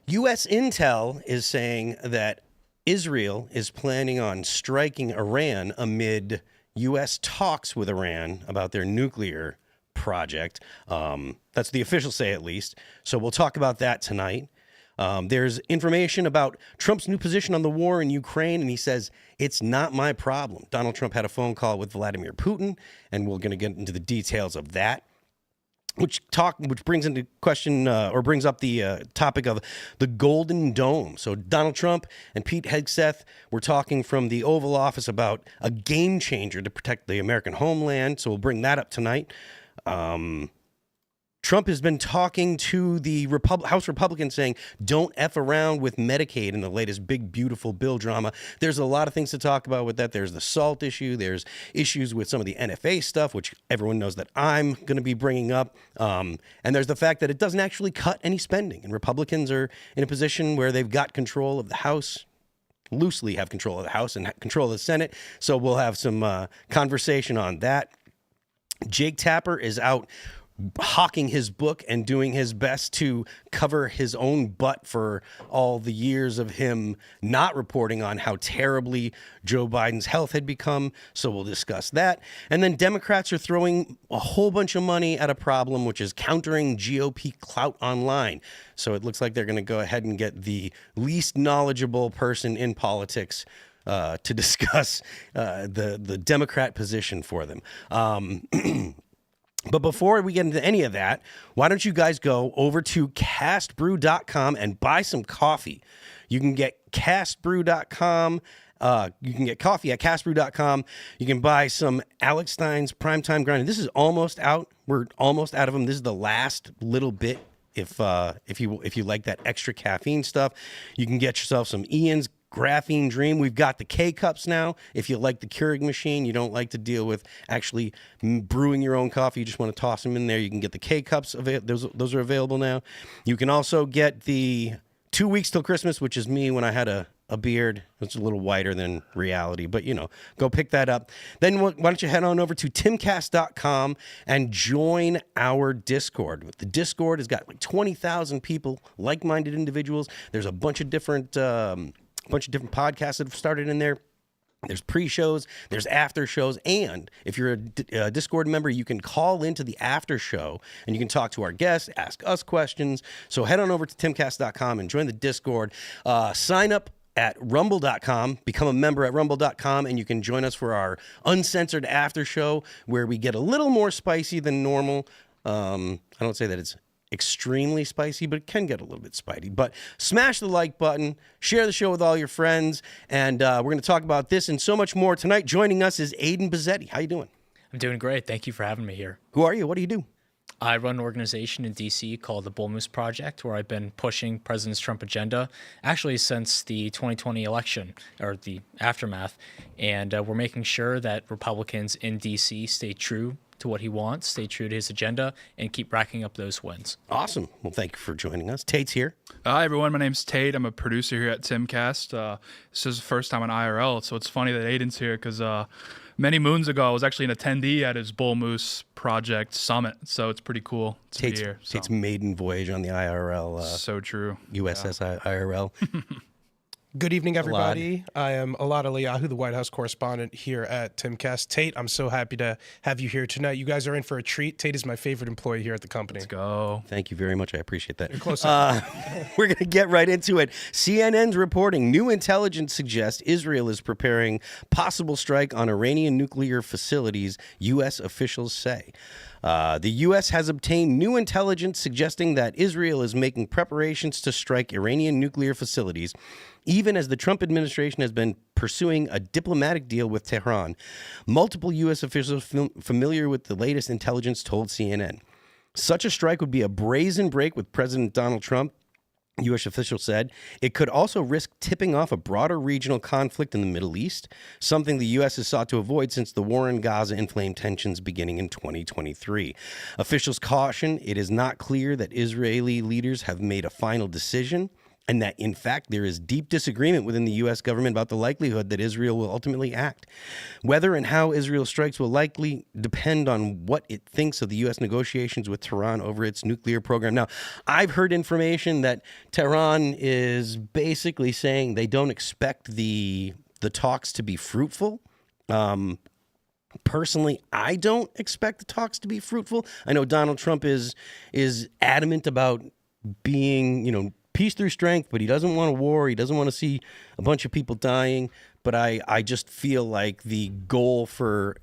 U.S. intel is saying that Israel is planning on striking Iran amid U.S. talks with Iran about their nuclear project. That's the officials say, at least. So we'll talk about that tonight. There's information about Trump's new position on the war in Ukraine, and he says, it's not my problem. Donald Trump had a phone call with Vladimir Putin, and we're going to get into the details of that. Which brings into question or brings up the topic of the Golden Dome. So Donald Trump and Pete Hegseth were talking from the Oval Office about a game changer to protect the American homeland. So we'll bring that up tonight. Trump has been talking to the House Republicans saying, don't F around with Medicaid in the latest big, beautiful bill drama. There's a lot of things to talk about with that. There's the SALT issue. There's issues with some of the NFA stuff, which everyone knows that I'm going to be bringing up. And there's the fact that it doesn't actually cut any spending. And Republicans are in a position where they've got control of the House, loosely have control of the House and control of the Senate. So we'll have some conversation on that. Jake Tapper is out hawking his book and doing his best to cover his own butt for all the years of him not reporting on how terribly Joe Biden's health had become. So we'll discuss that. And then Democrats are throwing a whole bunch of money at a problem, which is countering GOP clout online. So it looks like they're going to go ahead and get the least knowledgeable person in politics to discuss the Democrat position for them. But before we get into any of that, why don't you guys go over to castbrew.com and buy some coffee. You can get castbrew.com. You can get coffee at castbrew.com. You can buy some Alex Stein's Primetime Grinding. This is almost out. We're almost out of them. This is the last little bit. If you like that extra caffeine stuff, you can get yourself some Ian's Graphene Dream. We've got the K-Cups now. If you like the Keurig machine, you don't like to deal with actually brewing your own coffee, you just want to toss them in there, you can get the K-Cups. Those are available now. You can also get the 2 weeks till Christmas, which is me when I had a beard. It's a little whiter than reality, but, go pick that up. Then why don't you head on over to timcast.com and join our Discord. The Discord has got like 20,000 people, like-minded individuals. There's a bunch of different podcasts that have started in there. There's pre-shows, there's after shows, and if you're a Discord member, you can call into the after show, and you can talk to our guests, ask us questions. So head on over to timcast.com and join the Discord. Sign up at rumble.com, become a member at rumble.com, and you can join us for our uncensored after show, where we get a little more spicy than normal. I don't say that it's extremely spicy, but it can get a little bit spicy. But smash the like button, share the show with all your friends, and we're going to talk about this and so much more tonight. Joining us is Aiden Buzzetti. How you doing? I'm doing great. Thank you for having me here. Who are you? What do you do? I run an organization in D.C. called the Bull Moose Project, where I've been pushing President Trump's agenda actually since the 2020 election, or the aftermath, and we're making sure that Republicans in D.C. stay true to what he wants, stay true to his agenda, and keep racking up those wins. Awesome. Well, thank you for joining us. Tate's here. Hi, everyone. My name's Tate. I'm a producer here at Timcast. This is the first time on IRL, so it's funny that Aiden's here because many moons ago, I was actually an attendee at his Bull Moose Project Summit, so it's pretty cool to be here. Tate's maiden voyage on the IRL. So true. USS IRL. Good evening, everybody. I am Elaad Eliyahu, the White House correspondent here at Timcast. Tate, I'm so happy to have you here tonight. You guys are in for a treat. Tate is my favorite employee here at the company. Let's go. Thank you very much. I appreciate that. You're close We're going to get right into it. CNN's reporting new intelligence suggests Israel is preparing possible strike on Iranian nuclear facilities, U.S. officials say. The U.S. has obtained new intelligence suggesting that Israel is making preparations to strike Iranian nuclear facilities, even as the Trump administration has been pursuing a diplomatic deal with Tehran. Multiple U.S. officials familiar with the latest intelligence told CNN. Such a strike would be a brazen break with President Donald Trump, U.S. officials said. It could also risk tipping off a broader regional conflict in the Middle East, something the U.S. has sought to avoid since the war in Gaza inflamed tensions beginning in 2023. Officials caution it is not clear that Israeli leaders have made a final decision. and that, in fact, there is deep disagreement within the U.S. government about the likelihood that Israel will ultimately act. Whether and how Israel strikes will likely depend on what it thinks of the U.S. negotiations with Tehran over its nuclear program. Now, I've heard information that Tehran is basically saying they don't expect the talks to be fruitful. Personally, I don't expect the talks to be fruitful. I know Donald Trump is adamant about being, peace through strength, but he doesn't want a war. He doesn't want to see a bunch of people dying. But I just feel like the goal for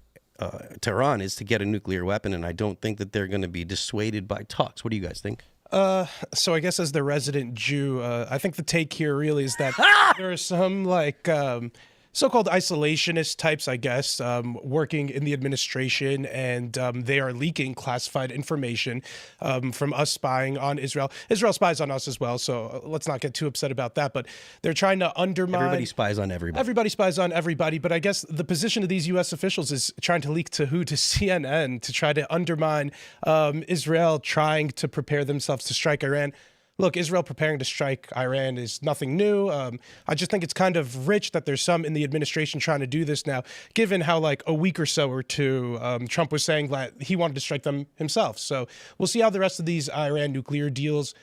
Tehran is to get a nuclear weapon, and I don't think that they're going to be dissuaded by talks. What do you guys think? So I guess as the resident Jew, I think the take here really is that there are some so-called isolationist types, I guess, working in the administration, and they are leaking classified information from us spying on Israel. Israel spies on us as well, so let's not get too upset about that. But they're trying to undermine. Everybody spies on everybody. Everybody spies on everybody, but I guess the position of these U.S. officials is trying to leak to who? To CNN, to try to undermine Israel trying to prepare themselves to strike Iran. Look, Israel preparing to strike Iran is nothing new. I just think it's kind of rich that there's some in the administration trying to do this now, given how a week or so or two, Trump was saying that he wanted to strike them himself. So we'll see how the rest of these Iran nuclear deals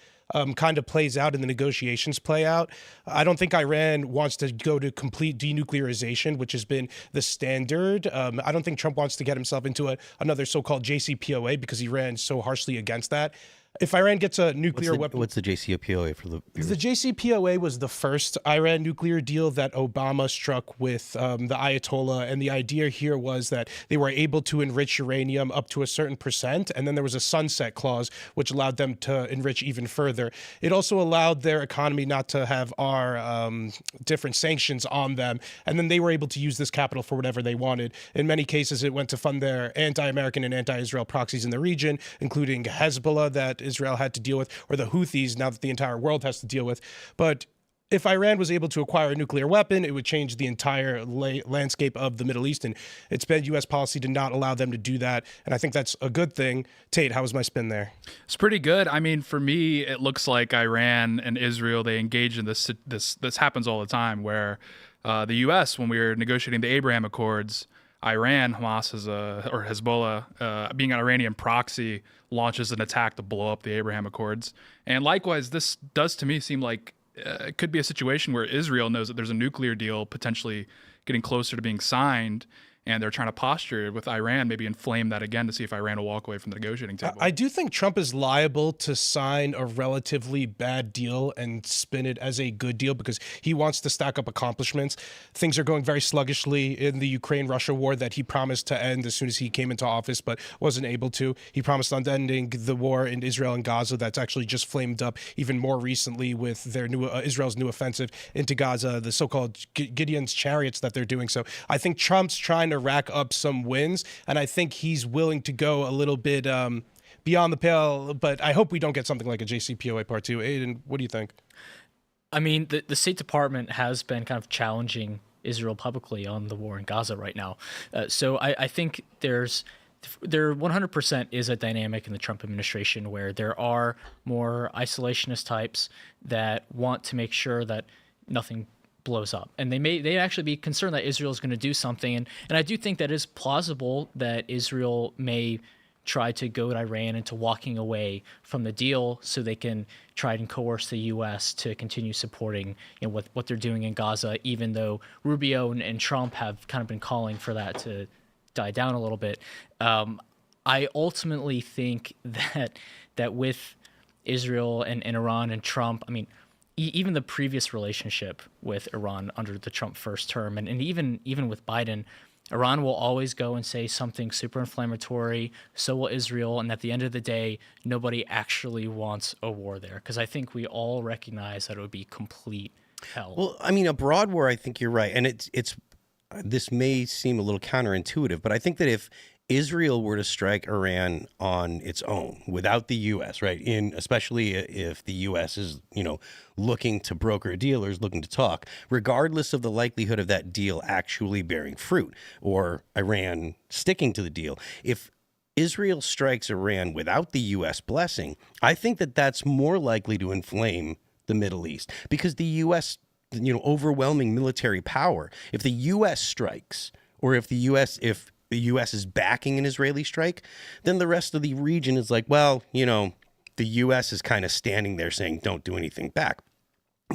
kind of plays out and the negotiations play out. I don't think Iran wants to go to complete denuclearization, which has been the standard. I don't think Trump wants to get himself into another so-called JCPOA because he ran so harshly against that. If Iran gets a nuclear weapon... What's the JCPOA for the viewers? The JCPOA was the first Iran nuclear deal that Obama struck with the Ayatollah, and the idea here was that they were able to enrich uranium up to a certain percent, and then there was a sunset clause which allowed them to enrich even further. It also allowed their economy not to have our different sanctions on them, and then they were able to use this capital for whatever they wanted. In many cases, it went to fund their anti-American and anti-Israel proxies in the region, including Hezbollah that Israel had to deal with, or the Houthis now that the entire world has to deal with. But if Iran was able to acquire a nuclear weapon, it would change the entire landscape of the Middle East. And it's been U.S. policy to not allow them to do that. And I think that's a good thing. Tate, how was my spin there? It's pretty good. I mean, for me, it looks like Iran and Israel, they engage in this. This happens all the time where the U.S., when we were negotiating the Abraham Accords, Iran, Hamas or Hezbollah, being an Iranian proxy, launches an attack to blow up the Abraham Accords. And likewise, this does to me seem like it could be a situation where Israel knows that there's a nuclear deal potentially getting closer to being signed, and they're trying to posture with Iran, maybe inflame that again to see if Iran will walk away from the negotiating table. I do think Trump is liable to sign a relatively bad deal and spin it as a good deal because he wants to stack up accomplishments. Things are going very sluggishly in the Ukraine-Russia war that he promised to end as soon as he came into office, but wasn't able to. He promised on ending the war in Israel and Gaza that's actually just flamed up even more recently with their new Israel's new offensive into Gaza, the so-called Gideon's chariots that they're doing. So I think Trump's trying to rack up some wins, and I think he's willing to go a little bit beyond the pale, but I hope we don't get something like a JCPOA Part 2. Aiden, what do you think? I mean, the State Department has been kind of challenging Israel publicly on the war in Gaza right now. So I think there 100% is a dynamic in the Trump administration where there are more isolationist types that want to make sure that nothing blows up, and they actually be concerned that Israel is going to do something, and I do think that is plausible that Israel may try to goad Iran into walking away from the deal so they can try and coerce the U.S. to continue supporting what they're doing in Gaza, even though Rubio and Trump have kind of been calling for that to die down a little bit. I ultimately think that with Israel and Iran and Trump, I mean, even the previous relationship with Iran under the Trump first term, and even with Biden, Iran will always go and say something super inflammatory, so will Israel, and at the end of the day, nobody actually wants a war there, because I think we all recognize that it would be complete hell. Well, I mean, a broad war, I think you're right, and it's this may seem a little counterintuitive, but I think that if Israel were to strike Iran on its own without the U.S., right? Especially if the U.S. is, looking to broker a deal or is looking to talk, regardless of the likelihood of that deal actually bearing fruit or Iran sticking to the deal, if Israel strikes Iran without the U.S. blessing, I think that that's more likely to inflame the Middle East because the U.S., overwhelming military power. If the U.S. strikes, or if the U.S. is backing an Israeli strike, then the rest of the region is like, well, the U.S. is kind of standing there saying, don't do anything back.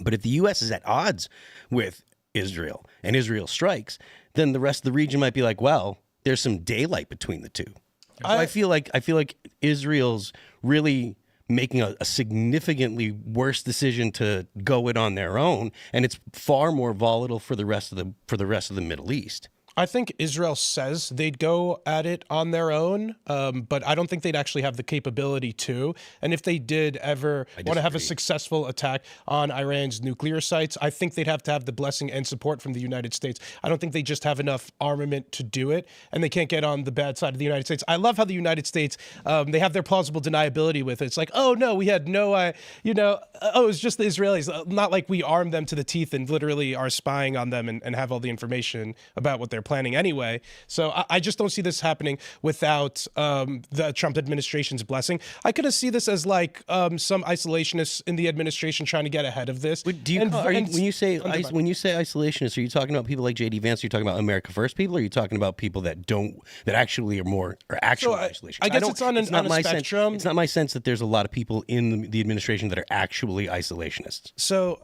But if the U.S. is at odds with Israel and Israel strikes, then the rest of the region might be like, well, there's some daylight between the two. So I feel like Israel's really making a significantly worse decision to go it on their own, and it's far more volatile for the rest of the Middle East. I think Israel says they'd go at it on their own, but I don't think they'd actually have the capability to. And if they did ever want to have a successful attack on Iran's nuclear sites, I think they'd have to have the blessing and support from the United States. I don't think they just have enough armament to do it, and they can't get on the bad side of the United States. I love how the United States, they have their plausible deniability with it. It's like, oh, no, we had no, it was just the Israelis. Not like we armed them to the teeth and literally are spying on them and have all the information about what they're planning anyway. So I just don't see this happening without the Trump administration's blessing. I could see this as like some isolationists in the administration trying to get ahead of this. When you say isolationists, are you talking about people like J.D. Vance? Are you talking about America First people? Or are you talking about people that actually are actual isolationists? I guess it's on a spectrum. It's not my sense that there's a lot of people in the administration that are actually isolationists. So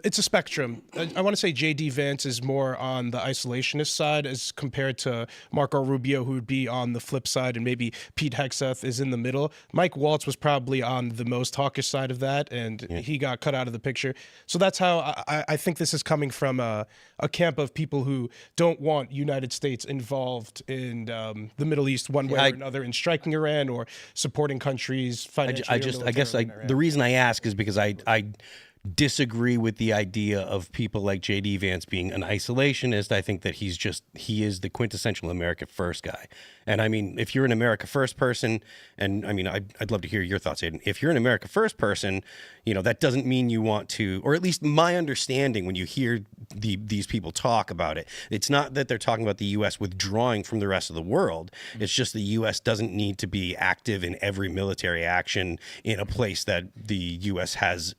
it's a spectrum. I want to say J.D. Vance is more on the isolationist side as compared to Marco Rubio, who would be on the flip side, and maybe Pete Hegseth is in the middle. Mike Waltz was probably on the most hawkish side of that, and he got cut out of the picture. So that's how I think this is coming from a camp of people who don't want United States involved in the Middle East one way or another in striking Iran or supporting countries financially. The reason I ask is because I disagree with the idea of people like J.D. Vance being an isolationist. I think that he is the quintessential America First guy. And I mean, if you're an America First person, and I mean, I'd love to hear your thoughts, Aiden. If you're an America First person, that doesn't mean you want to, or at least my understanding when you hear these people talk about it, it's not that they're talking about the U.S. withdrawing from the rest of the world. It's just the U.S. doesn't need to be active in every military action in a place that the U.S. has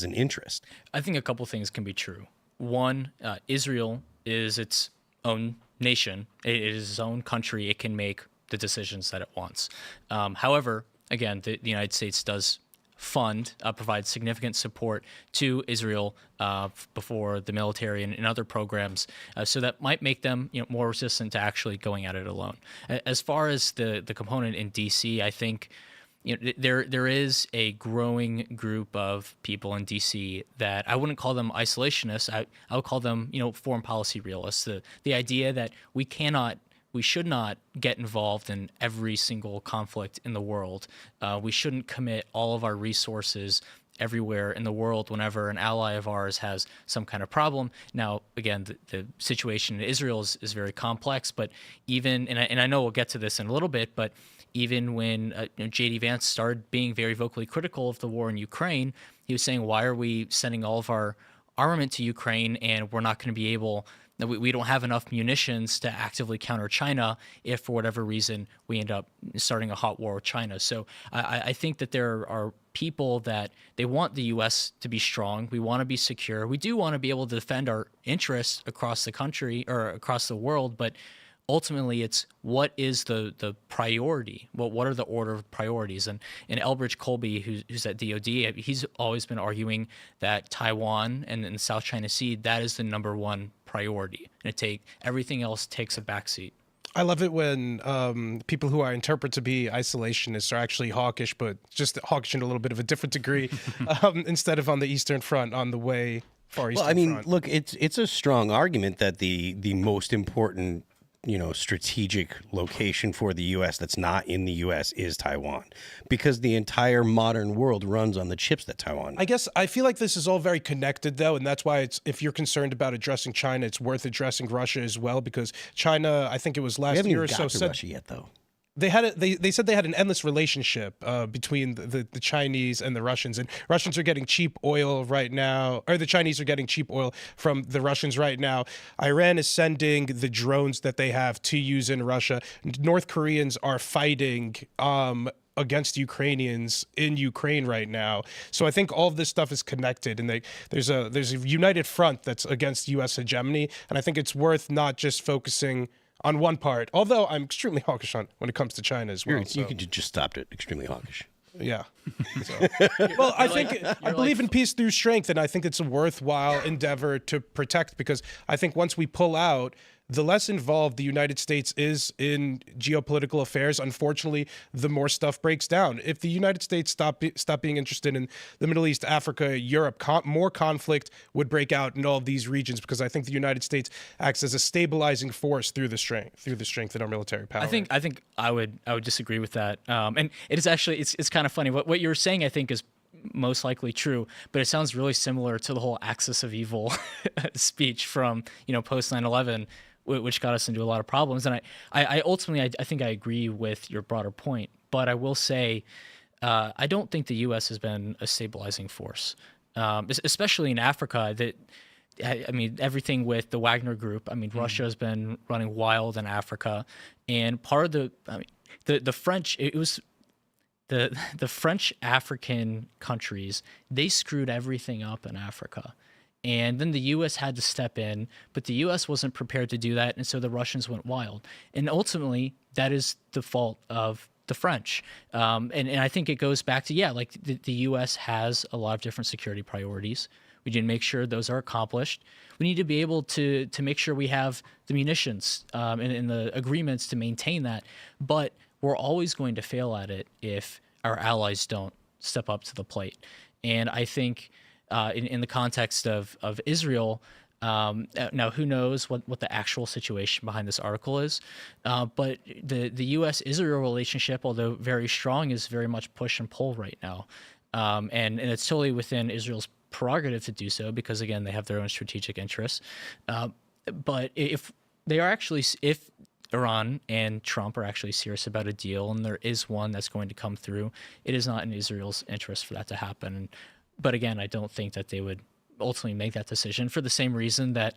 an interest. I think a couple things can be true. One, Israel is its own nation. It is its own country. It can make the decisions that it wants. However, again, the United States does provide significant support to Israel before the military and other programs, so that might make them more resistant to actually going at it alone. As far as the component in D.C., I think there is a growing group of people in D.C. that I wouldn't call them isolationists. I would call them foreign policy realists. The idea that we should not get involved in every single conflict in the world. We shouldn't commit all of our resources everywhere in the world whenever an ally of ours has some kind of problem. Now, again, the situation in Israel is very complex, but even, and I know we'll get to this in a little bit, but even when J.D. Vance started being very vocally critical of the war in Ukraine, he was saying, why are we sending all of our armament to Ukraine and we're not going to be able, we don't have enough munitions to actively counter China if for whatever reason we end up starting a hot war with China. So I think that there are people that they want the U.S. to be strong. We want to be secure. We do want to be able to defend our interests across the country or across the world, but ultimately, it's what is the priority? What are the order of priorities? And Elbridge Colby, who's at DOD, he's always been arguing that Taiwan and the South China Sea, that is the number one priority. And everything else takes a backseat. I love it when people who are interpreted to be isolationists are actually hawkish, but just hawkish in a little bit of a different degree, instead of on the Eastern Front, on the way far Eastern Front. Well, I mean, look, it's a strong argument that the most important strategic location for the U.S. that's not in the U.S. is Taiwan, because the entire modern world runs on the chips that Taiwan. I guess I feel like this is all very connected, though, and that's why if you're concerned about addressing China, it's worth addressing Russia as well, because China, I think it was last year or so, said Russia yet, though. They said they had an endless relationship between the Chinese and the Russians, and Russians are getting cheap oil right now, or the Chinese are getting cheap oil from the Russians right now. Iran is sending the drones that they have to use in Russia. North Koreans are fighting against Ukrainians in Ukraine right now. So I think all of this stuff is connected, and there's a united front that's against U.S. hegemony, and I think it's worth not just focusing on one part. Although I'm extremely hawkish on when it comes to China as well. You could just stop it. Extremely hawkish. Yeah. So, well, I think I believe in peace through strength, and I think it's a worthwhile endeavor to protect, because I think once we pull out, the less involved the United States is in geopolitical affairs, unfortunately, the more stuff breaks down. If the United States stop being interested in the Middle East, Africa, Europe, more conflict would break out in all of these regions, because I think the United States acts as a stabilizing force through the strength in our military power. I think I would disagree with that. And it is actually it's kind of funny. What you're saying, I think, is most likely true, but it sounds really similar to the whole axis of evil speech from post 9/11. Which got us into a lot of problems. And I ultimately think I agree with your broader point, but I will say I don't think the U.S. has been a stabilizing force, especially in Africa. I mean, everything with the Wagner Group. I mean, Russia has been running wild in Africa, and part of the French. It was the French African countries. They screwed everything up in Africa. And then the U.S. had to step in, but the U.S. wasn't prepared to do that, and so the Russians went wild. And ultimately, that is the fault of the French. And I think it goes back to, like the U.S. has a lot of different security priorities. We need to make sure those are accomplished. We need to be able to make sure we have the munitions and the agreements to maintain that. But we're always going to fail at it if our allies don't step up to the plate. And I think in the context of Israel, now who knows what the actual situation behind this article is, but the U.S.-Israel relationship, although very strong, is very much push and pull right now. And it's totally within Israel's prerogative to do so, because, again, they have their own strategic interests. But if Iran and Trump are actually serious about a deal, and there is one that's going to come through, it is not in Israel's interest for that to happen. But again, I don't think that they would ultimately make that decision, for the same reason that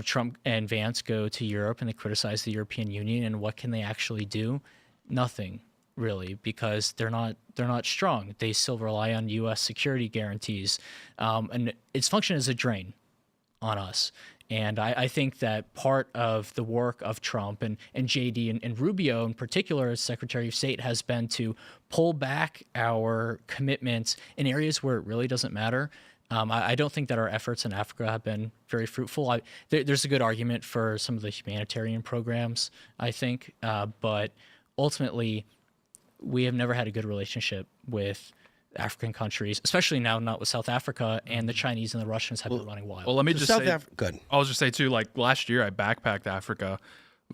Trump and Vance go to Europe and they criticize the European Union, and what can they actually do? Nothing, really, because they're not strong. They still rely on U.S. security guarantees, and its function is a drain on us. And I think that part of the work of Trump and JD and Rubio in particular as Secretary of State has been to pull back our commitments in areas where it really doesn't matter. I don't think that our efforts in Africa have been very fruitful. There's a good argument for some of the humanitarian programs, I think, but ultimately we have never had a good relationship with African countries, especially now not with South Africa, and the Chinese and the Russians have been running wild. Well, let me just say, good. I'll just say too, like last year I backpacked Africa.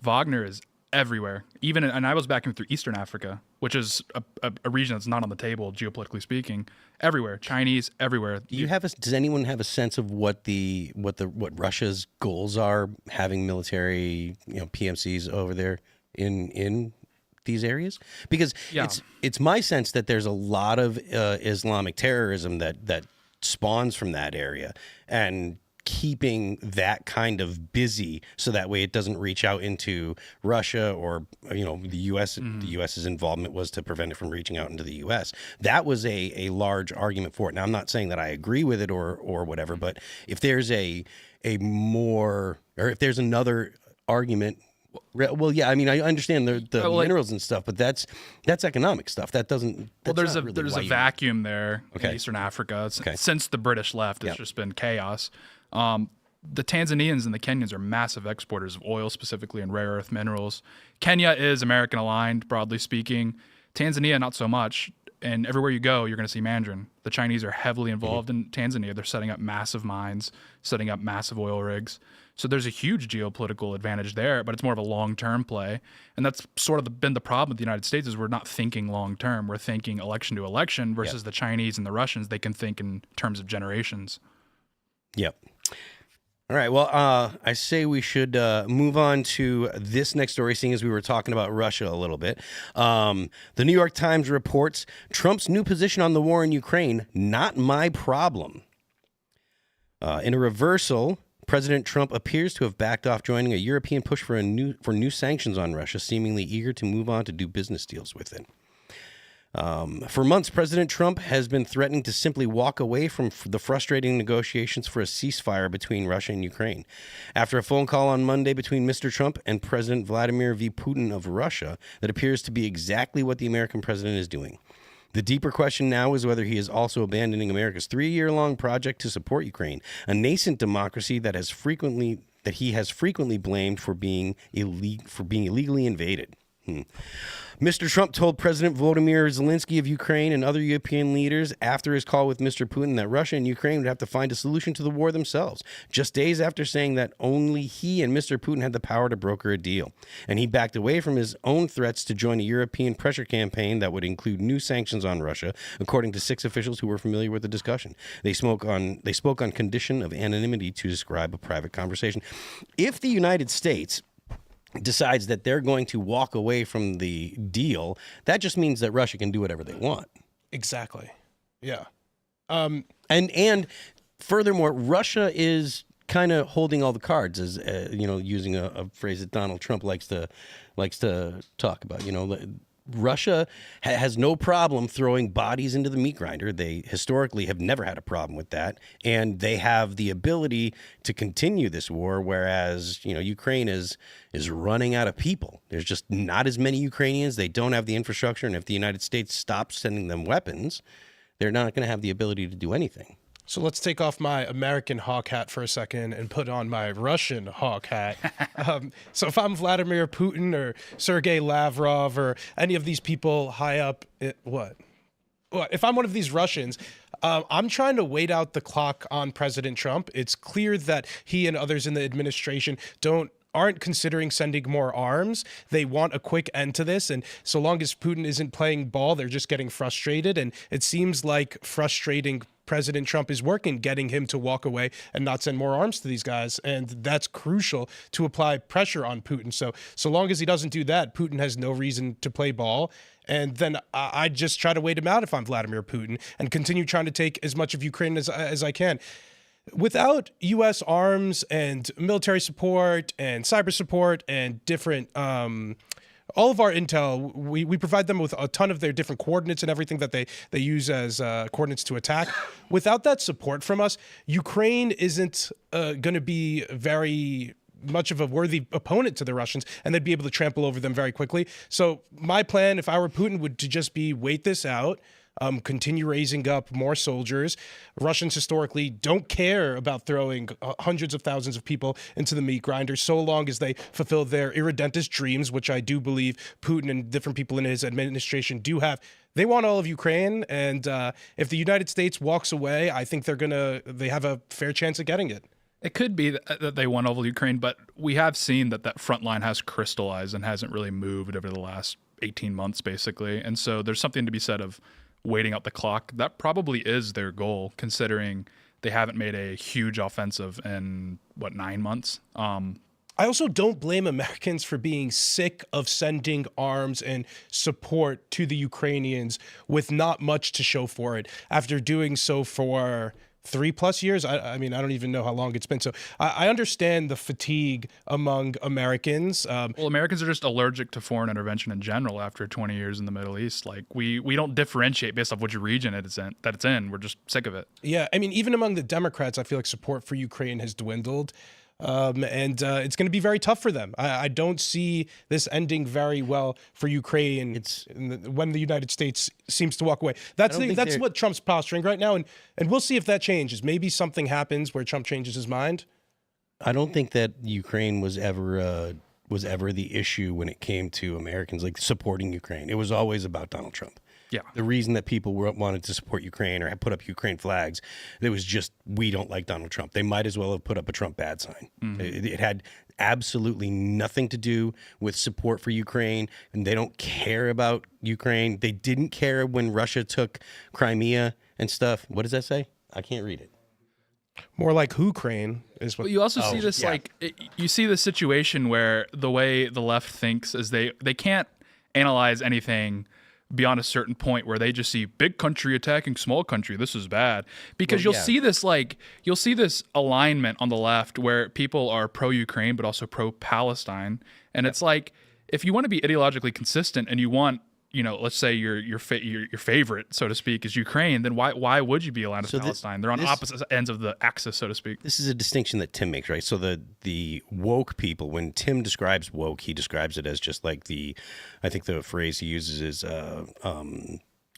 Wagner is everywhere. And I was backing through Eastern Africa, which is a region that's not on the table, geopolitically speaking. Everywhere, Chinese, everywhere. Does anyone have a sense of what Russia's goals are, having military, PMCs over there in these areas? Because it's my sense that there's a lot of Islamic terrorism that spawns from that area, and keeping that kind of busy so that way it doesn't reach out into Russia or the U.S. The U.S.'s involvement was to prevent it from reaching out into the U.S. That was a large argument for it. Now, I'm not saying that I agree with it or whatever, but if there's if there's another argument. Well, yeah, I mean, I understand the minerals and stuff, but that's economic stuff. That doesn't. There's a vacuum there in Eastern Africa. Okay. Since the British left, it's just been chaos. The Tanzanians and the Kenyans are massive exporters of oil, specifically in rare earth minerals. Kenya is American aligned, broadly speaking. Tanzania, not so much. And everywhere you go, you're going to see Mandarin. The Chinese are heavily involved in Tanzania. They're setting up massive mines, setting up massive oil rigs. So there's a huge geopolitical advantage there, but it's more of a long-term play. And that's sort of been the problem with the United States, is we're not thinking long-term. We're thinking election to election versus the Chinese and the Russians. They can think in terms of generations. Yep. All right. Well, I say we should move on to this next story, seeing as we were talking about Russia a little bit. The New York Times reports Trump's new position on the war in Ukraine, not my problem. In a reversal, President Trump appears to have backed off joining a European push for new sanctions on Russia, seemingly eager to move on to do business deals with it. For months, President Trump has been threatening to simply walk away from the frustrating negotiations for a ceasefire between Russia and Ukraine. After a phone call on Monday between Mr. Trump and President Vladimir V. Putin of Russia, that appears to be exactly what the American president is doing. The deeper question now is whether he is also abandoning America's 3-year-long project to support Ukraine, a nascent democracy that he has frequently blamed for being illegally invaded. Mr. Trump told President Volodymyr Zelensky of Ukraine and other European leaders after his call with Mr. Putin that Russia and Ukraine would have to find a solution to the war themselves, just days after saying that only he and Mr. Putin had the power to broker a deal. And he backed away from his own threats to join a European pressure campaign that would include new sanctions on Russia, according to 6 officials who were familiar with the discussion. They spoke on condition of anonymity to describe a private conversation. If the United States decides that they're going to walk away from the deal, that just means that Russia can do whatever they want. Exactly. Yeah. And furthermore, Russia is kind of holding all the cards, as using a phrase that Donald Trump likes to talk about. Russia has no problem throwing bodies into the meat grinder. They historically have never had a problem with that, and they have the ability to continue this war, whereas Ukraine is running out of people. There's just not as many Ukrainians. They don't have the infrastructure, and if the United States stops sending them weapons, they're not going to have the ability to do anything. So let's take off my American hawk hat for a second and put on my Russian hawk hat. So if I'm Vladimir Putin or Sergei Lavrov or any of these people high up, if I'm one of these Russians, I'm trying to wait out the clock on President Trump. It's clear that he and others in the administration aren't considering sending more arms. They want a quick end to this. And so long as Putin isn't playing ball, they're just getting frustrated. And it seems like frustrating President Trump is working, getting him to walk away and not send more arms to these guys. And that's crucial to apply pressure on Putin. So long as he doesn't do that, Putin has no reason to play ball. And then I just try to wait him out if I'm Vladimir Putin and continue trying to take as much of Ukraine as I can. Without U.S. arms and military support and cyber support and different all of our intel, we provide them with a ton of their different coordinates and everything that they use as coordinates to attack. Without that support from us, Ukraine isn't going to be very much of a worthy opponent to the Russians, and they'd be able to trample over them very quickly. So my plan, if I were Putin, would to just be wait this out. Continue raising up more soldiers. Russians historically don't care about throwing hundreds of thousands of people into the meat grinder so long as they fulfill their irredentist dreams, which I do believe Putin and different people in his administration do have. They want all of Ukraine, and if the United States walks away, I think they have a fair chance of getting it. It could be that they won over Ukraine, but we have seen that front line has crystallized and hasn't really moved over the last 18 months, basically. And so there's something to be said of waiting out the clock. That probably is their goal, considering they haven't made a huge offensive in 9 months. I also don't blame Americans for being sick of sending arms and support to the Ukrainians with not much to show for it after doing so for 3+ years. I mean, I don't even know how long it's been. So I understand the fatigue among Americans. Well, Americans are just allergic to foreign intervention in general after 20 years in the Middle East. Like we don't differentiate based off which region it's in. We're just sick of it. Yeah. I mean, even among the Democrats, I feel like support for Ukraine has dwindled. And it's going to be very tough for them. I don't see this ending very well for Ukraine when the United States seems to walk away. That's what Trump's posturing right now, and we'll see if that changes. Maybe something happens where Trump changes his mind. I don't think that Ukraine was ever the issue when it came to Americans like supporting Ukraine. It was always about Donald Trump. Yeah. The reason that people wanted to support Ukraine or put up Ukraine flags, it was just, we don't like Donald Trump. They might as well have put up a Trump bad sign. Mm-hmm. It had absolutely nothing to do with support for Ukraine, and they don't care about Ukraine. They didn't care when Russia took Crimea and stuff. What does that say? I can't read it. More like Ukraine is what. But you also see this you see the situation where the way the left thinks is they can't analyze anything beyond a certain point where they just see big country attacking small country. This is bad. Because you'll see this alignment on the left where people are pro-Ukraine but also pro-Palestine. And it's like, if you want to be ideologically consistent and you want let's say your favorite, so to speak, is Ukraine, then why would you be aligned with Palestine? They're on opposite ends of the axis, so to speak. This is a distinction that Tim makes, right? So the woke people, when Tim describes woke, he describes it as just like I think the phrase he uses is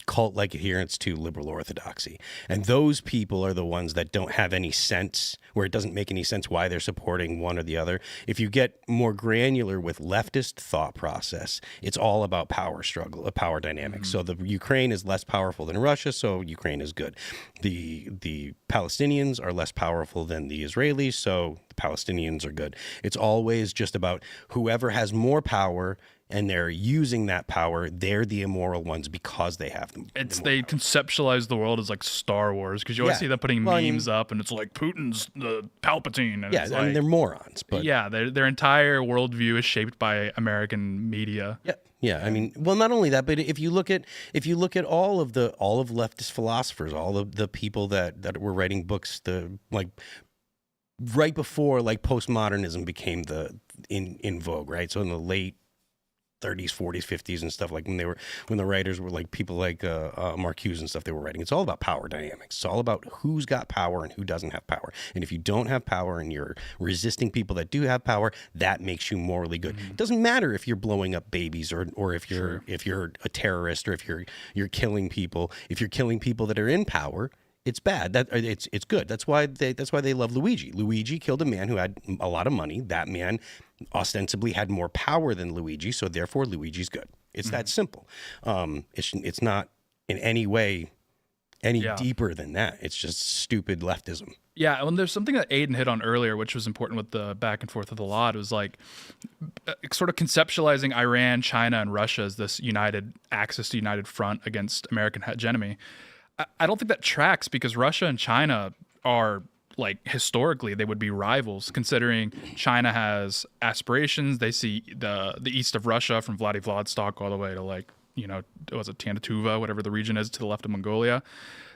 cult-like adherence to liberal orthodoxy. And those people are the ones that don't have any sense, where it doesn't make any sense why they're supporting one or the other. If you get more granular with leftist thought process, it's all about power struggle, power dynamics. So the Ukraine is less powerful than Russia, so Ukraine is good. The Palestinians are less powerful than the Israelis, so the Palestinians are good. It's always just about whoever has more power and they're using that power, they're the immoral ones because they have them. They conceptualize the world as like Star Wars, because you always see them putting memes up, and it's like Putin's the Palpatine. And it's they're morons. But their entire worldview is shaped by American media. Yeah. Yeah, I mean, well, not only that, but if you look at all of leftist philosophers, all of the people that were writing books, right before like postmodernism became in vogue, right? So in the late 30s, 40s, 50s, and stuff, like when the writers were like people like Marcuse and stuff, they were writing. It's all about power dynamics. It's all about who's got power and who doesn't have power. And if you don't have power and you're resisting people that do have power, that makes you morally good. It doesn't matter if you're blowing up babies or if you're a terrorist or if you're killing people. If you're killing people that are in power, it's bad. It's good. That's why they love Luigi. Luigi killed a man who had a lot of money. That man ostensibly had more power than Luigi, so therefore Luigi's good. It's that simple. It's not in any way deeper than that. It's just stupid leftism. Yeah, and there's something that Aiden hit on earlier, which was important with the back and forth of the Elaad, was like sort of conceptualizing Iran, China, and Russia as this united axis, united front against American hegemony. I don't think that tracks, because Russia and China are, like, historically they would be rivals, considering China has aspirations. They see the east of Russia from Vladivostok all the way to, like, was it Tanatuva, whatever the region is to the left of Mongolia.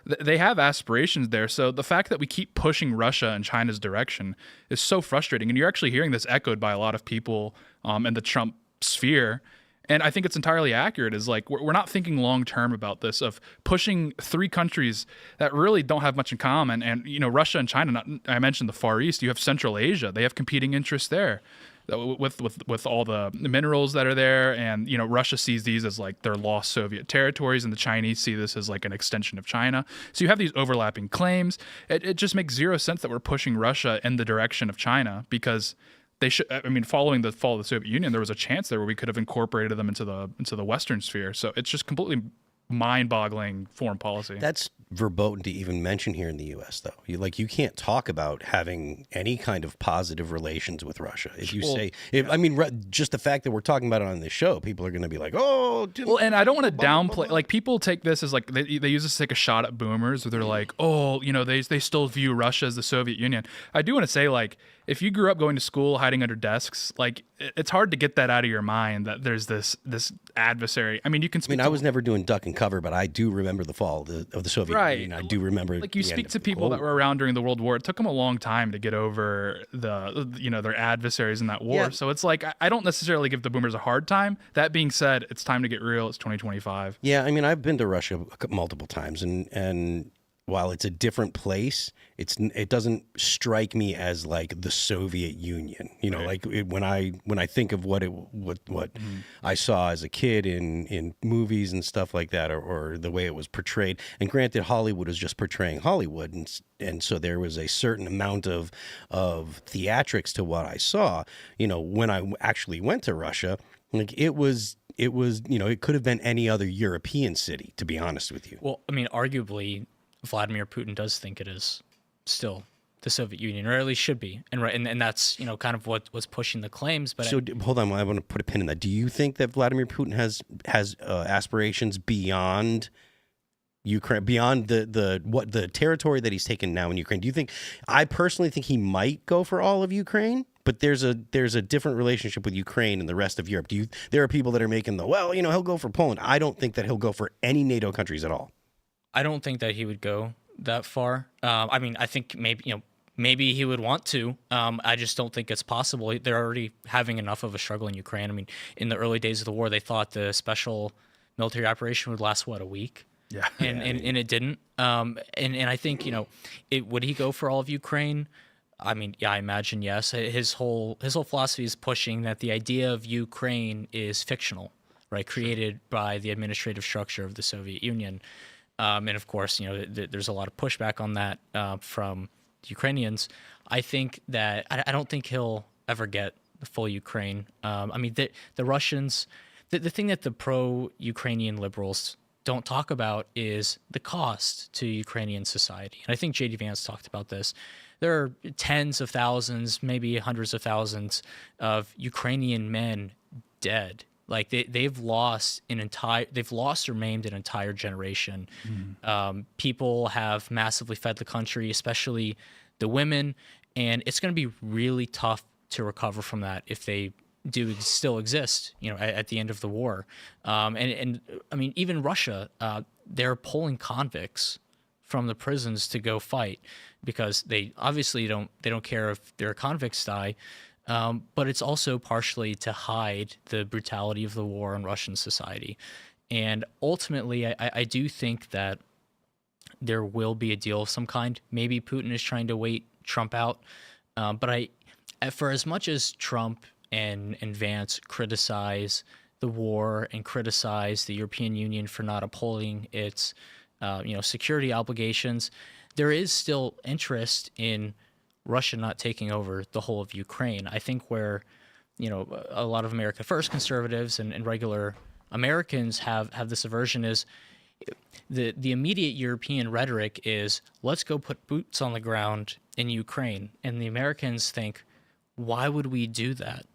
They have aspirations there. So the fact that we keep pushing Russia and China's direction is so frustrating. And you're actually hearing this echoed by a lot of people in the Trump sphere. And I think it's entirely accurate, is like we're not thinking long term about this, of pushing three countries that really don't have much in common. And Russia and China, I mentioned the Far East, you have Central Asia, they have competing interests there with all the minerals that are there. And Russia sees these as like their lost Soviet territories, and the Chinese see this as like an extension of China. So you have these overlapping claims. It just makes zero sense that we're pushing Russia in the direction of China, because they should. I mean, following the fall of the Soviet Union, there was a chance there where we could have incorporated them into the Western sphere. So it's just completely mind-boggling foreign policy. That's verboten to even mention here in the U.S., though. You can't talk about having any kind of positive relations with Russia. If you just the fact that we're talking about it on this show, people are going to be like, oh. Well, and I don't want to downplay. Like, people take this as like they use this to take a shot at boomers, where they're like, oh, they still view Russia as the Soviet Union. I do want to say, like, if you grew up going to school hiding under desks, like, it's hard to get that out of your mind that there's this adversary. I mean, you can speak. I was never doing duck and cover, but I do remember the fall of the Soviet Union. I do remember. Like, you speak to people that were around during the World War. It took them a long time to get over their adversaries in that war. Yeah. So it's like, I don't necessarily give the boomers a hard time. That being said, it's time to get real. It's 2025. Yeah, I mean, I've been to Russia multiple times, and while it's a different place, it doesn't strike me as like the Soviet Union. Right. Like when I think of what I saw as a kid in movies and stuff like that, or the way it was portrayed. And granted, Hollywood was just portraying Hollywood, and so there was a certain amount of theatrics to what I saw. When I actually went to Russia, like it could have been any other European city, to be honest with you. Well, I mean, arguably, Vladimir Putin does think it is still the Soviet Union, or at least should be, and that's kind of what was pushing the claims. But hold on, I want to put a pin in that. Do you think that Vladimir Putin has aspirations beyond Ukraine, beyond the territory that he's taken now in Ukraine? Do you think? I personally think he might go for all of Ukraine, but there's a different relationship with Ukraine and the rest of Europe. There are people that are making he'll go for Poland. I don't think that he'll go for any NATO countries at all. I don't think that he would go that far. I mean, I think maybe he would want to. I just don't think it's possible. They're already having enough of a struggle in Ukraine. I mean, in the early days of the war, they thought the special military operation would last what, a week? Yeah. And it didn't. And I think, would he go for all of Ukraine? I mean, yeah, I imagine yes. His whole philosophy is pushing that the idea of Ukraine is fictional, right? Created by the administrative structure of the Soviet Union. And of course, there's a lot of pushback on that from the Ukrainians. I think that I don't think he'll ever get the full Ukraine. I mean, the Russians, the thing that the pro-Ukrainian liberals don't talk about is the cost to Ukrainian society. And I think J.D. Vance talked about this. There are tens of thousands, maybe hundreds of thousands of Ukrainian men dead. Like they've lost or maimed an entire generation. People have massively fed the country, especially the women, and it's going to be really tough to recover from that if they do still exist, at the end of the war. And I mean, even Russia, they're pulling convicts from the prisons to go fight because they obviously don't care if their convicts die. But it's also partially to hide the brutality of the war in Russian society. And ultimately, I do think that there will be a deal of some kind. Maybe Putin is trying to wait Trump out. But for as much as Trump and Vance criticize the war and criticize the European Union for not upholding its security obligations, there is still interest in Russia not taking over the whole of Ukraine. I think where a lot of America First conservatives and regular Americans have this aversion is the immediate European rhetoric is let's go put boots on the ground in Ukraine, and the Americans think, why would we do that?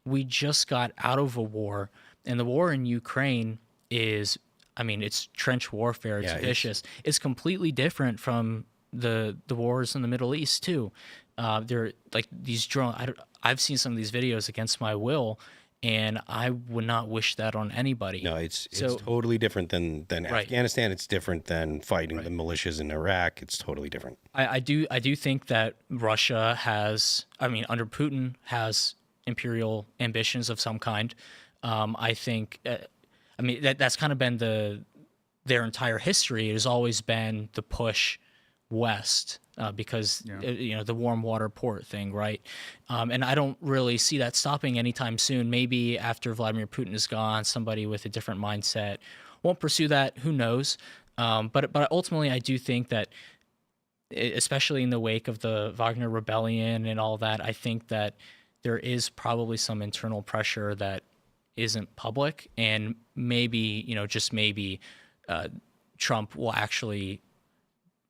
We just got out of a war, and the war in Ukraine is, I mean, it's trench warfare. It's vicious. It's completely different from the wars in the Middle East too. They're like these drone. I've seen some of these videos against my will, and I would not wish that on anybody. No, it's totally different than Right. Afghanistan. It's different than fighting the militias in Iraq. It's totally different. I do think that Russia has, I mean, under Putin has imperial ambitions of some kind. I think, I mean, that's kind of been their entire history. It has always been the push west because the warm water port thing, right? And I don't really see that stopping anytime soon. Maybe after Vladimir Putin is gone, somebody with a different mindset won't pursue that. Who knows? But ultimately, I do think that, especially in the wake of the Wagner rebellion and all that, I think that there is probably some internal pressure that isn't public, and maybe, just maybe Trump will actually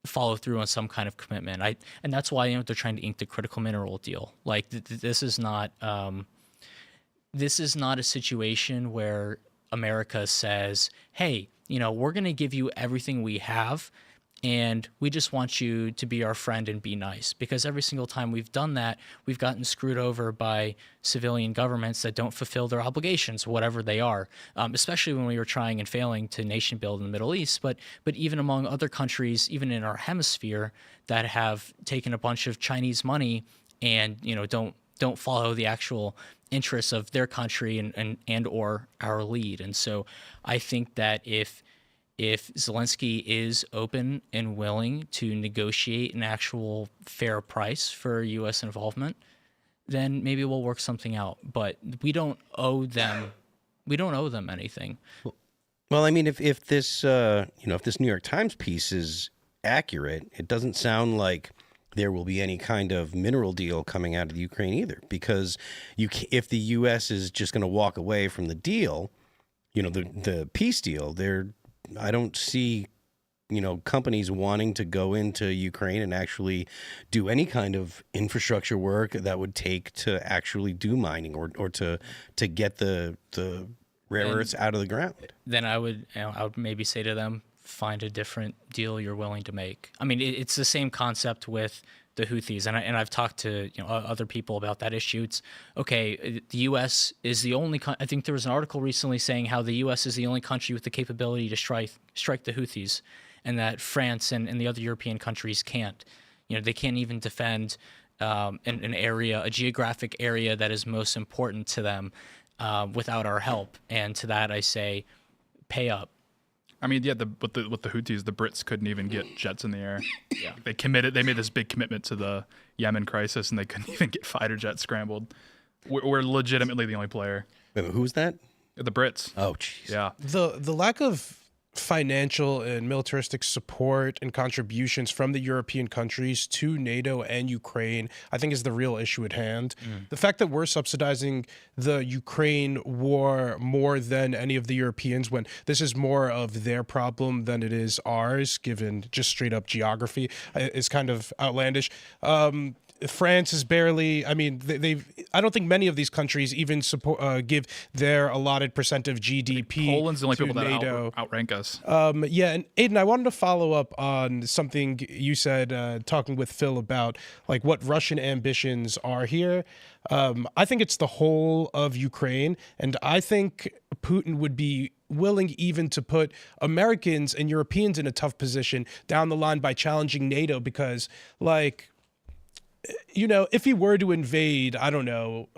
follow through on some kind of commitment. And that's why they're trying to ink the critical mineral deal. Like this is not a situation where America says, hey, we're going to give you everything we have, and we just want you to be our friend and be nice. Because every single time we've done that, we've gotten screwed over by civilian governments that don't fulfill their obligations, whatever they are, especially when we were trying and failing to nation build in the Middle East. But even among other countries, even in our hemisphere, that have taken a bunch of Chinese money and don't follow the actual interests of their country and or our lead. And so I think that if Zelensky is open and willing to negotiate an actual fair price for U.S. involvement, then maybe we'll work something out. But we don't owe them anything. Well, I mean, if this if this New York Times piece is accurate, it doesn't sound like there will be any kind of mineral deal coming out of the Ukraine either, because if the U.S. is just going to walk away from the deal, the peace deal, I don't see, companies wanting to go into Ukraine and actually do any kind of infrastructure work that would take to actually do mining or to get the rare earths out of the ground. Then I would maybe say to them, find a different deal you're willing to make. I mean, it's the same concept with the Houthis, and I've talked to other people about that issue. It's okay. The U.S. is the only. I think there was an article recently saying how the U.S. is the only country with the capability to strike the Houthis, and that France and the other European countries can't. They can't even defend an area, a geographic area that is most important to them, without our help. And to that, I say, pay up. I mean, yeah, with the Houthis, the Brits couldn't even get jets in the air. Yeah, they made this big commitment to the Yemen crisis, and they couldn't even get fighter jets scrambled. We're legitimately the only player. Wait, who's that? The Brits. Oh, jeez. Yeah. The lack of financial and militaristic support and contributions from the European countries to NATO and Ukraine, I think, is the real issue at hand. The fact that we're subsidizing the Ukraine war more than any of the Europeans, when this is more of their problem than it is ours, given just straight up geography, is kind of outlandish. France is barely. I mean, I don't think many of these countries even support give their allotted percent of GDP. Poland's the only to people NATO. that outrank us. Yeah, and Aiden, I wanted to follow up on something you said talking with Phil about like what Russian ambitions are here. I think it's the whole of Ukraine, and I think Putin would be willing even to put Americans and Europeans in a tough position down the line by challenging NATO because, like, you know, if he were to invade, I don't know,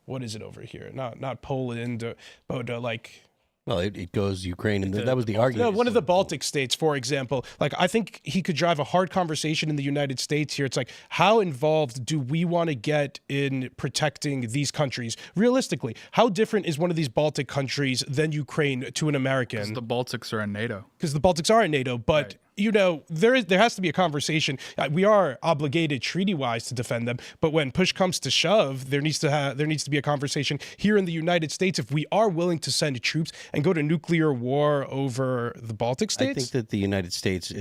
what is it over here? Not Poland, but like. Well, it goes Ukraine, and that was the argument. No, one of the Baltic states, for example. Like, I think he could drive a hard conversation in the United States here. It's like, how involved do we want to get in protecting these countries? Realistically, how different is one of these Baltic countries than Ukraine to an American? Because the Baltics are in NATO. Because the Baltics are in NATO, but... Right. You know, there has to be a conversation. We are obligated treaty-wise to defend them, but when push comes to shove, there needs to be a conversation here in the United States if we are willing to send troops and go to nuclear war over the Baltic states. I think that the United States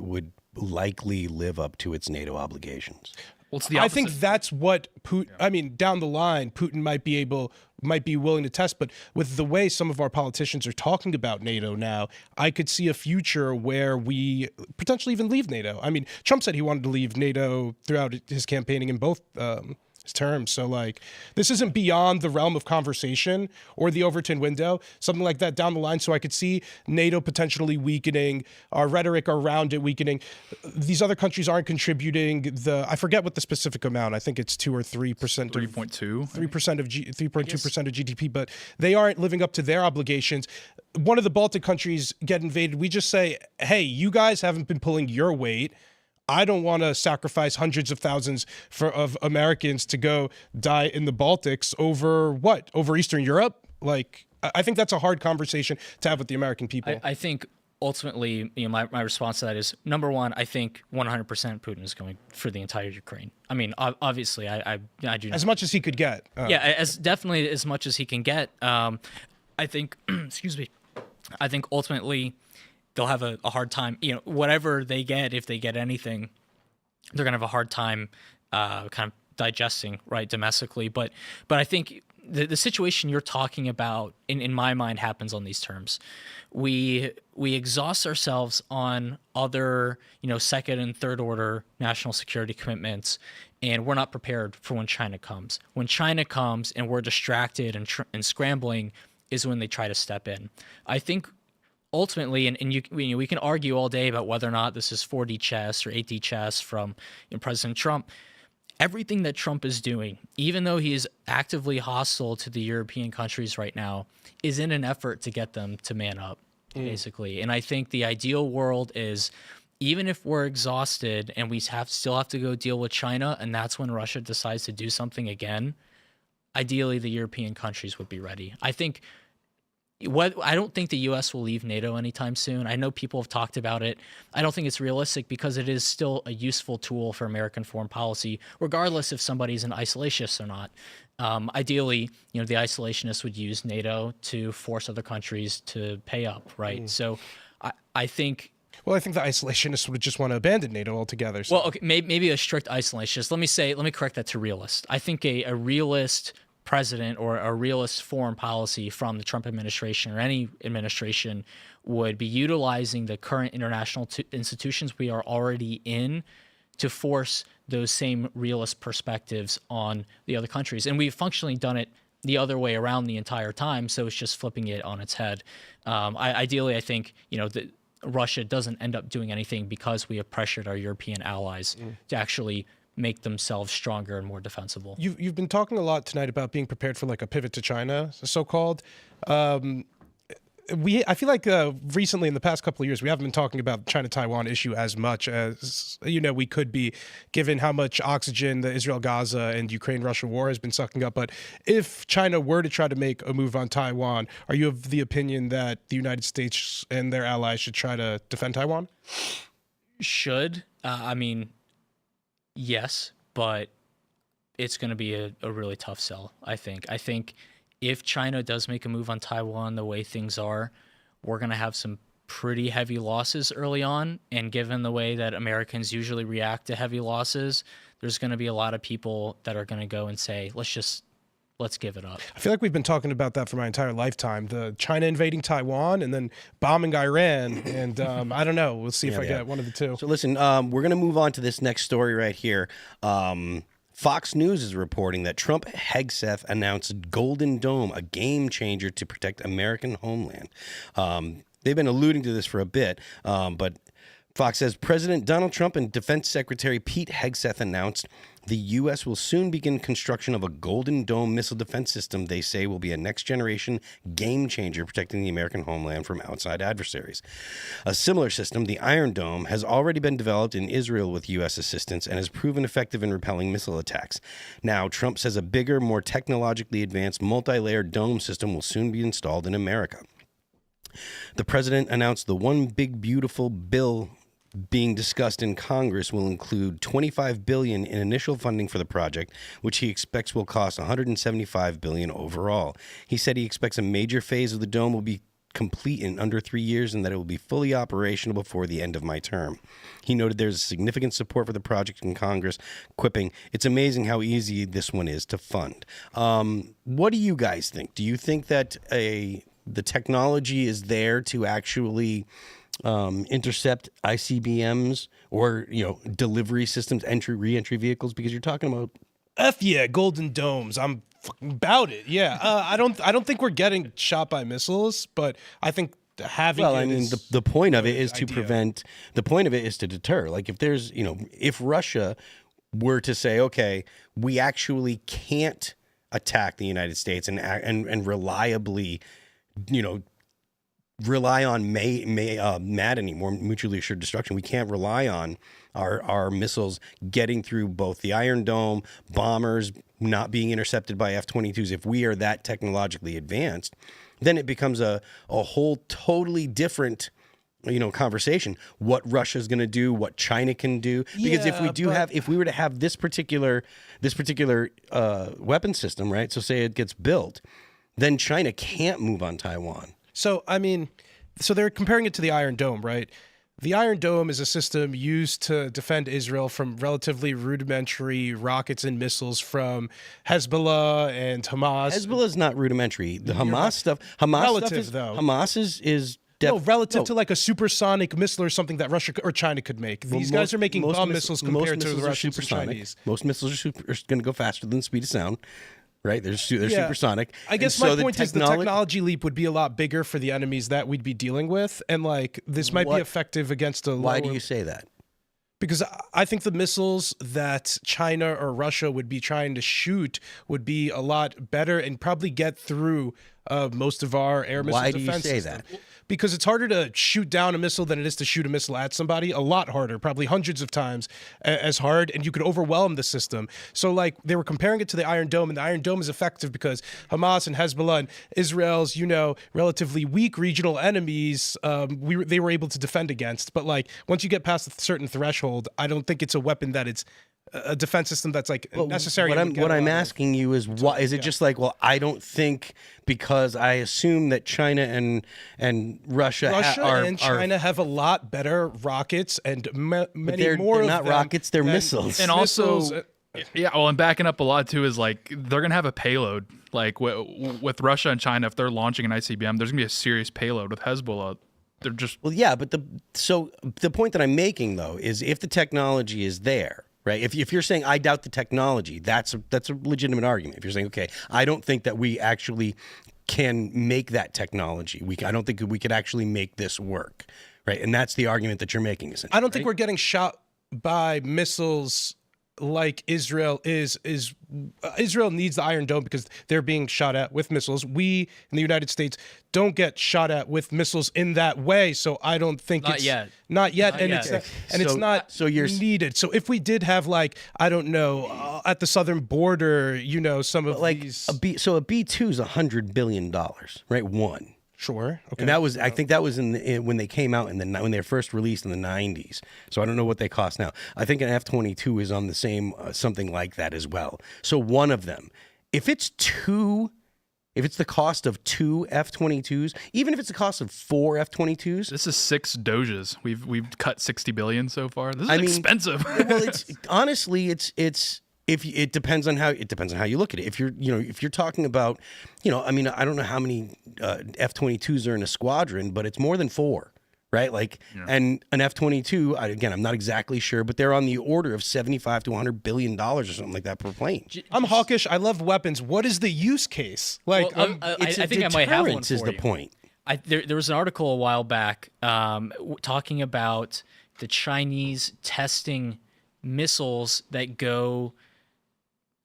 would likely live up to its NATO obligations. Well, it's the I think that's what Putin. I mean, down the line, Putin might be willing to test. But with the way some of our politicians are talking about NATO now, I could see a future where we potentially even leave NATO. I mean, Trump said he wanted to leave NATO throughout his campaigning in both terms. So, like, this isn't beyond the realm of conversation or the Overton window, something like that down the line. So I could see NATO potentially weakening, our rhetoric around it weakening. These other countries aren't contributing I forget what the specific amount. I think it's 2 or 3%. 3.2. 3% of 3.2% of GDP, but they aren't living up to their obligations. One of the Baltic countries get invaded. We just say, hey, you guys haven't been pulling your weight. I don't want to sacrifice hundreds of thousands of Americans to go die in the Baltics over what? Over Eastern Europe? Like, I think that's a hard conversation to have with the American people. I think ultimately, you know, my response to that is, number one, I think 100% Putin is going for the entire Ukraine. I mean, obviously, I do not. As much as he could get. Yeah, definitely as much as he can get. I think, excuse me, I think ultimately they'll have a hard time, you know, whatever they get, if they get anything, they're going to have a hard time kind of digesting, right, domestically. But I think the situation you're talking about, in my mind, happens on these terms. We exhaust ourselves on other, you know, second and third order national security commitments, and we're not prepared for when China comes. When China comes and we're distracted and scrambling is when they try to step in. I think ultimately, and we can argue all day about whether or not this is 4D chess or 8D chess from, you know, President Trump. Everything that Trump is doing, even though he is actively hostile to the European countries right now, is in an effort to get them to man up, basically. And I think the ideal world is, even if we're exhausted and we still have to go deal with China, and that's when Russia decides to do something again, ideally the European countries would be ready. I don't think the U.S. will leave NATO anytime soon. I know people have talked about it. I don't think it's realistic because it is still a useful tool for American foreign policy, regardless if somebody's an isolationist or not. Ideally, you know, the isolationists would use NATO to force other countries to pay up, right? So I think... Well, I think the isolationists would just want to abandon NATO altogether. So. Well, okay, maybe a strict isolationist. Let me correct that to realist. I think a realist president or a realist foreign policy from the Trump administration or any administration would be utilizing the current international institutions we are already in to force those same realist perspectives on the other countries. And we've functionally done it the other way around the entire time, so it's just flipping it on its head. Ideally, I think, you know, that Russia doesn't end up doing anything because we have pressured our European allies to actually make themselves stronger and more defensible. You've been talking a lot tonight about being prepared for like a pivot to China, so-called. I feel like recently in the past couple of years, we haven't been talking about the China-Taiwan issue as much as, we could be, given how much oxygen the Israel-Gaza and Ukraine-Russia war has been sucking up. But if China were to try to make a move on Taiwan, are you of the opinion that the United States and their allies should try to defend Taiwan? Should. I mean, yes, but it's going to be a really tough sell, I think. I think if China does make a move on Taiwan the way things are, we're going to have some pretty heavy losses early on. And given the way that Americans usually react to heavy losses, there's going to be a lot of people that are going to go and say, let's give it up. I feel like we've been talking about that for my entire lifetime. The China invading Taiwan and then bombing Iran. And I don't know. We'll see if I get one of the two. So listen, we're going to move on to this next story right here. Fox News is reporting that Trump Hegseth announced Golden Dome, a game changer to protect American homeland. They've been alluding to this for a bit, but Fox says President Donald Trump and Defense Secretary Pete Hegseth announced the U.S. will soon begin construction of a Golden Dome missile defense system they say will be a next-generation game changer protecting the American homeland from outside adversaries. A similar system, the Iron Dome, has already been developed in Israel with U.S. assistance and has proven effective in repelling missile attacks. Now, Trump says a bigger, more technologically advanced multi-layered dome system will soon be installed in America. The president announced the One Big Beautiful Bill being discussed in Congress will include $25 billion in initial funding for the project, which he expects will cost $175 billion overall. He said he expects a major phase of the dome will be complete in under 3 years and that it will be fully operational before the end of my term. He noted there's significant support for the project in Congress, quipping, "It's amazing how easy this one is to fund." What do you guys think? Do you think that the technology is there to actually intercept ICBMs or delivery systems, re-entry vehicles? Because you're talking about Golden Domes. I'm fucking about it. Yeah, I don't think we're getting shot by missiles, but I think having. Well, I mean, the point of it is to prevent. The point of it is to deter. Like if there's if Russia were to say, okay, we actually can't attack the United States and reliably, rely on MAD anymore, mutually assured destruction. We can't rely on our missiles getting through both the Iron Dome, bombers not being intercepted by F-22s. If we are that technologically advanced, then it becomes a whole totally different conversation. What Russia's going to do, what China can do, because if we were to have this particular weapon system, right? So say it gets built, then China can't move on Taiwan. So, I mean, they're comparing it to the Iron Dome, right? The Iron Dome is a system used to defend Israel from relatively rudimentary rockets and missiles from Hezbollah and Hamas. Hezbollah is not rudimentary. The Hamas stuff, is relative to like a supersonic missile or something that Russia or China could make. These guys are making bomb missiles compared to the Russians and Chinese. Most missiles are going to go faster than the speed of sound. Right, they're supersonic. I guess my point is the technology leap would be a lot bigger for the enemies that we'd be dealing with, and like this might be effective against a. Why do you say that? Because I think the missiles that China or Russia would be trying to shoot would be a lot better and probably get through most of our air missile defense. Why do you say system. that? Because it's harder to shoot down a missile than it is to shoot a missile at somebody. A lot harder, probably hundreds of times as hard, and you could overwhelm the system. So, like, they were comparing it to the Iron Dome, and the Iron Dome is effective because Hamas and Hezbollah and Israel's, relatively weak regional enemies, they were able to defend against. But, like, once you get past a certain threshold, I don't think it's a weapon that it's a defense system that's like necessary. What I'm asking you is, why is it just like, well, I don't think, because I assume that China and Russia and China have a lot better rockets and many more. They're not rockets; they're missiles. And also, and backing up a lot too is like they're gonna have a payload. Like with Russia and China, if they're launching an ICBM, there's gonna be a serious payload. With Hezbollah, they're just but the point that I'm making though is if the technology is there. Right. If you're saying I doubt the technology, that's a legitimate argument. If you're saying, okay, I don't think that we actually can make that technology. I don't think we could actually make this work. Right. And that's the argument that you're making. I don't think we're getting shot by missiles like Israel is Israel needs the Iron Dome because they're being shot at with missiles. We in the United States don't get shot at with missiles in that way, so I don't think Not it's yet. not yet, Not and yet. it's not So you're needed. So if we did have like I don't know at the southern border, you know, some of like these a B2 is $100 billion, right? One. sure, okay, And that was, I think that was when they came out when they were first released in the 90s. So I don't know what they cost now. I think an F-22 is on the same, something like that as well. So one of them, if it's the cost of 2 F-22s, even if it's the cost of 4 F-22s. This is 6 Doges. We've cut 60 billion so far. This is expensive. Well, it's honestly, it depends on how you look at it. If you're talking about, I mean, I don't know how many F-22s are in a squadron, but it's more than 4, right? Like, and an F-22, again, I'm not exactly sure, but they're on the order of $75 to $100 billion or something like that per plane. I'm hawkish. I love weapons. What is the use case? Like, Well, I think I might have one Deterrence is for the you. point. There was an article a while back talking about the Chinese testing missiles that go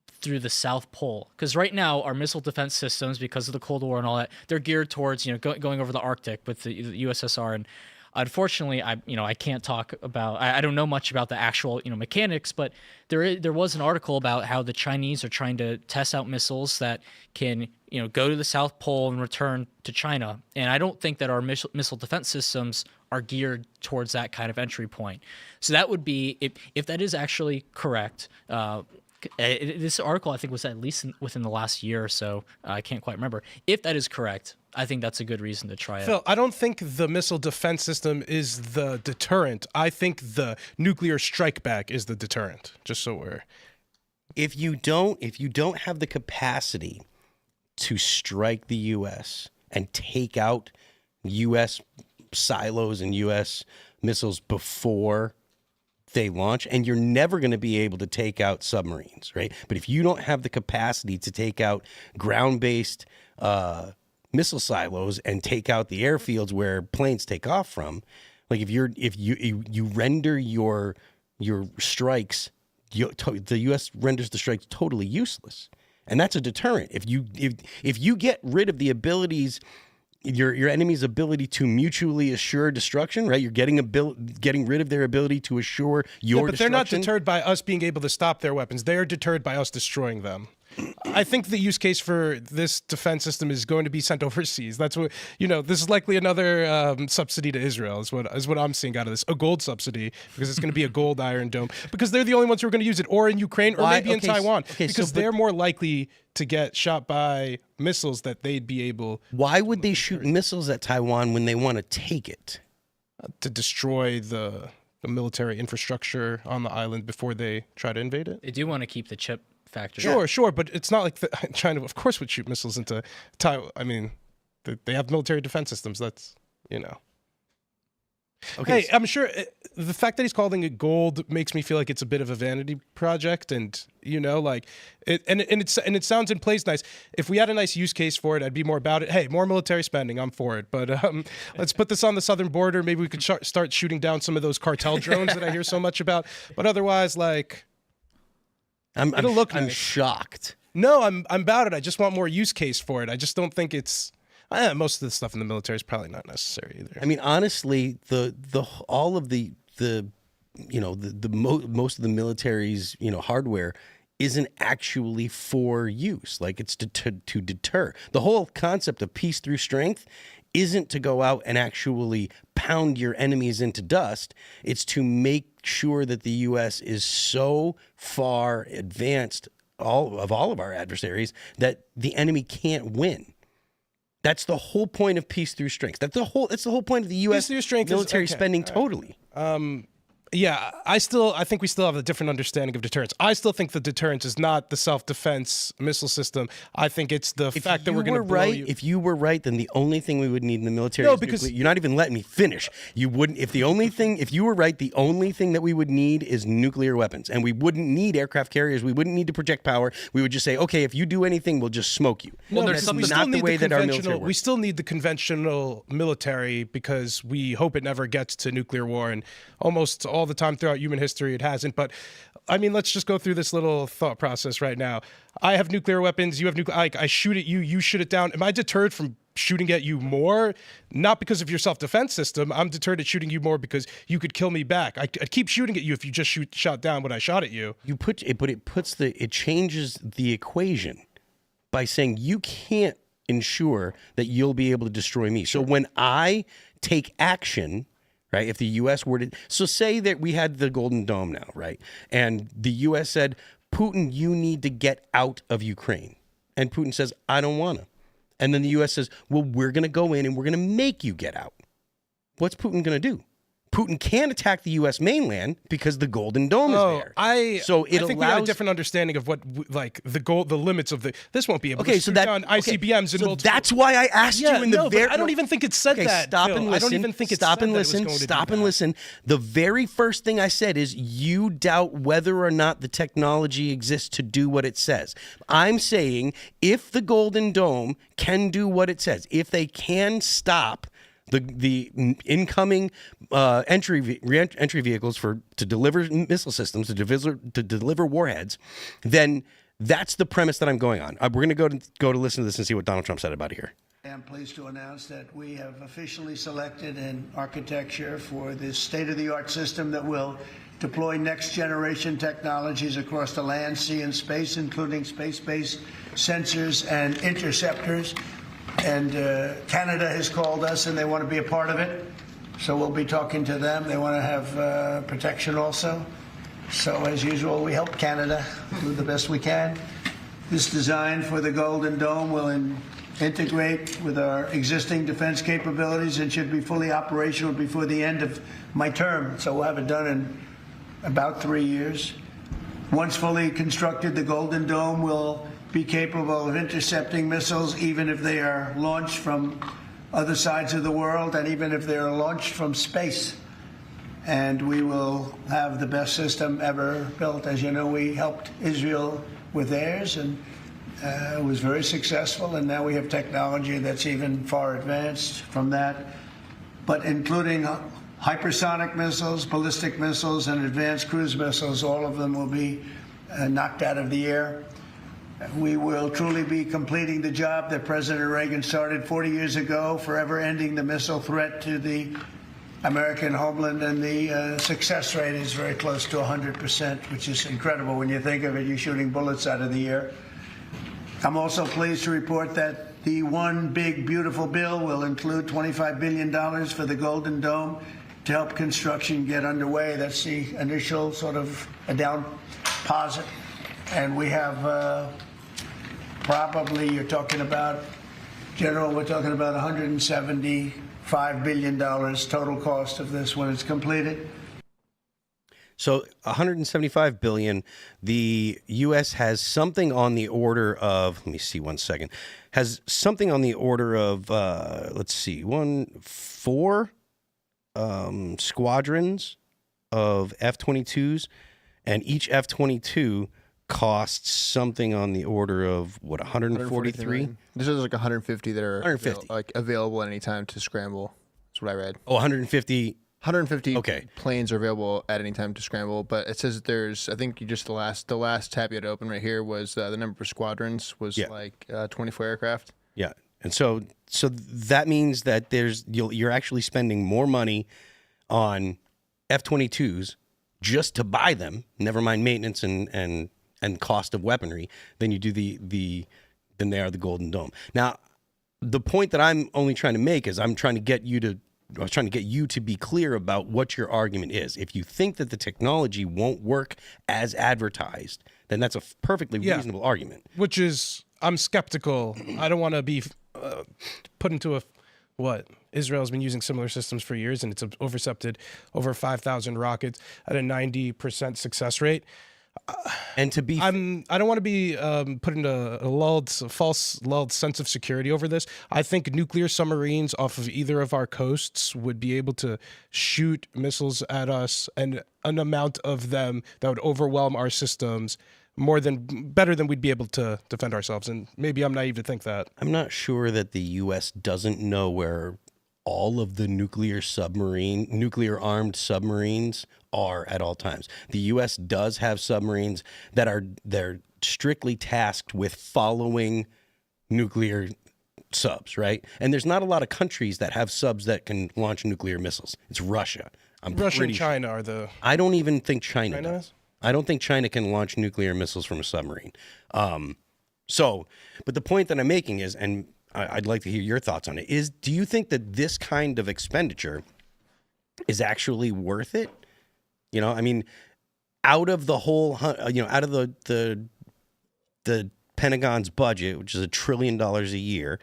through the South Pole, because right now our missile defense systems, because of the Cold War and all that, they're geared towards going over the Arctic with the USSR. And unfortunately, I can't talk about. I don't know much about the actual mechanics, but there was an article about how the Chinese are trying to test out missiles that can go to the South Pole and return to China. And I don't think that our missile defense systems are geared towards that kind of entry point. So that would be if that is actually correct. This article, I think, was at least within the last year or so. I can't quite remember. If that is correct, I think that's a good reason to try it. Phil, I don't think the missile defense system is the deterrent. I think the nuclear strike back is the deterrent. Just so we're. If you don't have the capacity to strike the U.S. and take out U.S. silos and U.S. missiles before they launch, and you're never going to be able to take out submarines, right? But if you don't have the capacity to take out ground-based missile silos and take out the airfields where planes take off from, like if you render your strikes, the U.S. renders the strikes totally useless, and that's a deterrent. If you get rid of the abilities. Your enemy's ability to mutually assure destruction, right? You're getting rid of their ability to assure your But destruction. they're not deterred by us being able to stop their weapons. They're deterred by us destroying them. I think the use case for this defense system is going to be sent overseas. That's what this is likely another subsidy to Israel is what I'm seeing out of this. A gold subsidy, because it's going to be a gold Iron Dome, because they're the only ones who are going to use it, or in Ukraine, or maybe in Taiwan, because they're more likely to get shot by missiles that they'd be able. Why would they shoot missiles at Taiwan when they want to take it? To destroy the military infrastructure on the island before they try to invade it. They do want to keep the chip factory. Sure, but it's not like China, of course, would shoot missiles into Taiwan. I mean, they have military defense systems. That's Okay, Hey, I'm sure the fact that he's calling it gold makes me feel like it's a bit of a vanity project, and like it, and it sounds and plays nice. If we had a nice use case for it, I'd be more about it. Hey, more military spending, I'm for it. But let's put this on the southern border. Maybe we could start shooting down some of those cartel drones that I hear so much about. But otherwise, like, it'll look I'm nice. shocked. No, I'm about it. I just want more use case for it. I just don't think it's. Most of the stuff in the military is probably not necessary either. I mean, honestly, all of the most of the military's hardware isn't actually for use. Like, it's to deter. The whole concept of peace through strength isn't to go out and actually pound your enemies into dust. It's to make sure that the U.S. is so far advanced all of our adversaries that the enemy can't win. That's the whole point of peace through strength. That's the whole point of the U.S. Peace through strength military is, okay, spending totally. Yeah, I think we still have a different understanding of deterrence. I still think the deterrence is not the self-defense missile system. I think it's the fact that we're going to blow you. If you were right, then the only thing we would need in the military No, is because- nuclear. You're not even letting me finish. You wouldn't. If you were right, the only thing that we would need is nuclear weapons, and we wouldn't need aircraft carriers. We wouldn't need to project power. We would just say, okay, if you do anything, we'll just smoke you. Well, there's That's something- not the way that our military We works. still need the conventional military because we hope it never gets to nuclear war, and almost all all the time throughout human history. It hasn't. But I mean, let's just go through this little thought process right now. I have nuclear weapons. You have nuclear. Like, I shoot at you. You shoot it down. Am I deterred from shooting at you more? Not because of your self-defense system. I'm deterred at shooting you more because you could kill me back. I'd keep shooting at you if you just shot down when I shot at you. It changes the equation by saying you can't ensure that you'll be able to destroy me. So when I take action, right, if the U.S. were to, so say that we had the Golden Dome now, right, and the U.S. said, Putin, you need to get out of Ukraine. And Putin says, I don't want to. And then the U.S. says, well, we're going to go in and we're going to make you get out. What's Putin going to do? Putin can't attack the U.S. mainland because the Golden Dome is there. I think we have a different understanding of what, like, the limits of the. This won't be able to shoot down ICBMs and multiple. That's why I asked you in the very. I don't even think it said that. Stop Phil. and listen. I don't even think it stop said and that it was listen. going to Stop do and that. listen. The very first thing I said is you doubt whether or not the technology exists to do what it says. I'm saying if the Golden Dome can do what it says, if they can stop the incoming entry vehicles to deliver missile systems, to deliver warheads, then that's the premise that I'm going on. We're going to go to listen to this and see what Donald Trump said about it here. I am pleased to announce that we have officially selected an architecture for this state-of-the-art system that will deploy next-generation technologies across the land, sea, and space, including space-based sensors and interceptors. And Canada has called us, and they want to be a part of it. So we'll be talking to them. They want to have protection also. So as usual, we help Canada do the best we can. This design for the Golden Dome will integrate with our existing defense capabilities and should be fully operational before the end of my term. So we'll have it done in about 3 years. Once fully constructed, the Golden Dome will be capable of intercepting missiles even if they are launched from other sides of the world and even if they are launched from space. And we will have the best system ever built. As you know, we helped Israel with theirs, and it was very successful. And now we have technology that's even far advanced from that, but including hypersonic missiles, ballistic missiles, and advanced cruise missiles. All of them will be knocked out of the air. We will truly be completing the job that President Reagan started 40 years ago, forever ending the missile threat to the American homeland, and the success rate is very close to 100%, which is incredible when you think of it. You're shooting bullets out of the air. I'm also pleased to report that the one big, beautiful bill will include $25 billion for the Golden Dome to help construction get underway. That's the initial sort of a down deposit. And we have probably, you're talking about, General, we're talking about $175 billion total cost of this when it's completed. So 175 billion. The U.S. has something on the order of, let me see 1 second, has something on the order of, let's see, 4 squadrons of F-22s, and each F-22 costs something on the order of, what, 143? This is like 150 that are 150. Available at any time to scramble. That's what I read. Oh, 150. 150 okay. Planes are available at any time to scramble, but it says there's, I think you just the last tab you had open right here was the number of squadrons was 24 aircraft. Yeah. And so that means that you're actually spending more money on F-22s just to buy them, never mind maintenance and cost of weaponry, than you do than they are the Golden Dome. Now, the point that I'm only trying to make is I was trying to get you to be clear about what your argument is. If you think that the technology won't work as advertised, then that's a perfectly reasonable argument. Which is, I'm skeptical. I don't want to be put into Israel's been using similar systems for years, and it's intercepted over 5,000 rockets at a 90% success rate. And to be, I don't want to be put into a false lulled sense of security over this. I think nuclear submarines off of either of our coasts would be able to shoot missiles at us, and an amount of them that would overwhelm our systems better than we'd be able to defend ourselves. And maybe I'm naive to think that. I'm not sure that the U.S. doesn't know where all of the nuclear armed submarines are at all times. The U.S. does have submarines they're strictly tasked with following nuclear subs, right? And there's not a lot of countries that have subs that can launch nuclear missiles. It's Russia. Russia and China are the. I don't even think China China? does. I don't think China can launch nuclear missiles from a submarine. But the point that I'm making is, and I'd like to hear your thoughts on it, is do you think that this kind of expenditure is actually worth it? You know, I mean, out of the whole, out of the Pentagon's budget, which is $1 trillion a year,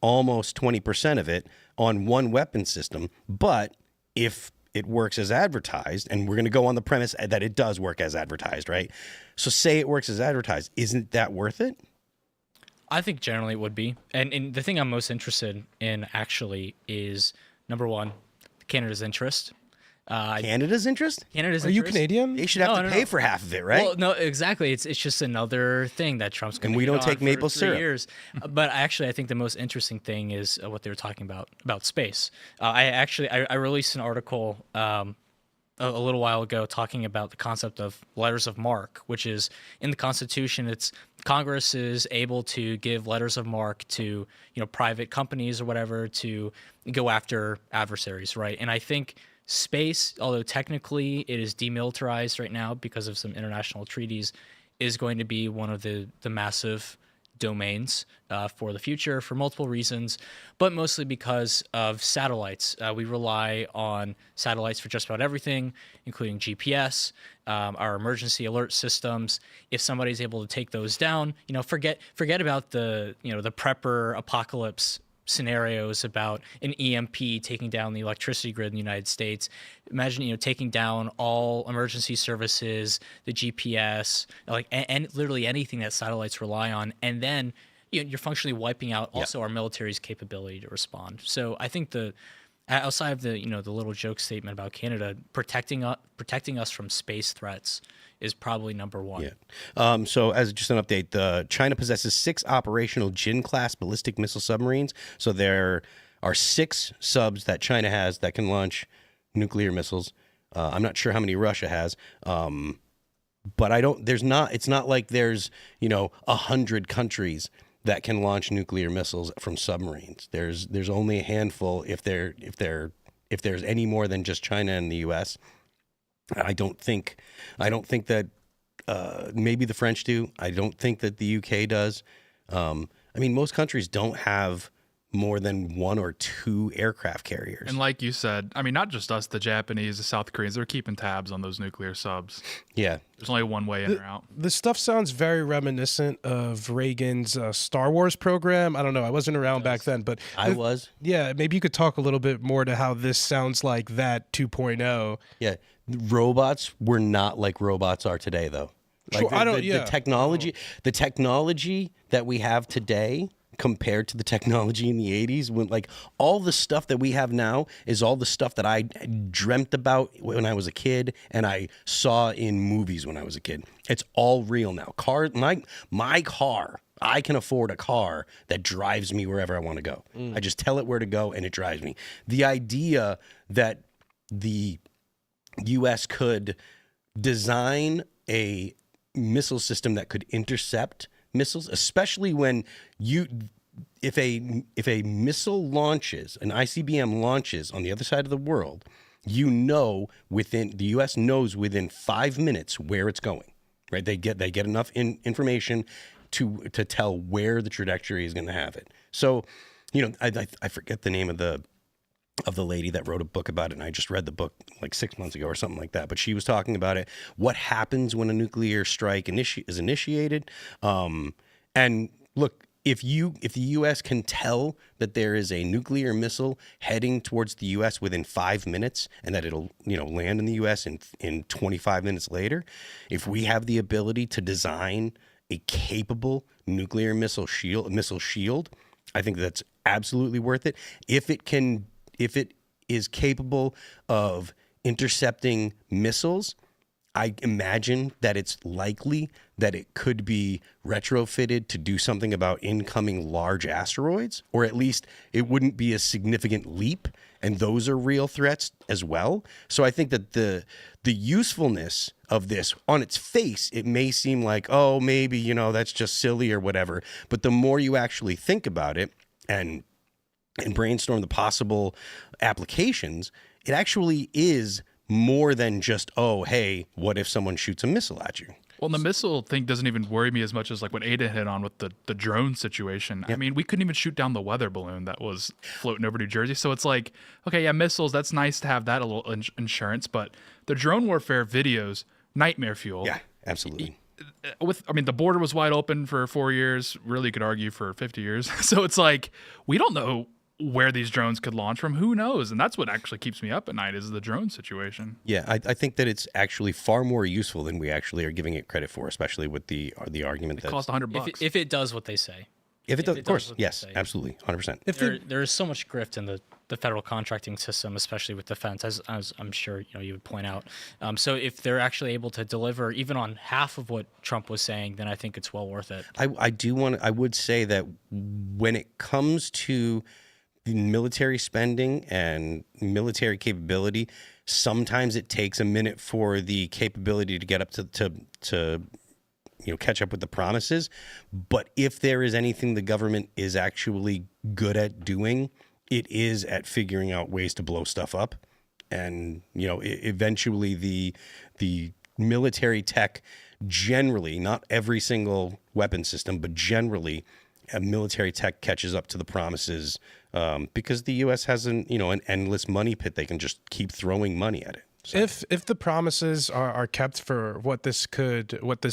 almost 20% of it on one weapon system. But if it works as advertised, and we're going to go on the premise that it does work as advertised, right? So say it works as advertised, isn't that worth it? I think generally it would be. And the thing I'm most interested in actually is, number one, Canada's interest. Canada's interest? Canada's Are interest. you Canadian? They should have to pay for half of it, right? Well, no, exactly. It's just another thing that Trump's going to. And we don't take for maple 3 syrup. years. But actually, I think the most interesting thing is what they were talking about space. I released an article a little while ago talking about the concept of letters of marque, which is in the Constitution. It's Congress is able to give letters of marque to private companies or whatever to go after adversaries, right? And I think space, although technically it is demilitarized right now because of some international treaties, is going to be one of the massive domains for the future for multiple reasons, but mostly because of satellites. We rely on satellites for just about everything, including GPS, our emergency alert systems. If somebody's able to take those down, forget about the the prepper apocalypse scenarios about an EMP taking down the electricity grid in the United States. Imagine, taking down all emergency services, the GPS, and literally anything that satellites rely on, and then you're functionally wiping out also our military's capability to respond. So I think outside of the the little joke statement about Canada protecting us from space threats is probably number one. Yeah. So as just an update, China possesses 6 operational Jin-class ballistic missile submarines. So there are 6 subs that China has that can launch nuclear missiles. I'm not sure how many Russia has. But it's not like there's, 100 countries that can launch nuclear missiles from submarines. There's only a handful if there's any more than just China and the US. I don't think that maybe the French do. I don't think that the UK does. Most countries don't have more than 1 or 2 aircraft carriers. And like you said, not just us, the Japanese, the South Koreans, they're keeping tabs on those nuclear subs. Yeah. There's only one way in or out. The stuff sounds very reminiscent of Reagan's Star Wars program. I don't know. I wasn't around back then, but I was. Yeah, maybe you could talk a little bit more to how this sounds like that 2.0. Yeah. Robots were not like robots are today, though. Sure, The technology that we have today compared to the technology in the 80s, when all the stuff that we have now is all the stuff that I dreamt about when I was a kid and I saw in movies when I was a kid. It's all real now. My car, I can afford a car that drives me wherever I want to go. I just tell it where to go and it drives me. The idea that the U.S. could design a missile system that could intercept missiles, especially when if a missile launches, an ICBM launches on the other side of the world, the U.S. knows within 5 minutes where it's going, right? They get enough information to tell where the trajectory is going to have it. So, I forget the name of the lady that wrote a book about it, and I just read the book 6 months ago or something like that. But she was talking about it. What happens when a nuclear strike is initiated? And look, if the U.S. can tell that there is a nuclear missile heading towards the U.S. within 5 minutes, and that it'll land in the U.S. in 25 minutes later, if we have the ability to design a capable nuclear missile shield, I think that's absolutely worth it. If it is capable of intercepting missiles, I imagine that it's likely that it could be retrofitted to do something about incoming large asteroids, or at least it wouldn't be a significant leap, and those are real threats as well. So I think that the usefulness of this, on its face, it may seem like, oh, maybe, you know, that's just silly or whatever. But the more you actually think about it and brainstorm the possible applications, it actually is more than just, oh, hey, what if someone shoots a missile at you? Well, the missile thing doesn't even worry me as much as like what Aiden hit on with the drone situation. I mean, we couldn't even shoot down the weather balloon that was floating over New Jersey. So it's like, okay, yeah, missiles, that's nice to have that a little insurance, but the drone warfare videos, nightmare fuel. Yeah, absolutely. The border was wide open for 4 years. Really, you could argue for 50 years. So it's like, we don't know where these drones could launch from. Who knows? And that's what actually keeps me up at night is the drone situation. Yeah, I think that it's actually far more useful than we actually are giving it credit for, especially with the argument that It cost $100. If it does what they say. if it does, of course, what they yes, say. absolutely, 100%. There is so much grift in the federal contracting system, especially with defense, as I'm sure you would point out. So if they're actually able to deliver even on half of what Trump was saying, then I think it's well worth it. I would say that when it comes to military spending and military capability, sometimes it takes a minute for the capability to get up to catch up with the promises. But if there is anything the government is actually good at doing, it is at figuring out ways to blow stuff up. And eventually the military tech, generally, not every single weapon system, but generally military tech catches up to the promises, because the U.S. has an endless money pit. They can just keep throwing money at it. So. If the promises are kept for what this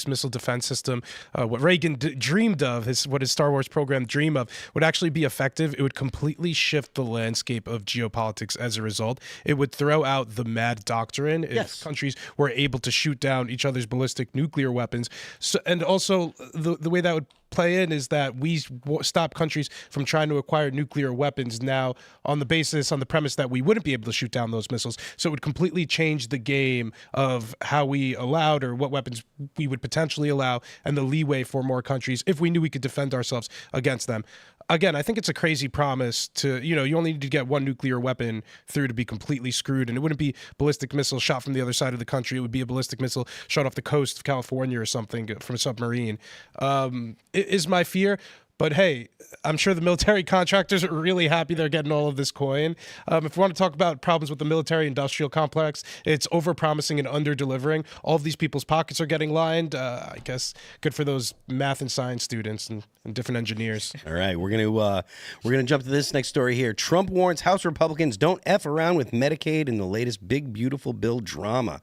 missile defense system, what Reagan dreamed of, what his Star Wars program dreamed of, would actually be effective, it would completely shift the landscape of geopolitics as a result. It would throw out the mad doctrine if countries were able to shoot down each other's ballistic nuclear weapons. So, and also the way that would play in is that we stop countries from trying to acquire nuclear weapons now on the premise that we wouldn't be able to shoot down those missiles. So it would completely change the game of how we allowed or what weapons we would potentially allow and the leeway for more countries if we knew we could defend ourselves against them. Again, I think it's a crazy promise to, you only need to get one nuclear weapon through to be completely screwed. And it wouldn't be ballistic missiles shot from the other side of the country. It would be a ballistic missile shot off the coast of California or something from a submarine. It is my fear. But hey, I'm sure the military contractors are really happy they're getting all of this coin. If we want to talk about problems with the military-industrial complex, it's over-promising and under-delivering. All of these people's pockets are getting lined. I guess good for those math and science students and different engineers. All right, we're gonna jump to this next story here. Trump warns House Republicans don't F around with Medicaid in the latest big beautiful bill drama.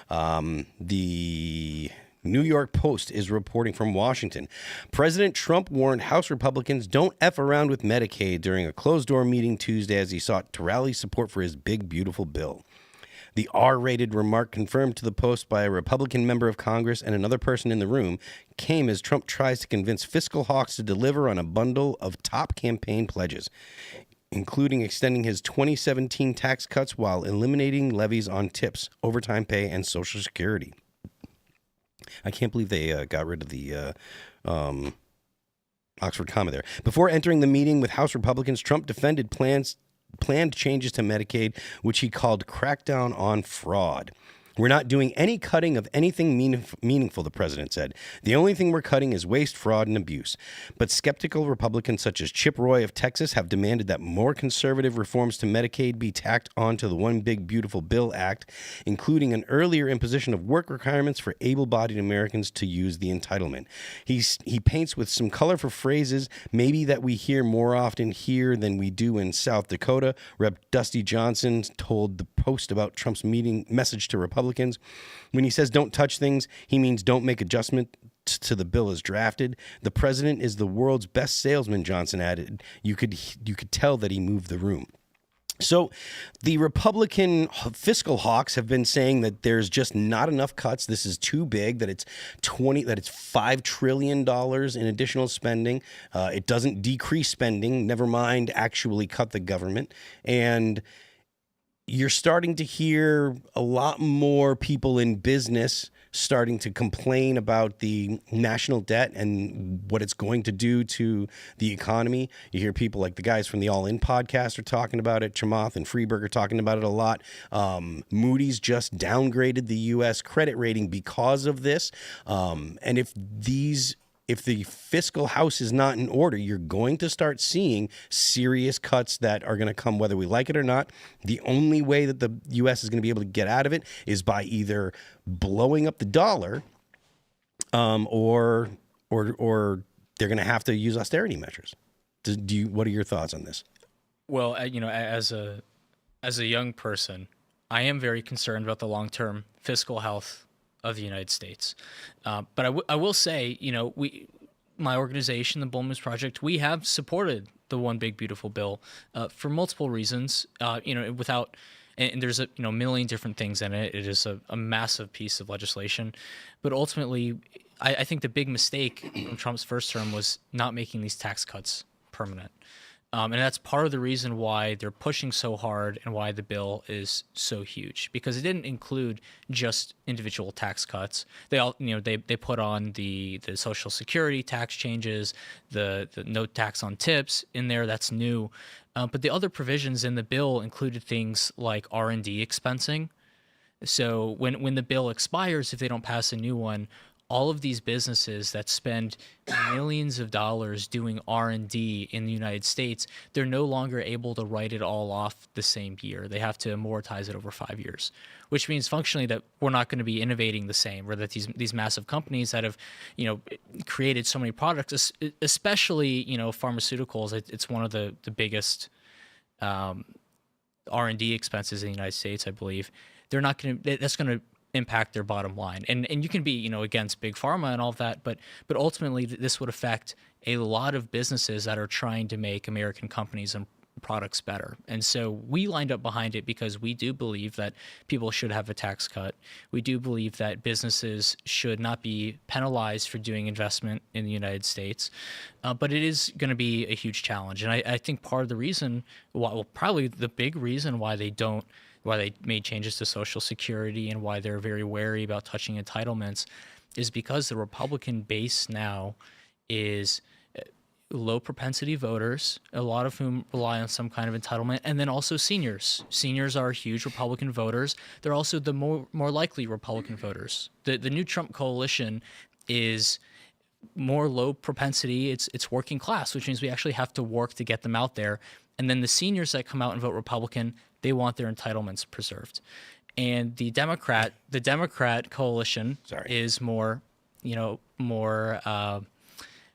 The New York Post is reporting from Washington. President Trump warned House Republicans don't F around with Medicaid during a closed-door meeting Tuesday as he sought to rally support for his big, beautiful bill. The R-rated remark, confirmed to the Post by a Republican member of Congress and another person in the room, came as Trump tries to convince fiscal hawks to deliver on a bundle of top campaign pledges, including extending his 2017 tax cuts while eliminating levies on tips, overtime pay, and Social Security. I can't believe they got rid of the Oxford comma there. Before entering the meeting with House Republicans, Trump defended planned changes to Medicaid, which he called crackdown on fraud. We're not doing any cutting of anything meaningful, the president said. The only thing we're cutting is waste, fraud, and abuse. But skeptical Republicans such as Chip Roy of Texas have demanded that more conservative reforms to Medicaid be tacked onto the One Big Beautiful Bill Act, including an earlier imposition of work requirements for able-bodied Americans to use the entitlement. He paints with some colorful phrases, maybe that we hear more often here than we do in South Dakota. Rep. Dusty Johnson told the Post about Trump's message to Republicans. When he says don't touch things, he means don't make adjustment to the bill as drafted. The president is the world's best salesman, Johnson added. You could tell that he moved the room. So the Republican fiscal hawks have been saying that there's just not enough cuts. This is too big, that it's $5 trillion in additional spending. It doesn't decrease spending, never mind actually cut the government. And you're starting to hear a lot more people in business starting to complain about the national debt and what it's going to do to the economy. You hear people like the guys from the All In podcast are talking about it. Chamath and Freeberg are talking about it a lot. Moody's just downgraded the U.S. credit rating because of this. And if the fiscal house is not in order, you're going to start seeing serious cuts that are going to come whether we like it or not. The only way that the U.S. is going to be able to get out of it is by either blowing up the dollar or they're going to have to use austerity measures. What are your thoughts on this? Well, as a young person, I am very concerned about the long-term fiscal health of the United States. But I will say, my organization, the Bull Moose Project, we have supported the One Big Beautiful Bill for multiple reasons. And there's a million different things in it. It is a massive piece of legislation, but ultimately, I think the big mistake from Trump's first term was not making these tax cuts permanent. And that's part of the reason why they're pushing so hard and why the bill is so huge, because it didn't include just individual tax cuts. They all, they put on the Social Security tax changes, the no tax on tips in there. That's new. But the other provisions in the bill included things like R&D expensing. So when the bill expires, if they don't pass a new one, all of these businesses that spend millions of dollars doing R&D in the United States, they're no longer able to write it all off the same year. They have to amortize it over 5 years, which means functionally that we're not going to be innovating the same, or that these massive companies that have, created so many products, especially, pharmaceuticals, it's one of the biggest R&D expenses in the United States, I believe. That's going to impact their bottom line. And you can be, against big pharma and all of that, but ultimately this would affect a lot of businesses that are trying to make American companies and products better. And so we lined up behind it because we do believe that people should have a tax cut. We do believe that businesses should not be penalized for doing investment in the United States. But it is going to be a huge challenge. And I think part of the reason, probably the big reason why they made changes to Social Security and why they're very wary about touching entitlements is because the Republican base now is low propensity voters, a lot of whom rely on some kind of entitlement, and then also seniors. Seniors are huge Republican voters. They're also the more likely Republican voters. The new Trump coalition is more low propensity. It's working class, which means we actually have to work to get them out there. And then the seniors that come out and vote Republican, they want their entitlements preserved. And the Democrat coalition is more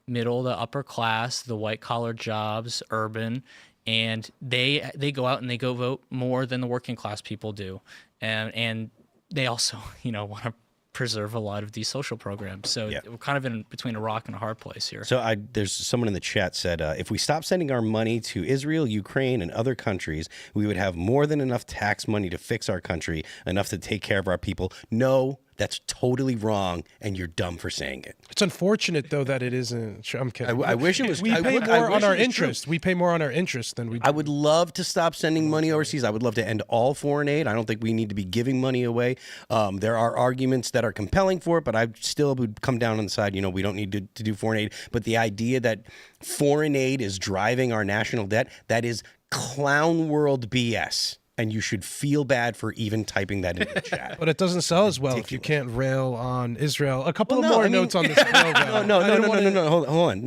middle to upper class, the white collar jobs, urban, and they go out and they go vote more than the working class people do. And they also, want to preserve a lot of these social programs. So we're kind of in between a rock and a hard place here. So there's someone in the chat said, if we stop sending our money to Israel, Ukraine, and other countries, we would have more than enough tax money to fix our country, enough to take care of our people. No, that's totally wrong, and you're dumb for saying it. It's unfortunate, though, that it isn't. I'm kidding. I wish it was. We pay more on our interest. We pay more on our interest than we do. I would love to stop sending money overseas. I would love to end all foreign aid. I don't think we need to be giving money away. There are arguments that are compelling for it, but I still would come down on the side, we don't need to do foreign aid. But the idea that foreign aid is driving our national debt, that is clown world BS. And you should feel bad for even typing that in the chat. But it doesn't sell as well if you can't rail on Israel. A couple of notes on this bill, though. No. Hold on.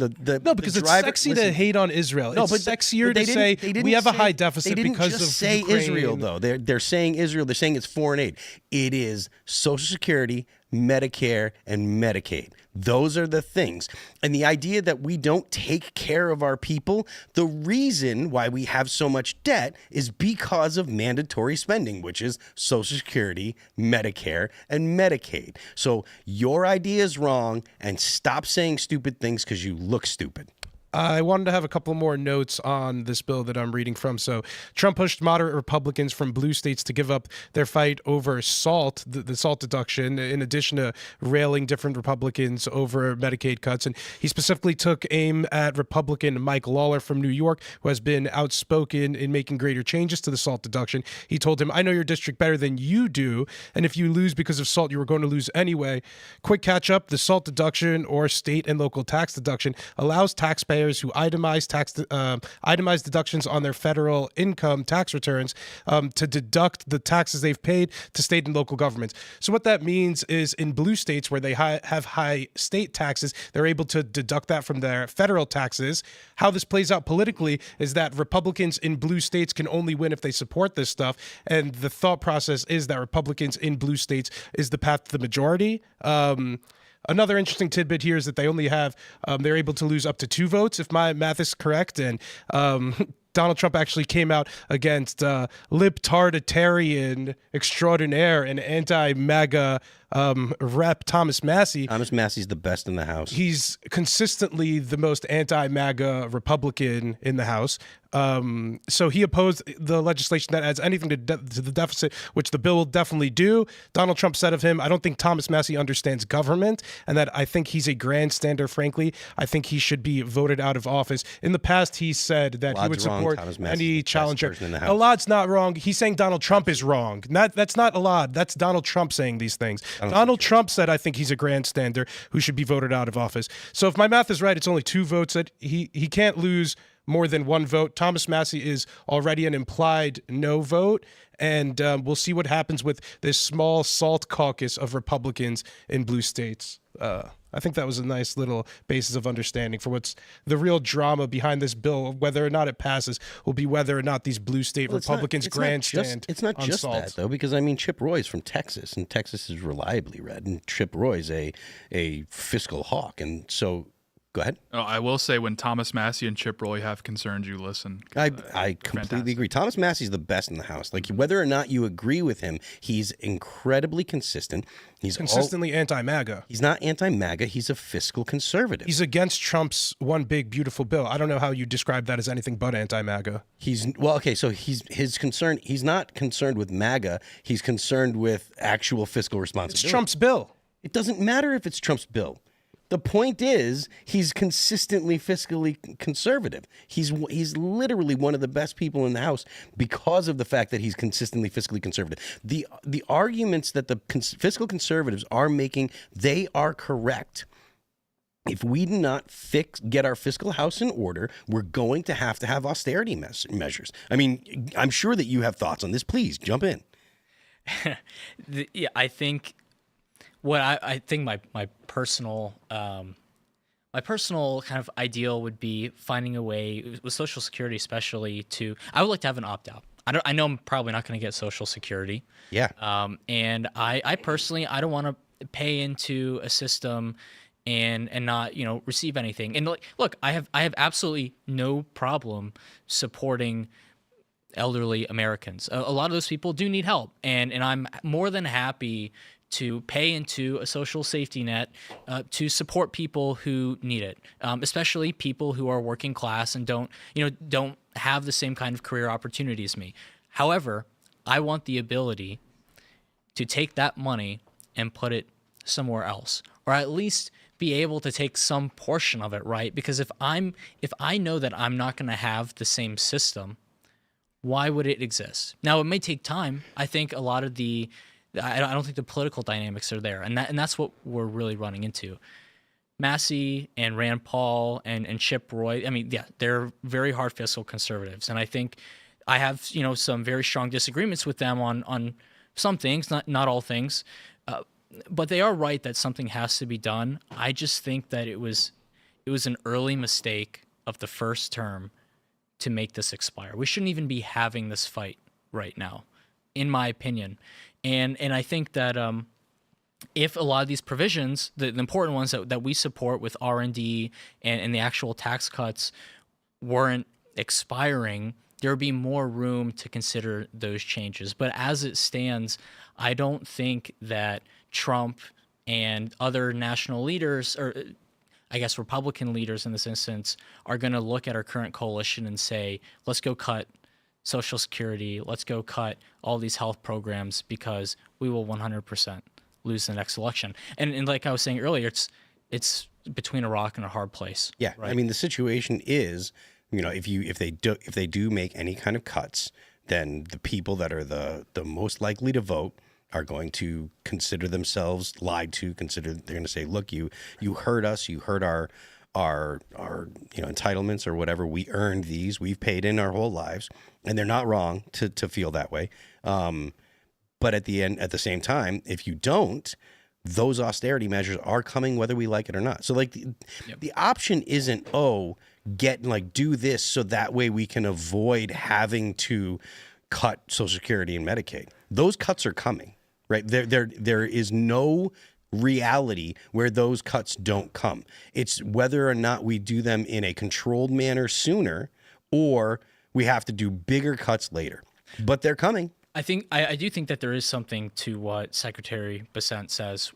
Because it's sexy to hate on Israel. It's sexier to say we have a high deficit because of say Ukraine. Israel, though. They're saying Israel. They're saying it's foreign aid. It is Social Security, Medicare, and Medicaid. Those are the things. And the idea that we don't take care of our people, the reason why we have so much debt is because of mandatory spending, which is Social Security, Medicare, and Medicaid. So your idea is wrong, and stop saying stupid things because you look stupid. I wanted to have a couple more notes on this bill that I'm reading from. So Trump pushed moderate Republicans from blue states to give up their fight over SALT, the SALT deduction, in addition to railing different Republicans over Medicaid cuts. And he specifically took aim at Republican Mike Lawler from New York, who has been outspoken in making greater changes to the SALT deduction. He told him, "I know your district better than you do, and if you lose because of SALT, you were going to lose anyway." Quick catch up, the SALT deduction, or state and local tax deduction, allows taxpayers who itemize deductions on their federal income tax returns to deduct the taxes they've paid to state and local governments. So what that means is in blue states where they have high state taxes, they're able to deduct that from their federal taxes. How this plays out politically is that Republicans in blue states can only win if they support this stuff. And the thought process is that Republicans in blue states is the path to the majority. Another interesting tidbit here is that they only have, they're able to lose up to 2 votes, if my math is correct. And Donald Trump actually came out against libtarditarian extraordinaire and anti-MAGA Rep Thomas Massie. Thomas Massie's the best in the House. He's consistently the most anti-MAGA Republican in the House. So he opposed the legislation that adds anything to the deficit, which the bill will definitely do. Donald Trump said of him, "I don't think Thomas Massie understands government, and that I think he's a grandstander, frankly. I think he should be voted out of office." In the past, he said that he would support any challenger. Elaad's not wrong. He's saying Donald Trump is wrong. That's not Elaad. That's Donald Trump saying these things. Donald Trump said, "I think he's a grandstander who should be voted out of office." So if my math is right, it's only 2 votes that he can't lose more than 1 vote. Thomas Massie is already an implied no vote, and we'll see what happens with this small SALT caucus of Republicans in blue states. I think that was a nice little basis of understanding for what's the real drama behind this bill. Whether or not it passes will be whether or not these blue state Republicans grandstand. It's not just SALT. that, though, because I mean, Chip Roy's from Texas, and Texas is reliably red, and Chip Roy's a fiscal hawk, and so. Go ahead. Oh, I will say when Thomas Massie and Chip Roy have concerns, you listen. I completely agree. Thomas Massie's the best in the House. Like, whether or not you agree with him, he's incredibly consistent. He's consistently anti-MAGA. He's not anti-MAGA. He's a fiscal conservative. He's against Trump's one big beautiful bill. I don't know how you describe that as anything but anti-MAGA. So his concern. He's not concerned with MAGA. He's concerned with actual fiscal responsibility. It's Trump's bill. It doesn't matter if it's Trump's bill. The point is, he's consistently fiscally conservative. He's literally one of the best people in the House because of the fact that he's consistently fiscally conservative. The arguments that the fiscal conservatives are making, they are correct. If we do not get our fiscal house in order, we're going to have austerity measures. I mean, I'm sure that you have thoughts on this. Please jump in. Yeah, I think. What I think my personal kind of ideal would be finding a way with Social Security, especially I would like to have an opt out. I know I'm probably not going to get Social Security. Yeah. And I personally I don't want to pay into a system and not receive anything. And look, I have absolutely no problem supporting elderly Americans. A lot of those people do need help, and I'm more than happy to pay into a social safety net to support people who need it, especially people who are working class and don't have the same kind of career opportunities as me. However, I want the ability to take that money and put it somewhere else, or at least be able to take some portion of it, right? Because if I know that I'm not going to have the same system, why would it exist? Now, it may take time. I think a lot of I don't think the political dynamics are there, and that's what we're really running into. Massie and Rand Paul and Chip Roy, I mean, yeah, they're very hard fiscal conservatives, and I think I have some very strong disagreements with them on some things, not all things, but they are right that something has to be done. I just think that it was an early mistake of the first term to make this expire. We shouldn't even be having this fight right now, in my opinion. And I think that if a lot of these provisions, the important ones that we support with R&D and the actual tax cuts weren't expiring, there would be more room to consider those changes. But as it stands, I don't think that Trump and other national leaders, or I guess, Republican leaders in this instance are going to look at our current coalition and say, let's go cut Social Security, let's go cut all these health programs because we will 100% lose the next election. And like I was saying earlier, it's between a rock and a hard place. Yeah, right? I mean, the situation is, if they do make any kind of cuts, then the people that are the most likely to vote are going to consider themselves lied to. They're going to say, look, you heard us, you heard our entitlements or whatever. We earned these. We've paid in our whole lives, and they're not wrong to feel that way. But at the same time, if you don't, those austerity measures are coming whether we like it or not. So like the option isn't, do this so that way we can avoid having to cut Social Security and Medicaid. Those cuts are coming, right? There is no reality where those cuts don't come. It's whether or not we do them in a controlled manner sooner or we have to do bigger cuts later. But they're coming. I do think that there is something to what Secretary Bessent says,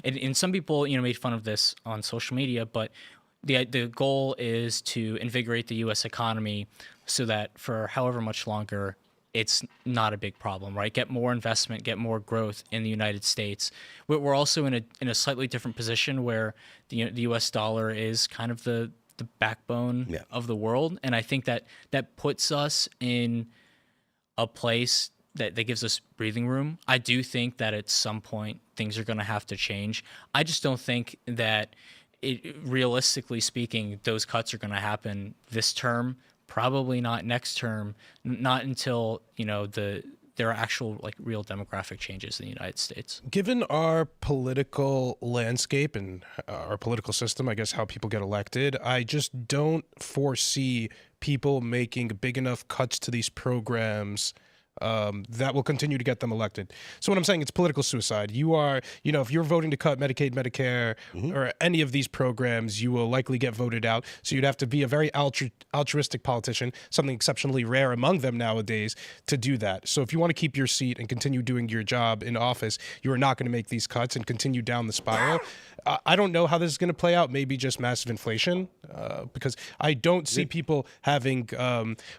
and some people made fun of this on social media, but the goal is to invigorate the U.S. economy so that for however much longer it's not a big problem, right? Get more investment, get more growth in the United States. We're also in a slightly different position where the U.S. dollar is kind of the backbone of the world, and I think that puts us in a place that gives us breathing room. I do think that at some point things are going to have to change. I just don't think that realistically speaking, those cuts are going to happen this term. Probably not next term. Not until there are actual real demographic changes in the United States. Given our political landscape and our political system, I guess how people get elected, I just don't foresee people making big enough cuts to these programs that will continue to get them elected. So what I'm saying, it's political suicide. You are, if you're voting to cut Medicaid, Medicare, or any of these programs, you will likely get voted out. So you'd have to be a very altruistic politician, something exceptionally rare among them nowadays, to do that. So if you want to keep your seat and continue doing your job in office, you are not going to make these cuts and continue down the spiral. I don't know how this is going to play out. Maybe just massive inflation, because I don't see people having.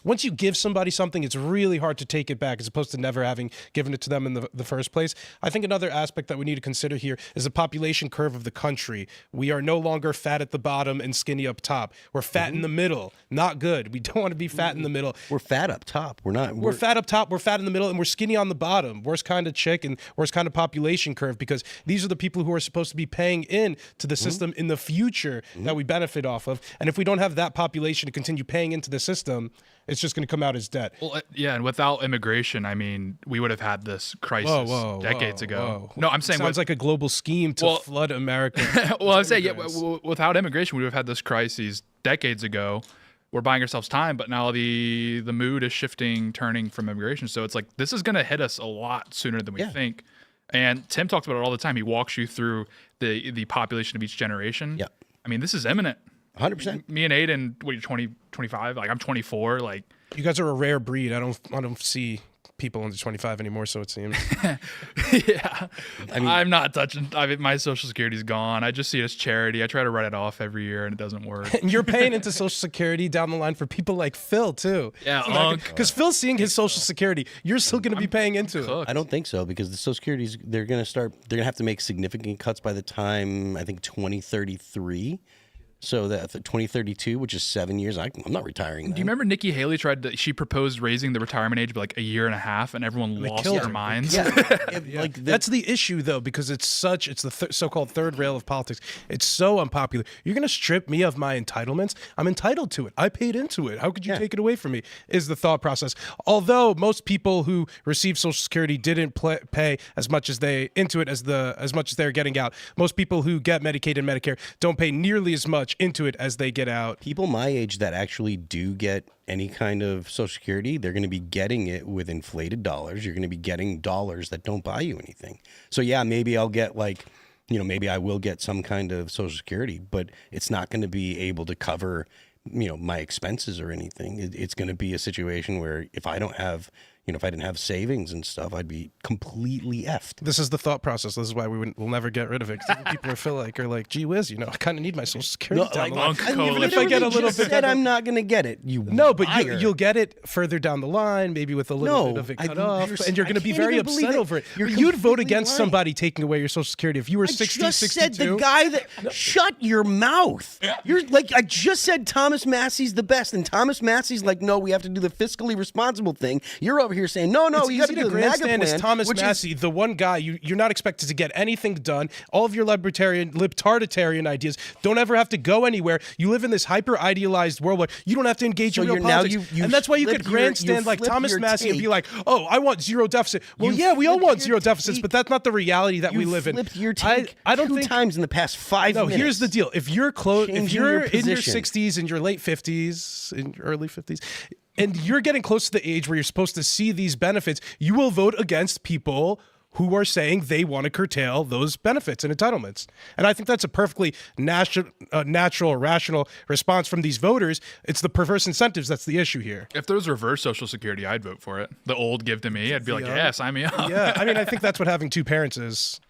Once you give somebody something, it's really hard to take it back, as opposed to never having given it to them in the first place. I think another aspect that we need to consider here is the population curve of the country. We are no longer fat at the bottom and skinny up top. We're fat in the middle. Not good. We don't want to be fat in the middle. We're fat up top. We're fat up top. We're fat in the middle, and we're skinny on the bottom. Worst kind of chick and worst kind of population curve, because these are the people who are supposed to be paying in to the system in the future that we benefit off of. And if we don't have that population to continue paying into the system, it's just going to come out as debt. Well, yeah, and without immigration, I mean, we would have had this crisis decades ago. No, I'm saying sounds like a global scheme to flood America. Well, I'm saying without immigration, we would have had this crisis decades ago. We're buying ourselves time, but now the mood is turning from immigration. So it's like this is going to hit us a lot sooner than we think. And Tim talks about it all the time. He walks you through the population of each generation. Yeah. I mean, this is imminent. 100%. Me and Aiden, what, you're 20, 25? Like, I'm 24. Like, you guys are a rare breed. I don't see people under 25 anymore, so it seems. Yeah. I mean, I'm not touching. My Social Security's gone. I just see it as charity. I try to write it off every year, and it doesn't work. And you're paying into Social Security down the line for people like Phil, too. Yeah, because Phil's seeing his Social Security. You're still going to be paying into it. I don't think so, because the Social Security's, they're going to have to make significant cuts by the time, I think, 2033. So that 2032, which is 7 years, I'm not retiring. Do you remember Nikki Haley she proposed raising the retirement age by like a year and a half, and everyone lost their minds? Yeah, that's the issue, though, because it's the so-called third rail of politics. It's so unpopular. You're going to strip me of my entitlements? I'm entitled to it. I paid into it. How could you take it away from me? Is the thought process. Although most people who receive Social Security didn't pay as much as they're getting out. Most people who get Medicaid and Medicare don't pay nearly as much into it as they get out. People my age that actually do get any kind of Social Security, they're going to be getting it with inflated dollars. You're going to be getting dollars that don't buy you anything. So yeah, maybe I'll get maybe I will get some kind of Social Security, but it's not going to be able to cover, my expenses or anything. It's going to be a situation where if I don't have, if I didn't have savings and stuff, I'd be completely effed. This is the thought process. This is why we'll never get rid of it. 'Cause people are like, gee whiz, I kind of need my Social Security. No, down the line. Even if I get a little bit, said I'm not going to get it. No, but you'll get it further down the line, maybe with a little bit of it cut off, and you're going to be very upset over it. You'd vote against somebody taking away your Social Security if you were 60, just 62. said the guy that shut your mouth. You're like, I just said Thomas Massey's the best, and Thomas Massey's like, no, we have to do the fiscally responsible thing. You're over here saying, no, It's you got to easy do the MAGA grandstand plan. as Thomas Massey, the one guy you're not expected to get anything done. All of your libtarditarian ideas don't ever have to go anywhere. You live in this hyper idealized world where you don't have to engage in real politics, and that's why you could grandstand like Thomas Massey and be like, oh, I want zero deficit. Well, yeah, we all want zero deficits, but that's not the reality that we live in. Your take I don't two think times in the past 5 minutes. No, here's the deal. If you're close, if Changing you're your in your position. 60s, in your late 50s, in your early 50s, and you're getting close to the age where you're supposed to see these benefits, you will vote against people who are saying they want to curtail those benefits and entitlements. And I think that's a perfectly natural, rational response from these voters. It's the perverse incentives that's the issue here. If there was reverse Social Security, I'd vote for it. The old give to me, I'd be like, yeah, sign me up. Yeah, I mean, I think that's what having two parents is.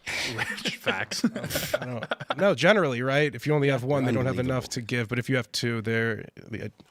Facts. No, generally, right? If you only have one, they don't have enough to give. But if you have two,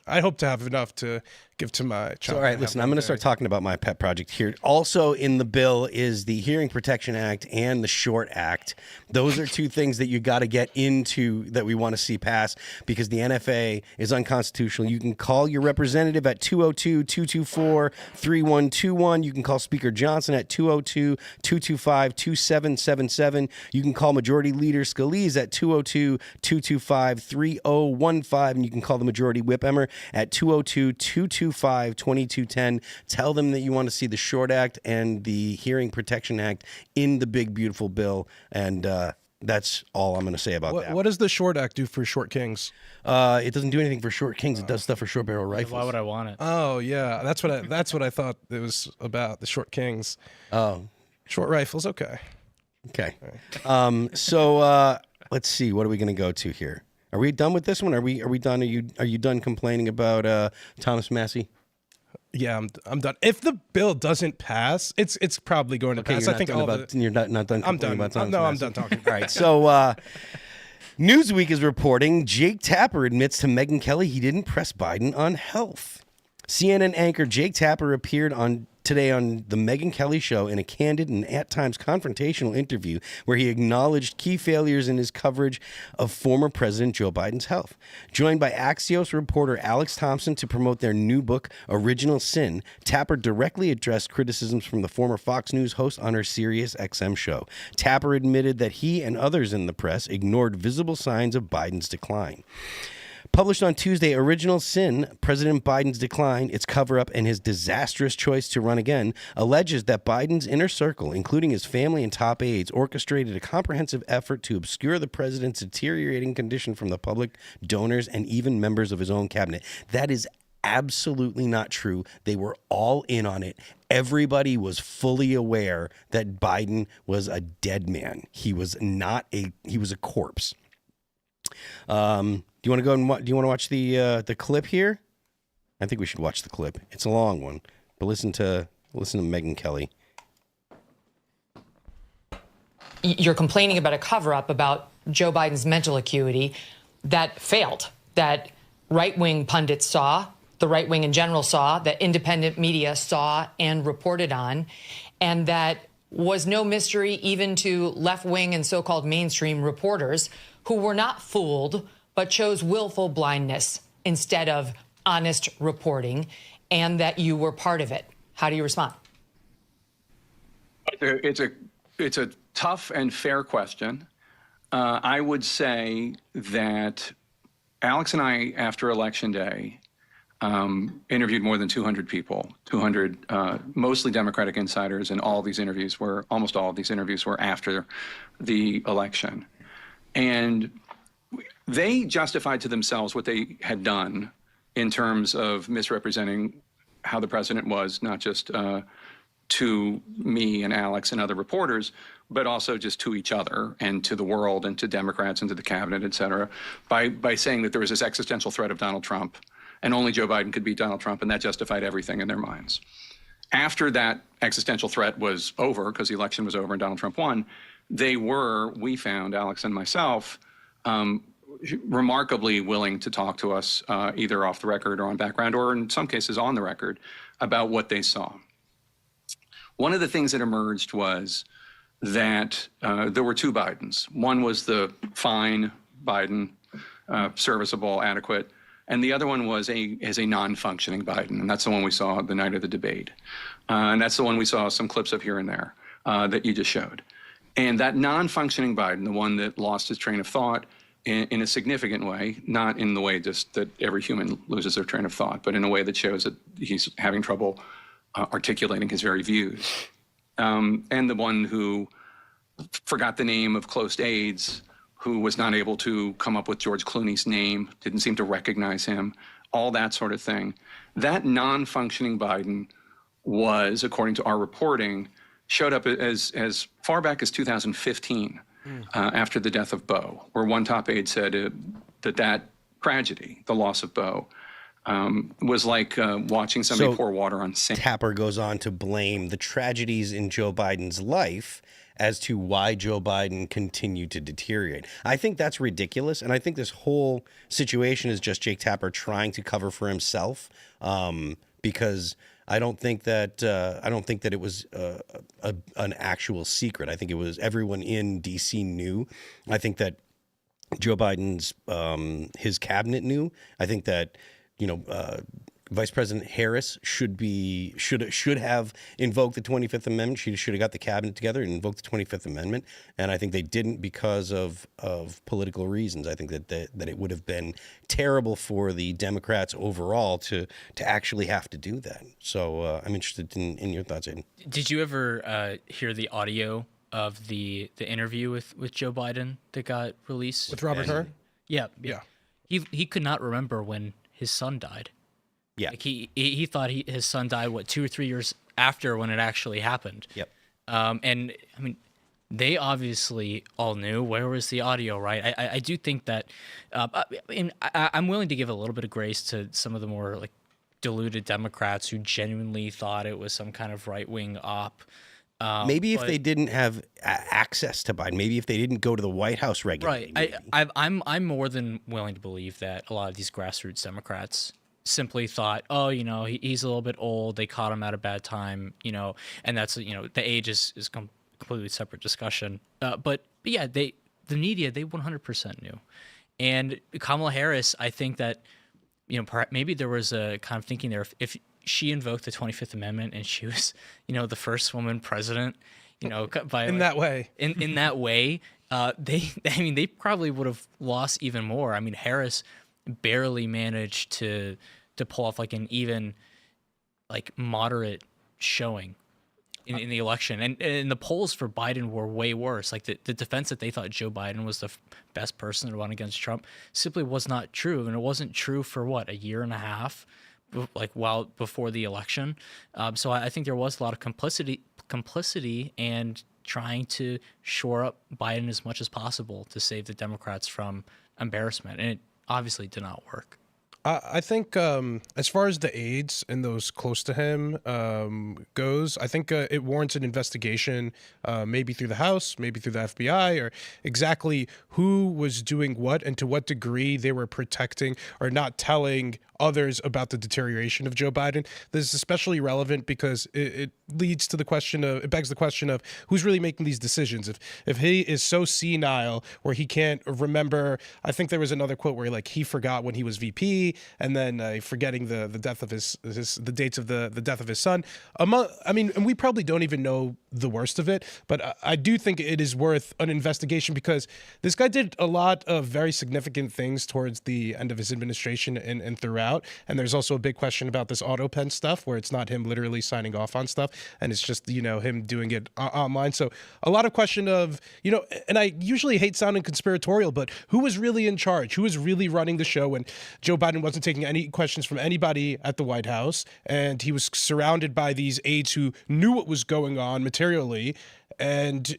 I hope to have enough to give to my child. So, all right, listen, I'm going to start talking about my pet project here. Also in the bill is the Hearing Protection Act and the Short Act. Those are two things that you got to get into that we want to see pass because the NFA is unconstitutional. You can call your representative at 202-224-3121. You can call Speaker Johnson at 202-225-2777. You can call Majority Leader Scalise at 202-225-3015. And you can call the Majority Whip Emmer at 202-225-2210. Tell them that you want to see the Short Act and the Hearing Protection Act in the big, beautiful bill. And that's all I'm going to say about that. What does the Short Act do for short kings? It doesn't do anything for short kings. It does stuff for short barrel rifles. Why would I want it? Oh, yeah. That's what I thought it was about, the short kings. Oh. Short rifles, okay. Okay. So let's see. What are we going to go to here? Are we done with this one? Are we done? Are you done complaining about Thomas Massey? Yeah, I'm done. If the bill doesn't pass, it's probably going to pass. I think you're not done. I'm done. About Thomas No, I'm Massey? done talking. All right. So Newsweek is reporting Jake Tapper admits to Megyn Kelly he didn't press Biden on health. CNN anchor Jake Tapper appeared today on the Megyn Kelly Show in a candid and at times confrontational interview where he acknowledged key failures in his coverage of former President Joe Biden's health. Joined by Axios reporter Alex Thompson to promote their new book, Original Sin, Tapper directly addressed criticisms from the former Fox News host on her Sirius XM show. Tapper admitted that he and others in the press ignored visible signs of Biden's decline. Published on Tuesday, Original Sin, President Biden's Decline, Its Cover-Up, and His Disastrous Choice to Run Again, alleges that Biden's inner circle, including his family and top aides, orchestrated a comprehensive effort to obscure the president's deteriorating condition from the public, donors, and even members of his own cabinet. That is absolutely not true. They were all in on it. Everybody was fully aware that Biden was a dead man. He was a corpse. Do you want to go and do you want to watch the clip here? I think we should watch the clip. It's a long one, but listen to Megyn Kelly. You're complaining about a cover-up about Joe Biden's mental acuity that failed, that right-wing pundits saw, the right wing in general saw, that independent media saw and reported on, and that was no mystery even to left-wing and so-called mainstream reporters who were not fooled but chose willful blindness instead of honest reporting, and that you were part of it. How do you respond? It's a tough and fair question. I would say that Alex and I, after Election Day, interviewed more than 200 people, 200 mostly Democratic insiders, and almost all of these interviews were after the election. And they justified to themselves what they had done in terms of misrepresenting how the president was, not just to me and Alex and other reporters, but also just to each other and to the world and to Democrats and to the cabinet, et cetera, by saying that there was this existential threat of Donald Trump and only Joe Biden could beat Donald Trump, and that justified everything in their minds. after that existential threat was over, because the election was over and Donald Trump won, we found, Alex and myself, remarkably willing to talk to us either off the record or on background, or in some cases on the record, about what they saw. One of the things that emerged was that there were two Bidens. One was the fine Biden, serviceable, adequate, and the other one was a non-functioning Biden, and that's the one we saw the night of the debate. And that's the one we saw some clips of here and there that you just showed. And that non-functioning Biden, the one that lost his train of thought in a significant way, not in the way just that every human loses their train of thought, but in a way that shows that he's having trouble articulating his very views. And the one who forgot the name of close aides, who was not able to come up with George Clooney's name, didn't seem to recognize him, all that sort of thing. That non-functioning Biden was, according to our reporting, showed up as far back as 2015, after the death of Beau, where one top aide said that tragedy, the loss of Beau, was like watching somebody pour water on sand. Tapper goes on to blame the tragedies in Joe Biden's life as to why Joe Biden continued to deteriorate. I think that's ridiculous, and I think this whole situation is just Jake Tapper trying to cover for himself, because I don't think that it was an actual secret. I think it was everyone in D.C. knew. I think that Joe Biden's his cabinet knew. I think that Vice President Harris should have invoked the 25th Amendment. She should have got the cabinet together and invoked the 25th Amendment. And I think they didn't because of political reasons. I think that it would have been terrible for the Democrats overall to actually have to do that. So I'm interested in your thoughts, Aiden. Did you ever hear the audio of the interview with Joe Biden that got released? With Robert Hur? Yeah. He could not remember when his son died. Yeah. Like he thought his son died, 2 or 3 years after when it actually happened. Yep. And I mean, they obviously all knew. Where was the audio, right? I do think that, I'm willing to give a little bit of grace to some of the more like deluded Democrats who genuinely thought it was some kind of right-wing op. Maybe if they didn't have access to Biden, maybe if they didn't go to the White House regularly. Right. I'm more than willing to believe that a lot of these grassroots Democrats simply thought, oh, he's a little bit old. They caught him at a bad time, and that's, the age is completely separate discussion. But yeah, the media, they 100% knew. And Kamala Harris, I think that, maybe there was a kind of thinking there, if she invoked the 25th Amendment and she was, the first woman president, by in that way, in that way, they probably would have lost even more. I mean, Harris barely managed to pull off like an even moderate showing in the election, and the polls for Biden were way worse. Like the defense that they thought Joe Biden was the best person to run against Trump simply was not true, and it wasn't true for a year and a half, before the election. So I think there was a lot of complicity and trying to shore up Biden as much as possible to save the Democrats from embarrassment, and it obviously did not work. I think as far as the aides and those close to him goes, I think it warrants an investigation, maybe through the House, maybe through the FBI, or exactly who was doing what and to what degree they were protecting or not telling others about the deterioration of Joe Biden. This is especially relevant because it leads to the question of, it begs the question of who's really making these decisions. If he is so senile where he can't remember, I think there was another quote where he forgot when he was VP, and then forgetting the death of the dates of the death of his son. And we probably don't even know the worst of it, but I do think it is worth an investigation because this guy did a lot of very significant things towards the end of his administration and throughout. And there's also a big question about this auto pen stuff where it's not him literally signing off on stuff and it's just, him doing it online. So a lot of question of, and I usually hate sounding conspiratorial, but who was really in charge? Who was really running the show when Joe Biden wasn't taking any questions from anybody at the White House, and he was surrounded by these aides who knew what was going on materially, And,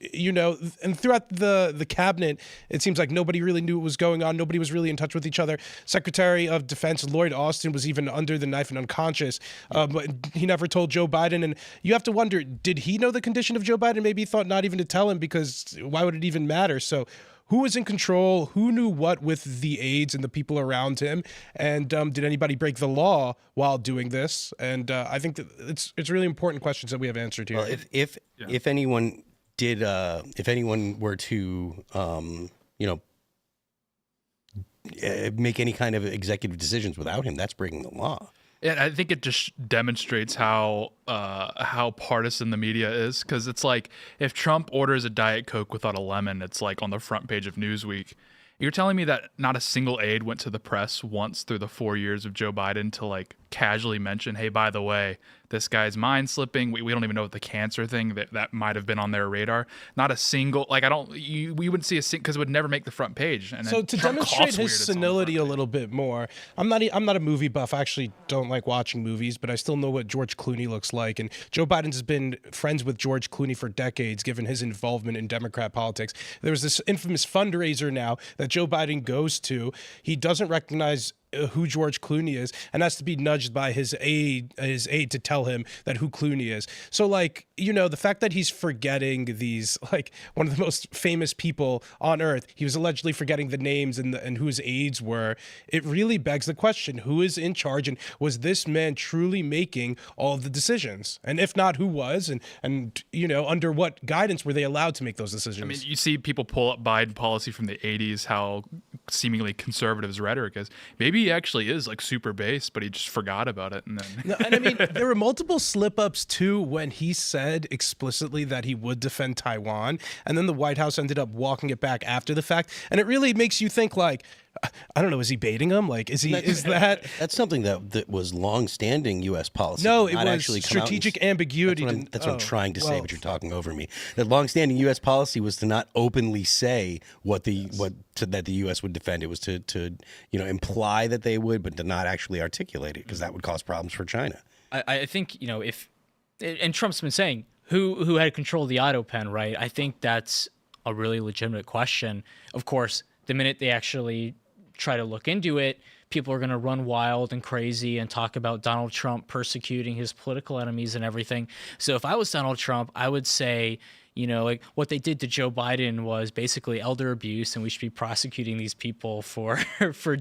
and throughout the cabinet, it seems like nobody really knew what was going on. Nobody was really in touch with each other. Secretary of Defense Lloyd Austin was even under the knife and unconscious. But he never told Joe Biden. And you have to wonder, did he know the condition of Joe Biden? Maybe he thought not even to tell him, because why would it even matter? So who was in control? Who knew what with the aides and the people around him? And did anybody break the law while doing this? And I think that it's really important questions that we have answered here. Well, if anyone did, if anyone were to, make any kind of executive decisions without him, that's breaking the law. And I think it just demonstrates how partisan the media is, because it's like if Trump orders a Diet Coke without a lemon, it's like on the front page of Newsweek. You're telling me that not a single aide went to the press once through the 4 years of Joe Biden to like casually mention, hey, by the way, this guy's mind slipping. We don't even know what the cancer thing that might have been on their radar. Not a single, like we wouldn't see a single, because it would never make the front page. And so to Trump demonstrate coughs his weird, it's on the senility a front little bit more, I'm not a movie buff. I actually don't like watching movies, but I still know what George Clooney looks like. And Joe Biden has been friends with George Clooney for decades, given his involvement in Democrat politics. There was this infamous fundraiser now that Joe Biden goes to. He doesn't recognize who George Clooney is, and has to be nudged by his aide to tell him that who Clooney is. So the fact that he's forgetting these, like, one of the most famous people on earth, he was allegedly forgetting the names and who his aides were. It really begs the question, who is in charge, and was this man truly making all of the decisions? And if not, who was, and under what guidance were they allowed to make those decisions? I mean, you see people pull up Biden policy from the 80s, how seemingly conservative his rhetoric is. Maybe he actually is like super base, but he just forgot about it. And then no, and I mean, there were multiple slip ups too when he said explicitly that he would defend Taiwan, and then the White House ended up walking it back after the fact. And it really makes you think, like, I don't know, is he baiting him? Like, is that? That's something that was long-standing U.S. policy. No, it not was actually strategic ambiguity. That's what I'm trying to say, but you're talking over me. The long-standing U.S. policy was to not openly say that the U.S. would defend. It was to imply that they would, but to not actually articulate it, because that would cause problems for China. I think and Trump's been saying who had control of the auto pen, right? I think that's a really legitimate question. Of course, the minute they actually try to look into it, people are going to run wild and crazy and talk about Donald Trump persecuting his political enemies and everything. So if I was Donald Trump, I would say, like, what they did to Joe Biden was basically elder abuse, and we should be prosecuting these people for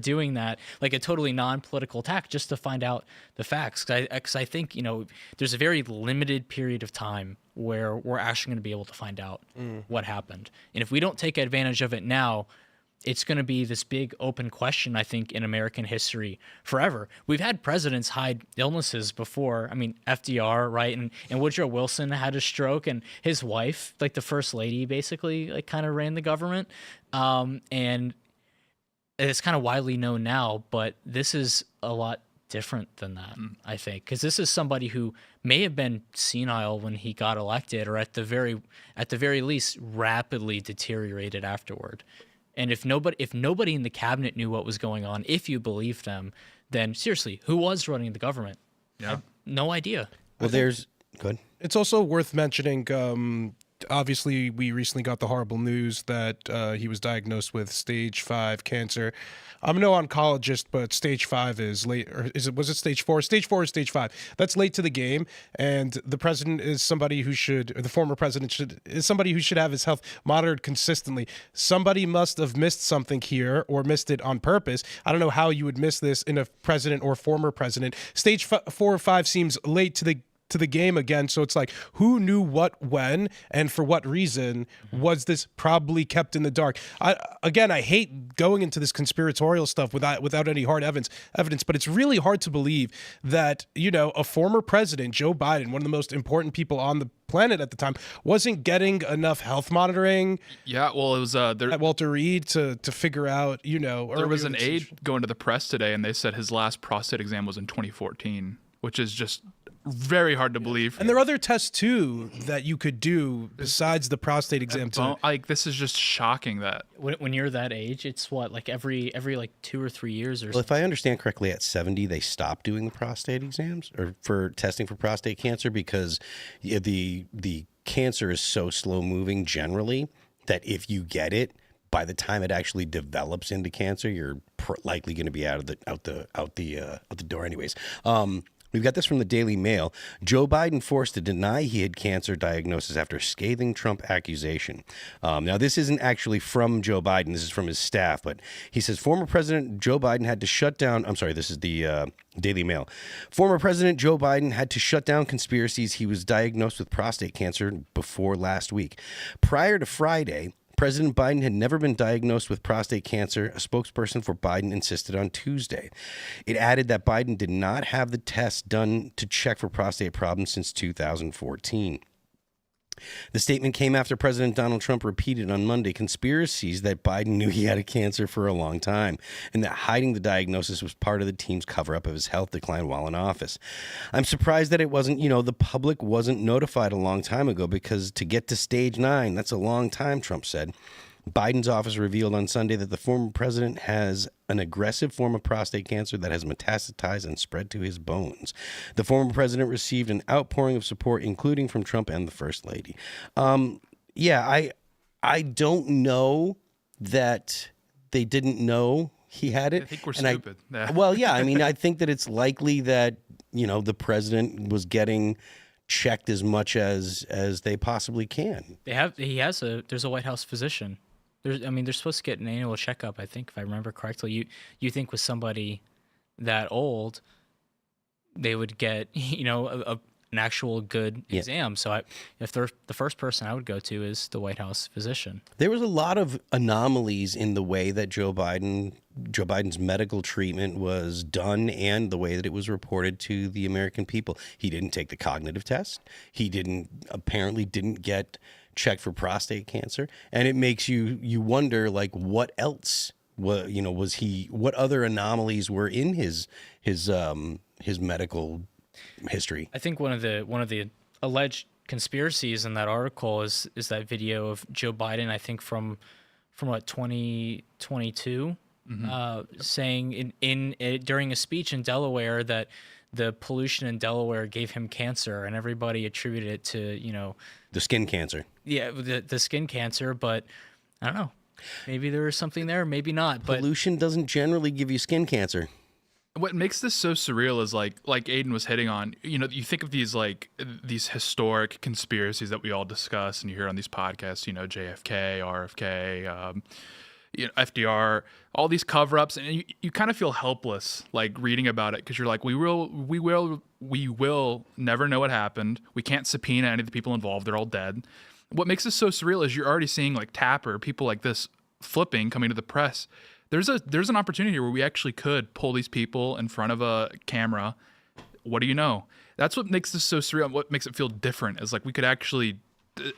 doing that, like a totally non-political attack, just to find out the facts. Because I think, there's a very limited period of time where we're actually going to be able to find out what happened. And if we don't take advantage of it now, it's going to be this big open question, I think, in American history forever. We've had presidents hide illnesses before. I mean, FDR, right? And Woodrow Wilson had a stroke, and his wife, like the first lady, basically, like, kind of ran the government. And it's kind of widely known now, but this is a lot different than that, I think, because this is somebody who may have been senile when he got elected, or at the very least rapidly deteriorated afterward. And if nobody in the cabinet knew what was going on, if you believe them, then seriously, who was running the government? Yeah, no idea. Well, good. It's also worth mentioning, obviously, we recently got the horrible news that he was diagnosed with stage 5 cancer. I'm no oncologist, but stage 5 is late. Or was it stage 4? Stage 4 or stage 5? That's late to the game. And the president is somebody who should, or the former president is somebody who should have his health monitored consistently. Somebody must have missed something here, or missed it on purpose. I don't know how you would miss this in a president or former president. Stage 4 or 5 seems late to the game again. So it's like, who knew what, when, and for what reason was this probably kept in the dark? I hate going into this conspiratorial stuff without any hard evidence, but it's really hard to believe that, a former president, Joe Biden, one of the most important people on the planet at the time, wasn't getting enough health monitoring. Yeah, well, it was at Walter Reed to figure out, there was an aide going to the press today, and they said his last prostate exam was in 2014, which is just very hard to believe. And there are other tests too that you could do besides the prostate exam too. Like, this is just shocking that when you're that age, it's what, like every like 2 or 3 years or Well, something. if I understand correctly, at 70 they stopped doing the prostate exams, or for testing for prostate cancer, because the cancer is so slow moving generally that if you get it, by the time it actually develops into cancer, you're likely going to be out the door anyways. We've got this from the Daily Mail. Joe Biden forced to deny he had cancer diagnosis after scathing Trump accusation. Now, this isn't actually from Joe Biden. This is from his staff. But he says former President Joe Biden had to shut down. I'm sorry, this is the Daily Mail. Former President Joe Biden had to shut down conspiracies. He was diagnosed with prostate cancer before last week. Prior to Friday, President Biden had never been diagnosed with prostate cancer, a spokesperson for Biden insisted on Tuesday. It added that Biden did not have the test done to check for prostate problems since 2014. The statement came after President Donald Trump repeated on Monday conspiracies that Biden knew he had a cancer for a long time and that hiding the diagnosis was part of the team's cover-up of his health decline while in office. I'm surprised that it wasn't, the public wasn't notified a long time ago because to get to stage 9, that's a long time, Trump said. Biden's office revealed on Sunday that the former president has an aggressive form of prostate cancer that has metastasized and spread to his bones. The former president received an outpouring of support, including from Trump and the First Lady. I don't know that they didn't know he had it. I think we're stupid. I think that it's likely that, the president was getting checked as much as they possibly can. There's a White House physician. They're supposed to get an annual checkup, I think, if I remember correctly. You think with somebody that old, they would get, an actual good exam. So if they're the first person I would go to is the White House physician. There was a lot of anomalies in the way that Joe Biden's medical treatment was done and the way that it was reported to the American people. He didn't take the cognitive test. He apparently didn't get checked for prostate cancer, and it makes you wonder, like, what else what other anomalies were in his medical history. I think one of the alleged conspiracies in that article is that video of Joe Biden, I think from 2022, saying during a speech in Delaware that the pollution in Delaware gave him cancer, and everybody attributed it to the skin cancer. Yeah, the skin cancer, but I don't know. Maybe there was something there, maybe not. But pollution doesn't generally give you skin cancer. What makes this so surreal is like Aiden was hitting on, you think of these historic conspiracies that we all discuss and you hear on these podcasts, JFK, RFK, FDR, all these cover-ups, and you kind of feel helpless like reading about it because you're like, we will never know what happened. We can't subpoena any of the people involved. They're all dead. What makes this so surreal is you're already seeing like Tapper, people like this flipping, coming to the press. There's an opportunity here where we actually could pull these people in front of a camera. What do you know? That's what makes this so surreal. What makes it feel different is like we could actually.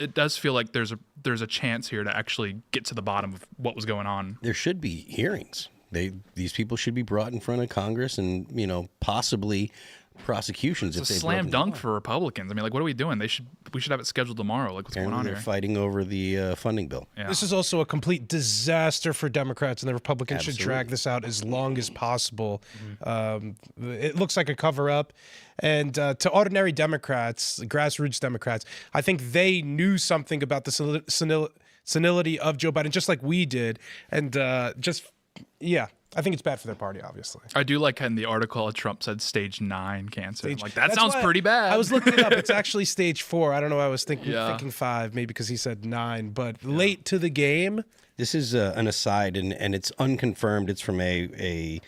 It does feel like there's a chance here to actually get to the bottom of what was going on. There should be hearings. These people should be brought in front of Congress and possibly prosecutions. It's a slam dunk for Republicans. What are we doing? We should have it scheduled tomorrow. Like, what's going on here? They're fighting over the funding bill. Yeah. This is also a complete disaster for Democrats, and the Republicans should drag this out as long as possible. It looks like a cover-up. And to ordinary Democrats, grassroots Democrats, I think they knew something about the senility of Joe Biden, just like we did. And I think it's bad for their party, obviously. I do like in the article Trump said stage 9 cancer. That sounds pretty bad. I was looking it up. It's actually stage 4. I don't know. I was thinking 5, maybe because he said 9. But late to the game. This is an aside, and it's unconfirmed. It's from a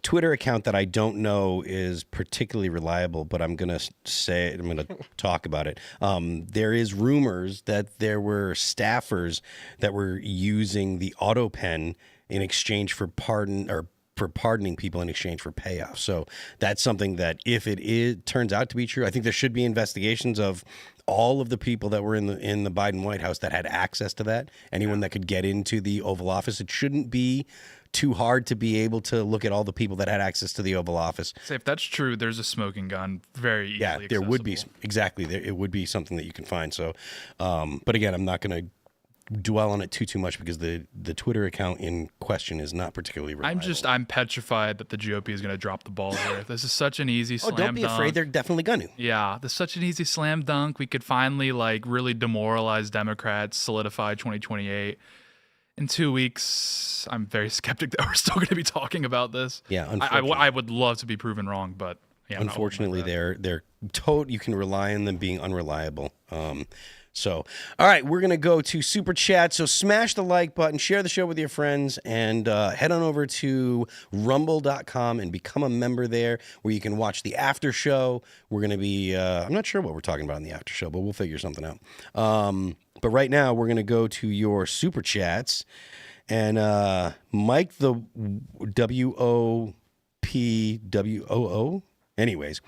Twitter account that I don't know is particularly reliable, but I'm going to talk about it. There is rumors that there were staffers that were using the auto pen in exchange for pardoning people in exchange for payoff. So that's something that if it turns out to be true, I think there should be investigations of all of the people that were in the Biden White House that had access to that, anyone that could get into the Oval Office. It shouldn't be too hard to be able to look at all the people that had access to the Oval Office. So if that's true, there's a smoking gun very easily accessible. There would be. Exactly. It would be something that you can find. So, but again, I'm not going to dwell on it too much because the Twitter account in question is not particularly reliable. I'm petrified that the GOP is going to drop the ball here. This is such an easy slam dunk. Don't be afraid. They're definitely going to. Yeah, this is such an easy slam dunk. We could finally really demoralize Democrats, solidify 2028. In 2 weeks, I'm very skeptic that we're still going to be talking about this. Yeah, unfortunately. I would love to be proven wrong, but yeah. Unfortunately, they're you can rely on them being unreliable. So, all right, we're going to go to Super Chat. So smash the like button, share the show with your friends, and head on over to rumble.com and become a member there where you can watch the after show. We're going to be, I'm not sure what we're talking about in the after show, but we'll figure something out. But right now, we're going to go to your Super Chats. And Mike, the WOPWOO, anyways,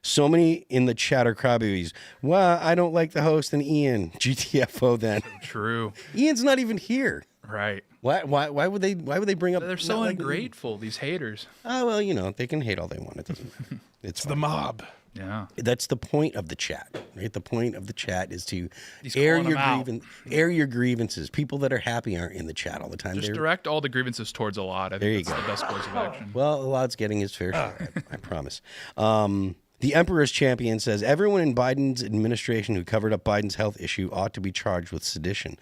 so many in the chat are crybabies. Well, I don't like the host and Ian. GTFO then. True. Ian's not even here. Right. Why would they bring up? They're so ungrateful, these haters. Oh, well, they can hate all they want. It doesn't matter. It's the mob. Yeah. That's the point of the chat, right? The point of the chat is to He's air calling your grievances. People that are happy aren't in the chat all the time. Just direct all the grievances towards Elaad. I think that's the best course of action. Well, Elaad's getting his fair share, I promise. The Emperor's Champion says, everyone in Biden's administration who covered up Biden's health issue ought to be charged with sedition.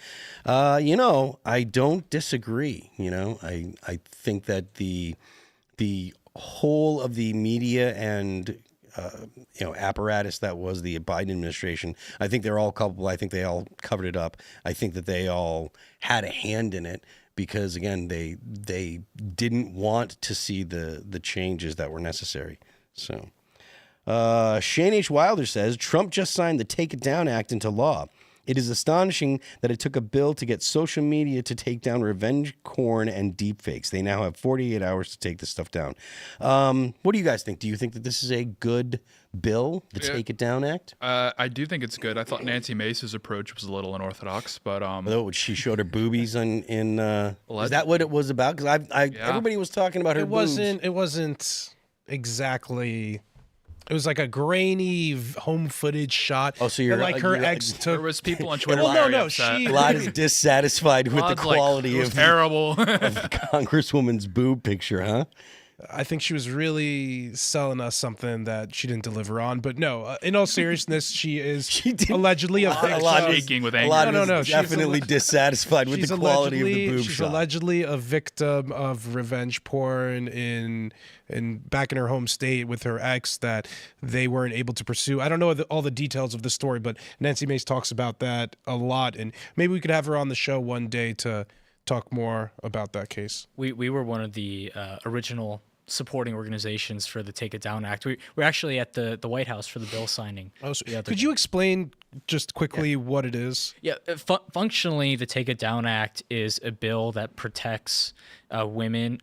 I don't disagree. I think that the whole of the media and apparatus that was the Biden administration, I think they're all culpable. I think they all covered it up. I think that they all had a hand in it because, again, they didn't want to see the changes that were necessary. So Shane H. Wilder says, Trump just signed the Take It Down Act into law. It is astonishing that it took a bill to get social media to take down revenge porn and deepfakes. They now have 48 hours to take this stuff down. What do you guys think? Do you think that this is a good bill, the Take It Down Act? I do think it's good. I thought Nancy Mace's approach was a little unorthodox, but although she showed her boobies is that what it was about? Because everybody was talking about her boobs. It wasn't exactly. It was like a grainy home footage shot. Oh, so you're like her ex took. There was people on Twitter. Well, no, Elaad is dissatisfied with the quality of terrible of the Congresswoman's boob picture, huh? I think she was really selling us something that she didn't deliver on. But no, in all seriousness, she allegedly a victim. Shaking with anger. No. Definitely dissatisfied with the quality of the boob shot. She's allegedly a victim of revenge porn in back in her home state with her ex that they weren't able to pursue. I don't know all the details of the story, but Nancy Mace talks about that a lot. And maybe we could have her on the show one day to talk more about that case. We were one of the original supporting organizations for the Take It Down Act. We're actually at the White House for the bill signing. Oh, so could you explain just quickly what it is? Yeah, functionally, the Take It Down Act is a bill that protects women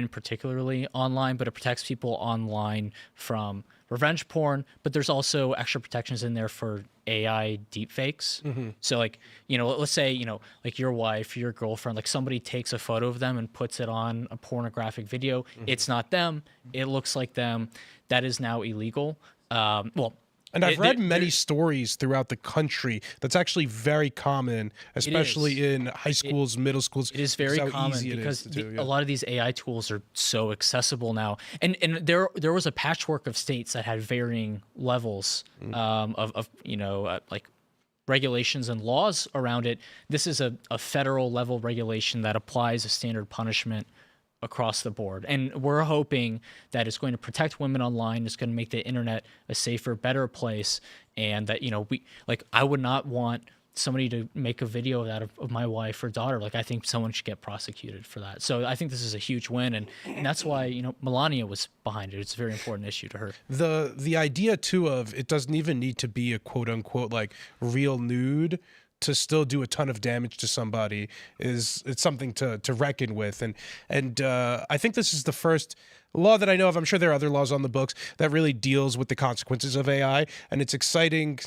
particularly online, but it protects people online from revenge porn, but there's also extra protections in there for AI deepfakes. Mm-hmm. So let's say, like your wife, your girlfriend, like somebody takes a photo of them and puts it on a pornographic video. Mm-hmm. It's not them. It looks like them. That is now illegal. And I've read many stories throughout the country that's actually very common, especially in high schools, middle schools. It is very common because a lot of these AI tools are so accessible now. And there was a patchwork of states that had varying levels of regulations and laws around it. This is a federal level regulation that applies a standard punishment across the board. And we're hoping that it's going to protect women online. It's going to make the internet a safer, better place. And that, I would not want somebody to make a video of that of my wife or daughter. I think someone should get prosecuted for that. So I think this is a huge win. And that's why, Melania was behind it. It's a very important issue to her. The idea too of it doesn't even need to be a quote unquote real nude to still do a ton of damage to somebody it's something to reckon with. And I think this is the first law that I know of. I'm sure there are other laws on the books that really deals with the consequences of AI. And it's exciting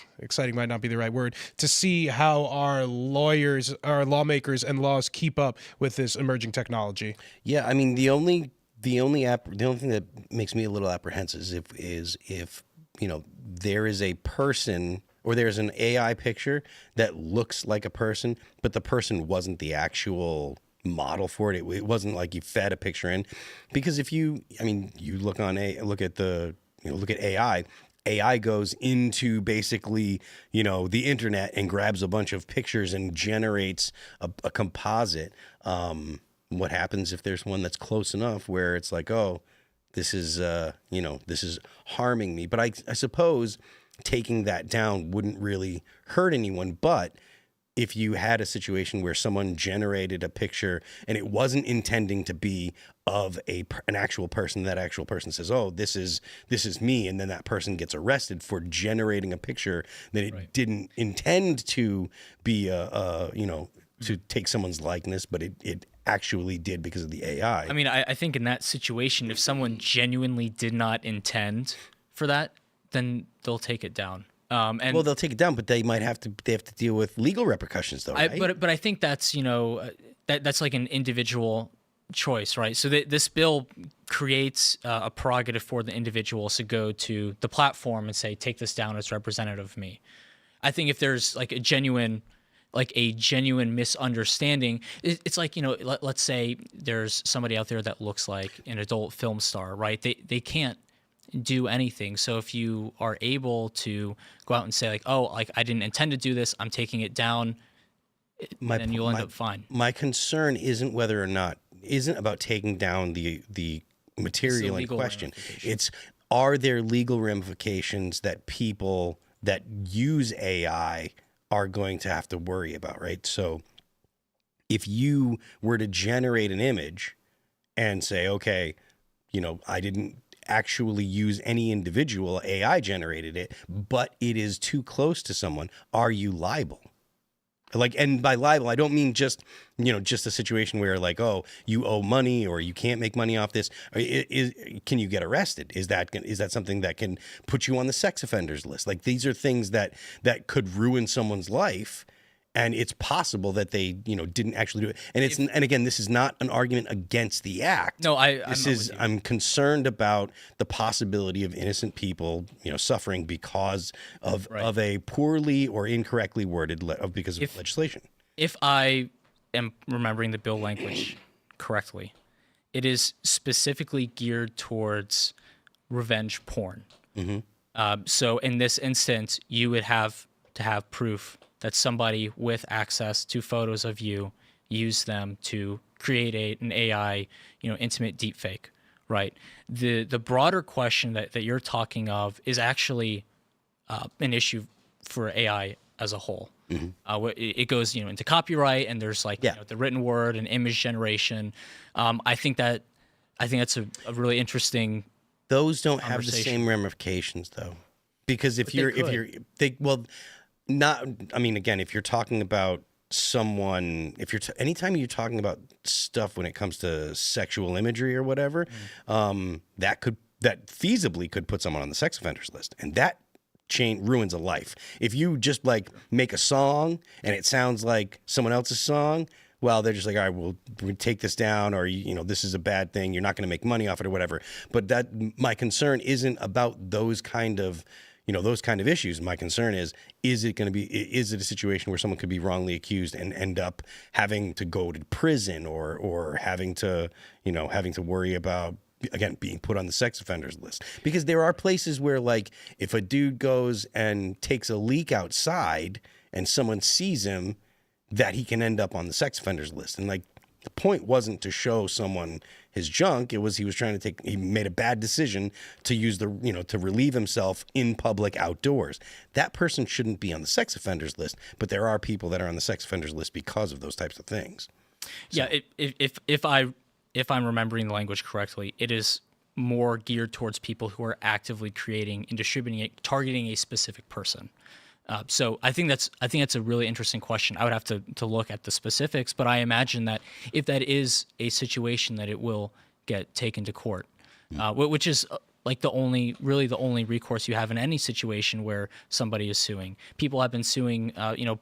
might not be the right word, to see how our lawyers, our lawmakers and laws keep up with this emerging technology. Yeah. I mean, the only thing that makes me a little apprehensive is if there is a person or there's an AI picture that looks like a person, but the person wasn't the actual model for it. It wasn't like you fed a picture in, because if you look at AI. AI goes into basically, the internet and grabs a bunch of pictures and generates a composite. What happens if there's one that's close enough where it's like, oh, this is, this is harming me. But I suppose taking that down wouldn't really hurt anyone. But if you had a situation where someone generated a picture and it wasn't intending to be of an actual person, that actual person says, oh, this is me, and then that person gets arrested for generating a picture that it didn't intend to be to take someone's likeness, but it actually did because of the AI. I mean, I think in that situation, if someone genuinely did not intend for that, then they'll take it down. Well, they'll take it down, but they have to deal with legal repercussions, though, right? But I think that's that's like an individual choice, right? So this bill creates a prerogative for the individuals to go to the platform and say, take this down as representative of me. I think if there's like a genuine misunderstanding, it's like, let's say there's somebody out there that looks like an adult film star, right? They can't do anything. So if you are able to go out and say like, oh, like I didn't intend to do this, I'm taking it down, then you'll end up fine. My concern isn't about taking down the material in question. It's, are there legal ramifications that people that use AI are going to have to worry about, right? So if you were to generate an image and say, okay, I didn't actually use any individual, AI generated it, but it is too close to someone, are you liable? Like, and by liable, I don't mean just a situation where like, oh, you owe money or you can't make money off this. Can you get arrested? Is that something that can put you on the sex offenders list? Like, these are things that could ruin someone's life. And it's possible that they, didn't actually do it. And again, this is not an argument against the act. No, I'm concerned about the possibility of innocent people, suffering because of a poorly or incorrectly worded because of legislation. If I am remembering the bill language correctly, it is specifically geared towards revenge porn. Mm-hmm. So in this instance, you would have to have proof that somebody with access to photos of you used them to create an AI, intimate deepfake, right? The broader question that you're talking of is actually an issue for AI as a whole. Mm-hmm. It goes, into copyright, and there's like the written word and image generation. I think that's a really interesting. Those don't have the same ramifications, though, because if you're talking about someone, anytime you're talking about stuff when it comes to sexual imagery or whatever, that feasibly could put someone on the sex offenders list, and that ruins a life. If you just like make a song and it sounds like someone else's song, well, they're just like, all right, we'll take this down, or this is a bad thing. You're not going to make money off it or whatever. But my concern isn't about those kind of issues. My concern is it a situation where someone could be wrongly accused and end up having to go to prison or having to worry about, again, being put on the sex offenders list? Because there are places where, like, if a dude goes and takes a leak outside and someone sees him, that he can end up on the sex offenders list. And like, the point wasn't to show someone his junk. It was he made a bad decision to use to relieve himself in public outdoors. That person shouldn't be on the sex offenders list, but there are people that are on the sex offenders list because of those types of things. So. Yeah, if I'm remembering the language correctly, it is more geared towards people who are actively creating and distributing it, targeting a specific person. So I think that's a really interesting question. I would have to look at the specifics, but I imagine that if that is a situation, that it will get taken to court, which is like the only recourse you have in any situation where somebody is suing. People have been suing,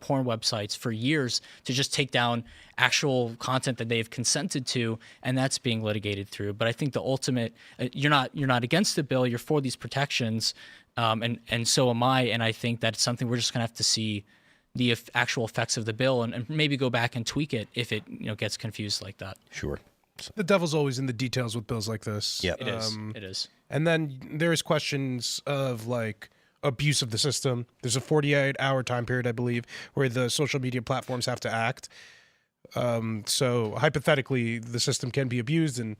porn websites for years to just take down actual content that they've consented to, and that's being litigated through. But I think the ultimate, you're not against the bill, you're for these protections, and so am I. And I think that's something we're just gonna have to see the actual effects of the bill, and maybe go back and tweak it if it gets confused like that. Sure. The devil's always in the details with bills like this. Yeah, It is. And then there's questions of like abuse of the system. There's a 48-hour time period, I believe, where the social media platforms have to act. So hypothetically, the system can be abused, and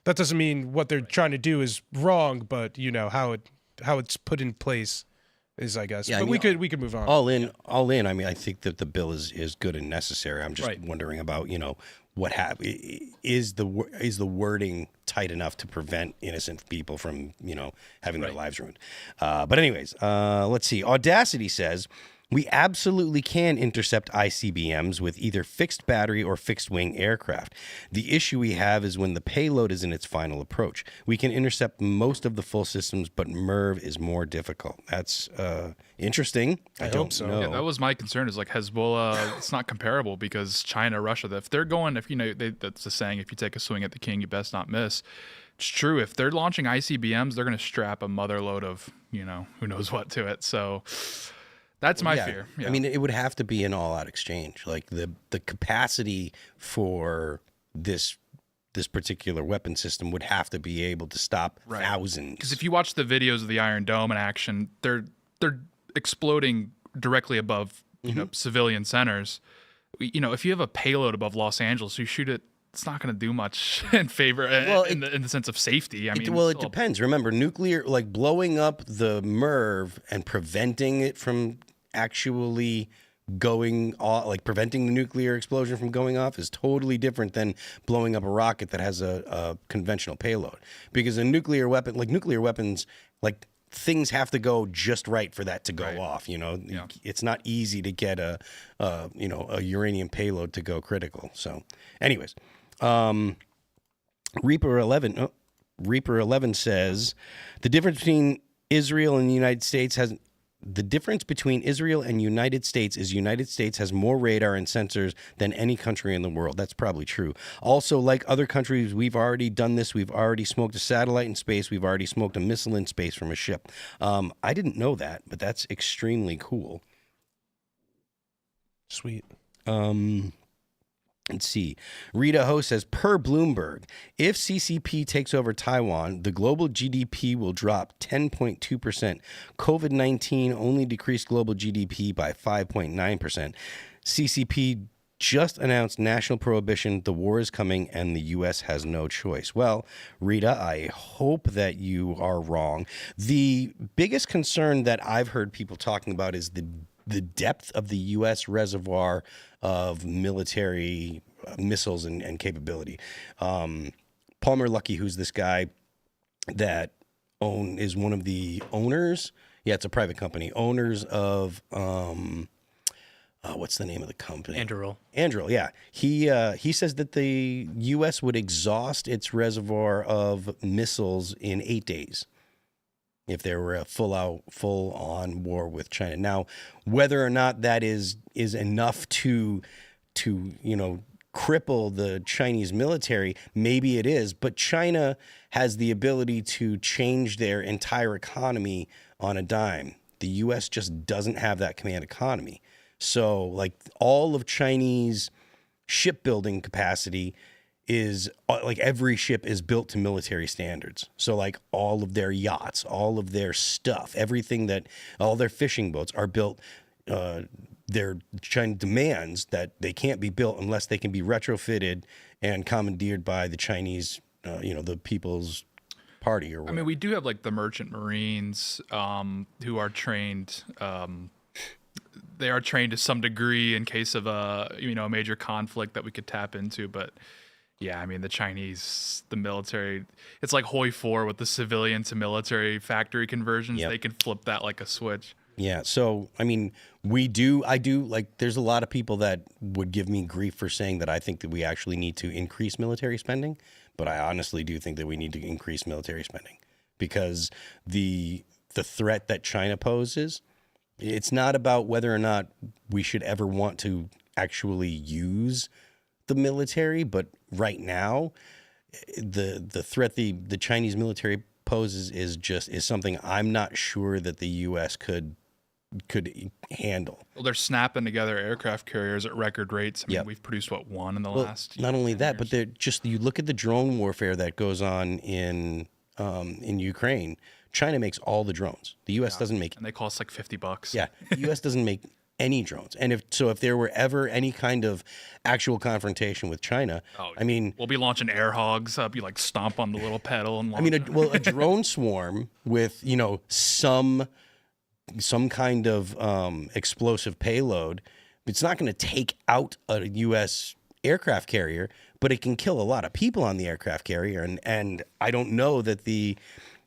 that doesn't mean what they're trying to do is wrong, but how it's put in place is, I guess. Yeah, but we could move on. All in. I mean, I think that the bill is good and necessary. I'm just wondering about what is the wording tight enough to prevent innocent people from having their lives ruined. But anyways, let's see. Audacity says we absolutely can intercept ICBMs with either fixed battery or fixed wing aircraft. The issue we have is when the payload is in its final approach. We can intercept most of the full systems, but MERV is more difficult. That's interesting. I don't hope so. know. Yeah, that was my concern. Is like Hezbollah. It's not comparable because China, Russia. If they're going, that's the saying. If you take a swing at the king, you best not miss. It's true. If they're launching ICBMs, they're going to strap a mother load of who knows what to it. So. That's my fear. Yeah. I mean, it would have to be an all-out exchange. Like the capacity for this particular weapon system would have to be able to stop thousands. Because if you watch the videos of the Iron Dome in action, they're exploding directly above civilian centers. If you have a payload above Los Angeles, you shoot it. It's not going to do much in favor in the sense of safety. I mean, it depends. Remember, nuclear, like blowing up the MERV and preventing it from actually going off, like preventing the nuclear explosion from going off, is totally different than blowing up a rocket that has a conventional payload. Because a nuclear weapon, like nuclear weapons, like things have to go just right for that to go off. It's not easy to get a uranium payload to go critical. So, anyways. Reaper 11 says the difference between Israel and the United States is United States has more radar and sensors than any country in the world. That's probably true. Also, like other countries, we've already done this. We've already smoked a satellite in space. We've already smoked a missile in space from a ship. I didn't know that, but that's extremely cool. Sweet. Let's see. Rita Ho says, per Bloomberg, if CCP takes over Taiwan, the global GDP will drop 10.2%. COVID-19 only decreased global GDP by 5.9%. CCP just announced national prohibition. The war is coming and the U.S. has no choice. Well, Rita, I hope that you are wrong. The biggest concern that I've heard people talking about is the depth of the U.S. reservoir of military missiles and capability. Palmer Luckey, who's this guy that is one of the owners. Yeah, it's a private company. Owners of what's the name of the company? Anduril, yeah. He says that the U.S. would exhaust its reservoir of missiles in 8 days if there were a full-on war with China. Now, whether or not that is enough to cripple the Chinese military, maybe it is, but China has the ability to change their entire economy on a dime. The U.S. just doesn't have that command economy. So, like, all of Chinese shipbuilding capacity is like every ship is built to military standards. So like all of their yachts, all of their stuff, all their fishing boats are built. China demands that they can't be built unless they can be retrofitted and commandeered by the Chinese, the People's Party or whatever. I mean, we do have like the merchant marines who are trained. They are trained to some degree in case of a major conflict that we could tap into, but. Yeah, I mean, the Chinese, the military, it's like Hoi 4 with the civilian to military factory conversions. Yep. They can flip that like a switch. Yeah, so, I mean, there's a lot of people that would give me grief for saying that I think that we actually need to increase military spending, but I honestly do think that we need to increase military spending because the threat that China poses, it's not about whether or not we should ever want to actually use the military, but right now, the threat the Chinese military poses is something I'm not sure that the U.S. could handle. Well, they're snapping together aircraft carriers at record rates. I mean, Yep. we've produced one in the last. Not only 10 that, years. but they're just, you look at the drone warfare that goes on in Ukraine. China makes all the drones. The U.S. doesn't make. And they cost like $50. Yeah, the U.S. doesn't make any drones. And if there were ever any kind of actual confrontation with China, I mean, we'll be launching air hogs. You like stomp on the little pedal and. I mean, a drone swarm with some kind of explosive payload, it's not going to take out a U.S. aircraft carrier, but it can kill a lot of people on the aircraft carrier. And I don't know that the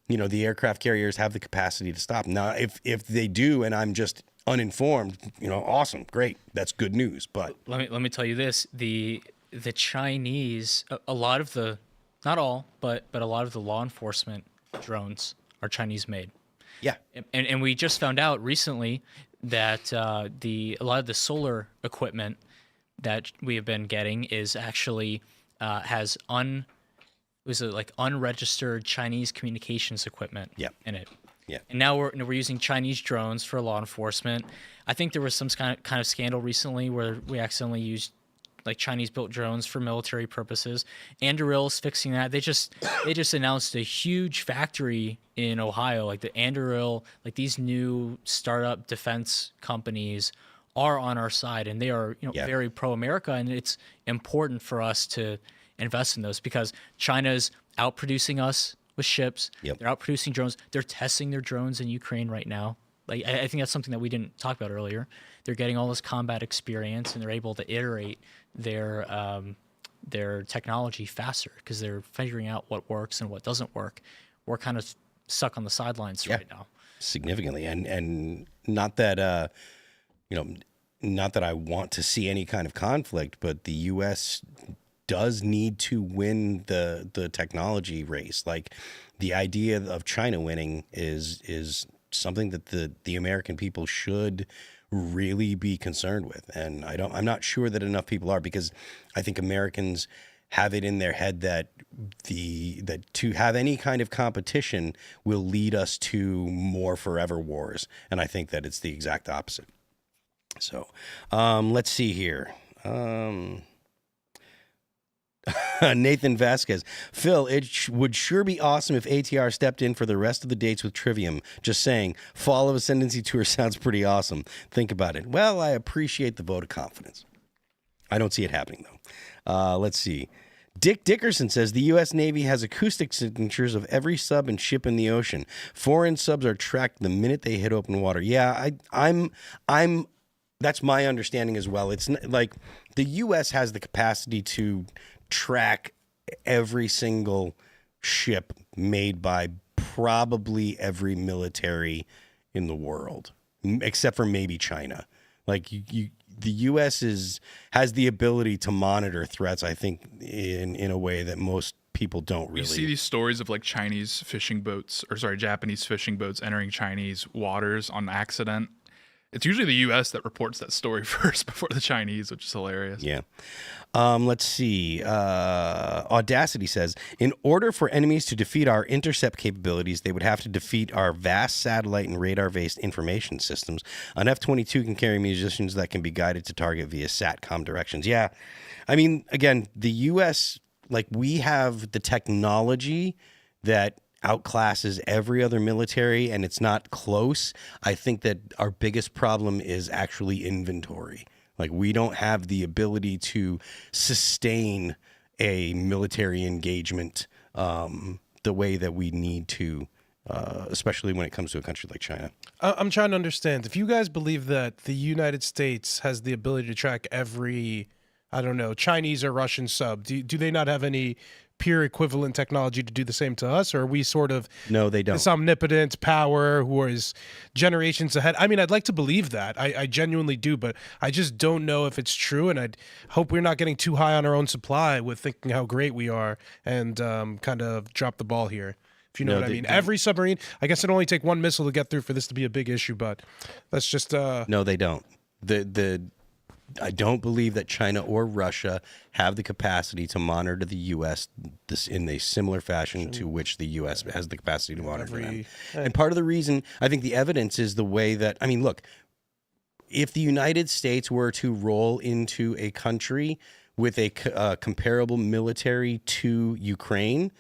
aircraft carriers have the capacity to stop. Now, if they do, and I'm just uninformed, awesome, great, that's good news. But let me tell you this: the Chinese, a lot of the, not all, but a lot of the law enforcement drones are Chinese made. yeah, And we just found out recently that a lot of the solar equipment that we have been getting is actually has unregistered Chinese communications equipment in it. Yeah. And now we're using Chinese drones for law enforcement. I think there was some kind of scandal recently where we accidentally used like Chinese-built drones for military purposes. Anduril's fixing that. They just announced a huge factory in Ohio, like the Anduril, like these new startup defense companies are on our side, and they are very pro-America, and it's important for us to invest in those because China's outproducing us with ships. Yep. They're outproducing drones. They're testing their drones in Ukraine right now. Like I think that's something that we didn't talk about earlier. They're getting all this combat experience, and they're able to iterate their technology faster because they're figuring out what works and what doesn't work. We're kind of stuck on the sidelines right now. Significantly, and not that not that I want to see any kind of conflict, but the U.S. does need to win the technology race. Like the idea of China winning is something that the American people should really be concerned with. And I'm not sure that enough people are, because I think Americans have it in their head that to have any kind of competition will lead us to more forever wars. And I think that it's the exact opposite. So let's see here. Nathan Vasquez. Phil, it would sure be awesome if ATR stepped in for the rest of the dates with Trivium. Just saying, Fall of Ascendancy Tour sounds pretty awesome. Think about it. Well, I appreciate the vote of confidence. I don't see it happening, though. Let's see. Dick Dickerson says the U.S. Navy has acoustic signatures of every sub and ship in the ocean. Foreign subs are tracked the minute they hit open water. Yeah, I'm. That's my understanding as well. It's like the U.S. has the capacity to track every single ship made by probably every military in the world, except for maybe China. Like the U.S. has the ability to monitor threats, I think, in a way that most people don't really. You see these stories of like Japanese fishing boats entering Chinese waters on accident. It's usually the U.S. that reports that story first before the Chinese, which is hilarious. Yeah. Let's see. Audacity says, in order for enemies to defeat our intercept capabilities, they would have to defeat our vast satellite and radar-based information systems. An F-22 can carry munitions that can be guided to target via SATCOM directions. Yeah. I mean, again, the U.S., like, we have the technology that outclasses every other military, and it's not close. I think that our biggest problem is actually inventory. Like, we don't have the ability to sustain a military engagement the way that we need to, especially when it comes to a country like China. I'm trying to understand. If you guys believe that the United States has the ability to track every, I don't know, Chinese or Russian sub, do they not have any peer equivalent technology to do the same to us, or are we sort of no, they don't. This omnipotent power who is generations ahead? I mean, I'd like to believe that. I genuinely do, but I just don't know if it's true, and I'd hope we're not getting too high on our own supply with thinking how great we are and kind of drop the ball here. if you know what I mean. Every submarine, I guess it'd only take one missile to get through for this to be a big issue, but that's just... No, they don't. I don't believe that China or Russia have the capacity to monitor the U.S. in a similar fashion to which the U.S. has the capacity to monitor them. And part of the reason, I think the evidence is the way that, I mean, look, if the United States were to roll into a country with a comparable military to Ukraine,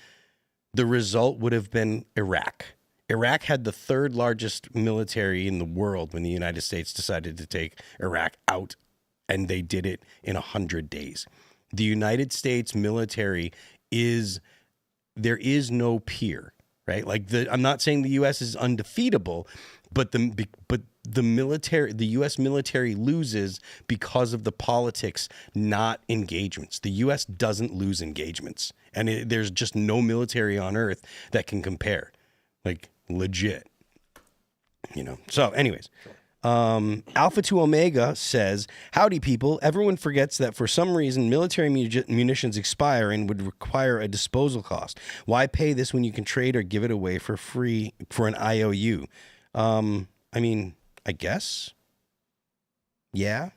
the result would have been Iraq. Iraq had the third largest military in the world when the United States decided to take Iraq out, and they did it in 100 days. The United States military there is no peer, right? Like I'm not saying the U.S. is undefeatable, but the military, the U.S. military loses because of the politics, not engagements. The U.S. doesn't lose engagements, and there's just no military on earth that can compare, like legit. So anyways. Alpha to Omega says, howdy people, everyone forgets that for some reason military munitions expire and would require a disposal cost. Why pay this when you can trade or give it away for free for an IOU? I mean, I guess. Yeah.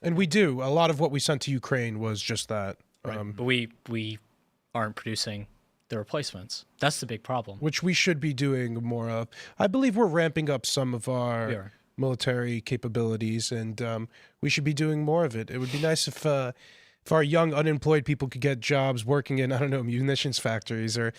And we do. A lot of what we sent to Ukraine was just that. Right. But we aren't producing the replacements. That's the big problem. Which we should be doing more of. I believe we're ramping up some of our military capabilities, and we should be doing more of it. It would be nice if our young unemployed people could get jobs working in, I don't know, munitions factories or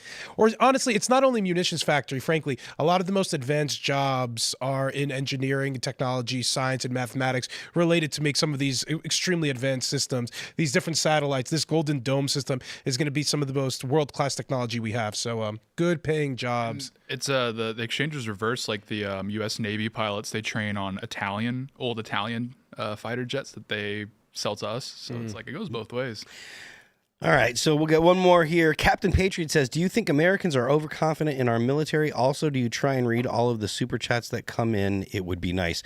honestly, it's not only munitions factory, frankly. A lot of the most advanced jobs are in engineering, technology, science, and mathematics related to make some of these extremely advanced systems. These different satellites, this Golden Dome system is going to be some of the most world-class technology we have. So good paying jobs. It's the exchange is reversed. Like the U.S. Navy pilots, they train on old Italian fighter jets that they sell to us, so it's like it goes both ways. All right, so we'll get one more here. Captain Patriot says, do you think Americans are overconfident in our military? Also, do you try and read all of the super chats that come in? It would be nice.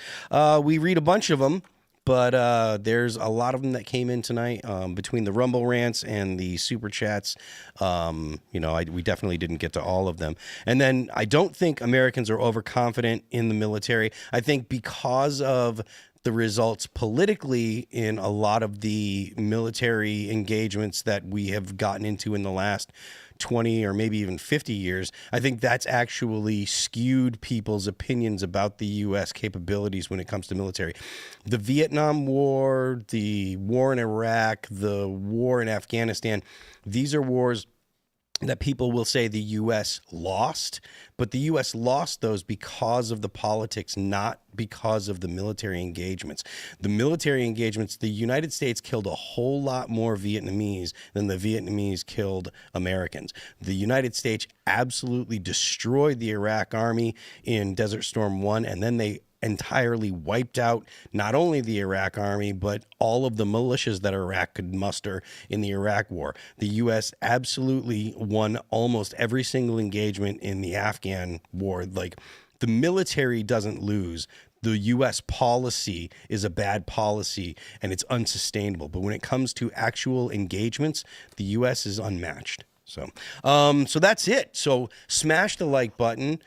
We read a bunch of them, but there's a lot of them that came in tonight between the Rumble rants and the super chats. We definitely didn't get to all of them. And then I don't think Americans are overconfident in the military. I think because of the results politically in a lot of the military engagements that we have gotten into in the last 20 or maybe even 50 years, I think that's actually skewed people's opinions about the U.S. capabilities when it comes to military. The Vietnam War, the war in Iraq, the war in Afghanistan, these are wars that people will say the U.S. lost, but the U.S. lost those because of the politics, not because of the military engagements. The military engagements, the United States killed a whole lot more Vietnamese than the Vietnamese killed Americans. The United States absolutely destroyed the Iraq army in Desert Storm 1, and then they entirely wiped out not only the Iraq army, but all of the militias that Iraq could muster in the Iraq war. The U.S. absolutely won almost every single engagement in the Afghan war. Like, the military doesn't lose. The U.S. policy is a bad policy and it's unsustainable. But when it comes to actual engagements, the U.S. is unmatched. So that's it. So smash the like button.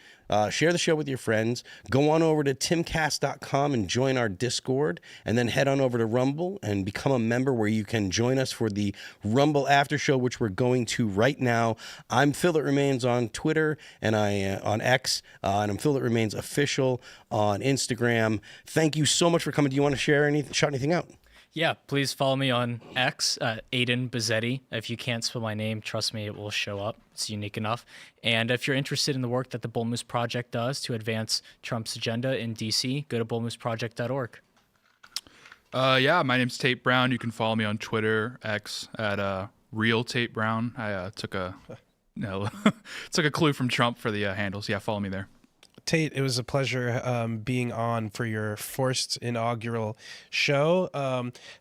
Share the show with your friends. Go on over to timcast.com and join our Discord, and then head on over to Rumble and become a member where you can join us for the Rumble after show, which we're going to right now. I'm Phil That Remains on Twitter and on X, and I'm Phil That Remains official on Instagram. Thank you so much for coming. Do you want to shout anything out? Yeah, please follow me on X, Aiden Buzzetti. If you can't spell my name, trust me, it will show up. It's unique enough. And if you're interested in the work that the Bull Moose Project does to advance Trump's agenda in D.C., go to bullmooseproject.org. Yeah, my name's Tate Brown. You can follow me on Twitter, X, at Real Tate Brown. I took a clue from Trump for the handles. Yeah, follow me there. Tate, it was a pleasure being on for your first inaugural show.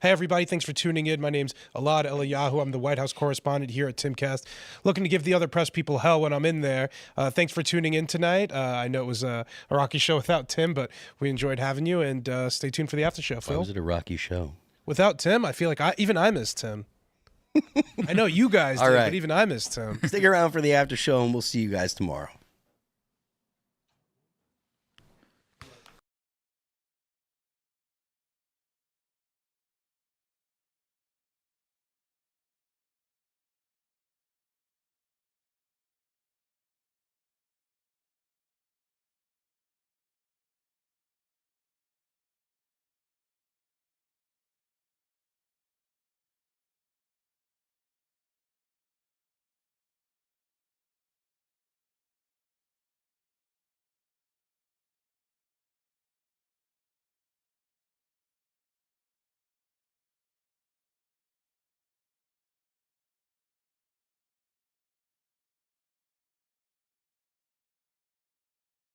Hey, everybody, thanks for tuning in. My name's Elaad Eliyahu. I'm the White House correspondent here at Timcast, looking to give the other press people hell when I'm in there. Thanks for tuning in tonight. I know it was a rocky show without Tim, but we enjoyed having you, and stay tuned for the after show, Phil. Why was it a rocky show? Without Tim, I feel like I miss Tim. I know you guys All did, right. but even I missed Tim. Stick around for the after show, and we'll see you guys tomorrow.